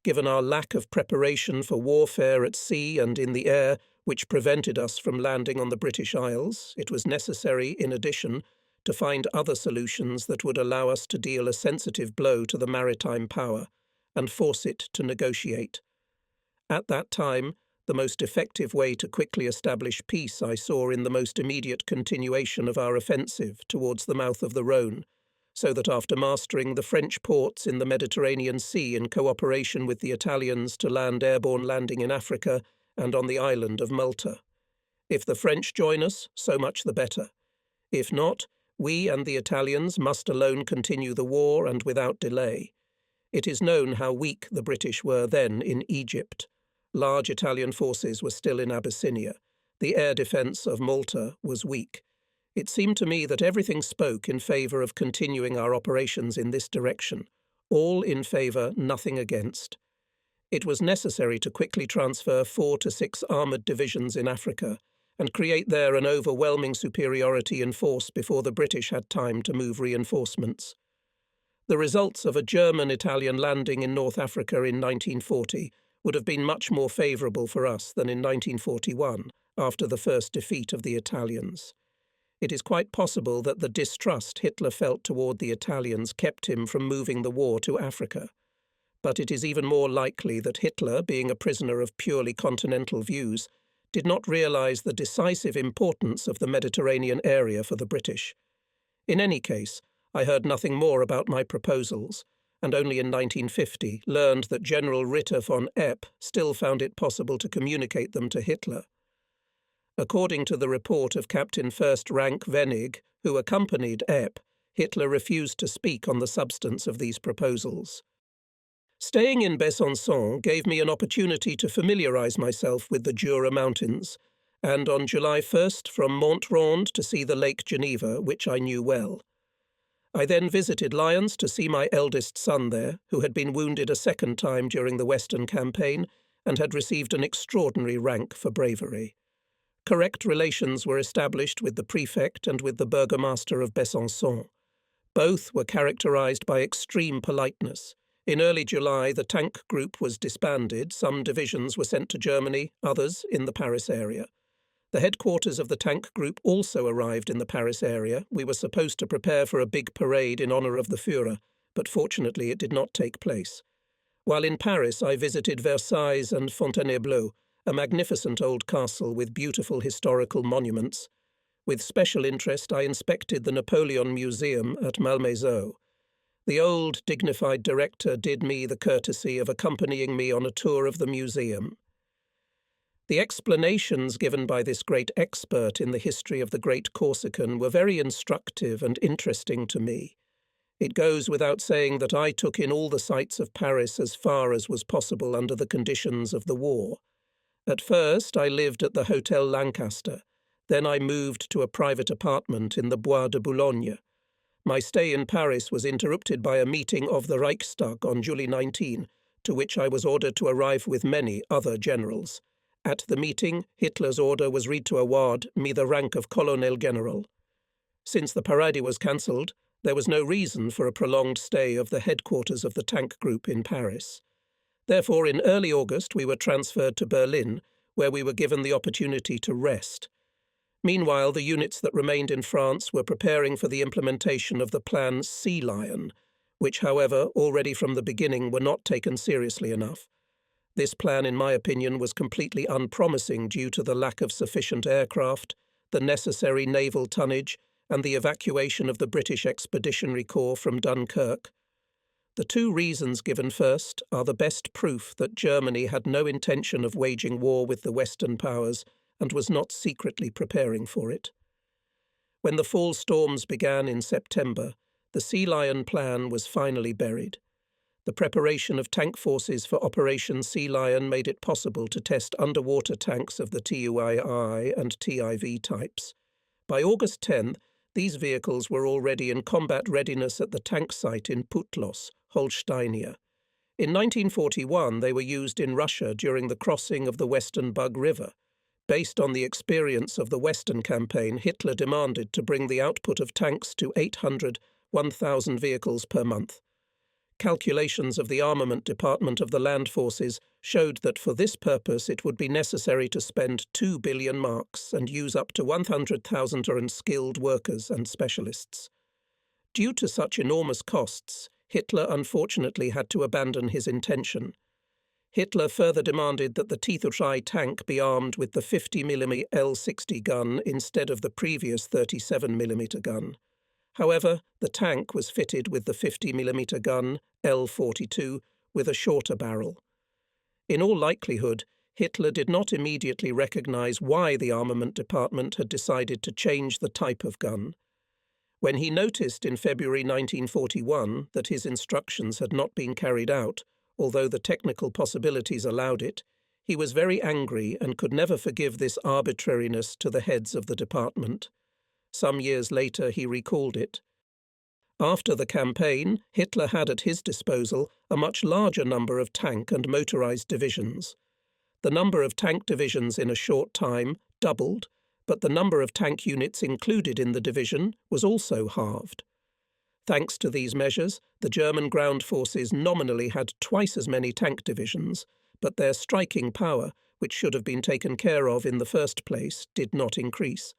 Given our lack of preparation for warfare at sea and in the air, which prevented us from landing on the British Isles, it was necessary, in addition, to find other solutions that would allow us to deal a sensitive blow to the maritime power and force it to negotiate. At that time, the most effective way to quickly establish peace I saw in the most immediate continuation of our offensive towards the mouth of the Rhone, so that after mastering the French ports in the Mediterranean Sea in cooperation with the Italians to land airborne landing in Africa and on the island of Malta. If the French join us, so much the better. If not, we and the Italians must alone continue the war and without delay. It is known how weak the British were then in Egypt. Large Italian forces were still in Abyssinia. The air defence of Malta was weak. It seemed to me that everything spoke in favour of continuing our operations in this direction. All in favour, nothing against. It was necessary to quickly transfer 4 to 6 armoured divisions in Africa and create there an overwhelming superiority in force before the British had time to move reinforcements. The results of a German-Italian landing in North Africa in 1940 would have been much more favourable for us than in 1941, after the first defeat of the Italians. It is quite possible that the distrust Hitler felt toward the Italians kept him from moving the war to Africa. But it is even more likely that Hitler, being a prisoner of purely continental views, did not realize the decisive importance of the Mediterranean area for the British. In any case, I heard nothing more about my proposals, and only in 1950 learned that General Ritter von Epp still found it possible to communicate them to Hitler. According to the report of Captain First Rank Wenig, who accompanied Epp, Hitler refused to speak on the substance of these proposals. Staying in Besançon gave me an opportunity to familiarize myself with the Jura Mountains, and on July 1st from Montrond to see the Lake Geneva, which I knew well. I then visited Lyons to see my eldest son there, who had been wounded a second time during the Western Campaign and had received an extraordinary rank for bravery. Correct relations were established with the prefect and with the burgomaster of Besançon. Both were characterized by extreme politeness. In early July, the tank group was disbanded. Some divisions were sent to Germany, others in the Paris area. The headquarters of the tank group also arrived in the Paris area. We were supposed to prepare for a big parade in honour of the Führer, but fortunately it did not take place. While in Paris, I visited Versailles and Fontainebleau, a magnificent old castle with beautiful historical monuments. With special interest, I inspected the Napoleon Museum at Malmaison. The old, dignified director did me the courtesy of accompanying me on a tour of the museum. The explanations given by this great expert in the history of the Great Corsican were very instructive and interesting to me. It goes without saying that I took in all the sights of Paris as far as was possible under the conditions of the war. At first, I lived at the Hotel Lancaster. Then I moved to a private apartment in the Bois de Boulogne. My stay in Paris was interrupted by a meeting of the Reichstag on July 19, to which I was ordered to arrive with many other generals. At the meeting, Hitler's order was read to Awad, me the rank of Colonel General. Since the parade was cancelled, there was no reason for a prolonged stay of the headquarters of the tank group in Paris. Therefore, in early August, we were transferred to Berlin, where we were given the opportunity to rest. Meanwhile, the units that remained in France were preparing for the implementation of the Plan Sea Lion, which, however, already from the beginning were not taken seriously enough. This plan, in my opinion, was completely unpromising due to the lack of sufficient aircraft, the necessary naval tonnage, and the evacuation of the British Expeditionary Corps from Dunkirk. The two reasons given first are the best proof that Germany had no intention of waging war with the Western powers and was not secretly preparing for it. When the fall storms began in September, the Sea Lion plan was finally buried. The preparation of tank forces for Operation Sea Lion made it possible to test underwater tanks of the TUII and TIV types. By August 10th, these vehicles were already in combat readiness at the tank site in Putlos, Holsteinia. In 1941, they were used in Russia during the crossing of the Western Bug River. Based on the experience of the Western campaign, Hitler demanded to bring the output of tanks to 1,000 vehicles per month. Calculations of the Armament Department of the Land Forces showed that for this purpose it would be necessary to spend 2 billion marks and use up to 100,000 unskilled workers and specialists. Due to such enormous costs, Hitler unfortunately had to abandon his intention. Hitler further demanded that the T-3 tank be armed with the 50mm L60 gun instead of the previous 37mm gun. However, the tank was fitted with the 50mm gun, L42, with a shorter barrel. In all likelihood, Hitler did not immediately recognize why the Armament Department had decided to change the type of gun. When he noticed in February 1941 that his instructions had not been carried out, although the technical possibilities allowed it, he was very angry and could never forgive this arbitrariness to the heads of the department. Some years later he recalled it. After the campaign, Hitler had at his disposal a much larger number of tank and motorized divisions. The number of tank divisions in a short time doubled, but the number of tank units included in the division was also halved. Thanks to these measures, the German ground forces nominally had twice as many tank divisions, but their striking power, which should have been taken care of in the first place, did not increase.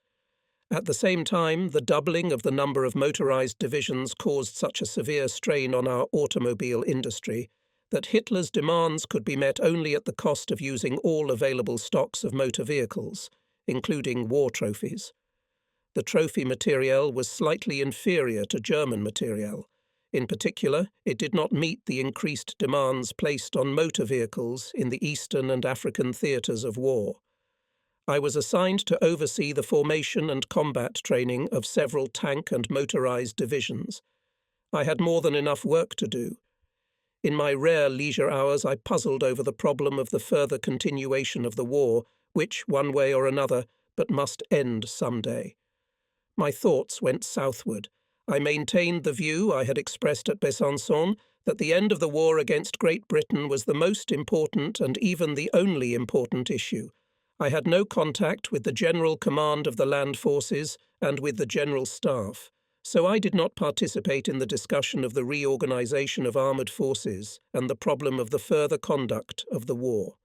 At the same time, the doubling of the number of motorized divisions caused such a severe strain on our automobile industry that Hitler's demands could be met only at the cost of using all available stocks of motor vehicles, including war trophies. The trophy materiel was slightly inferior to German materiel. In particular, it did not meet the increased demands placed on motor vehicles in the Eastern and African theatres of war. I was assigned to oversee the formation and combat training of several tank and motorized divisions. I had more than enough work to do. In my rare leisure hours, I puzzled over the problem of the further continuation of the war, which, one way or another, but must end some day. My thoughts went southward. I maintained the view I had expressed at Besançon that the end of the war against Great Britain was the most important and even the only important issue. I had no contact with the General Command of the Land Forces and with the General Staff, so I did not participate in the discussion of the reorganization of armoured forces and the problem of the further conduct of the war.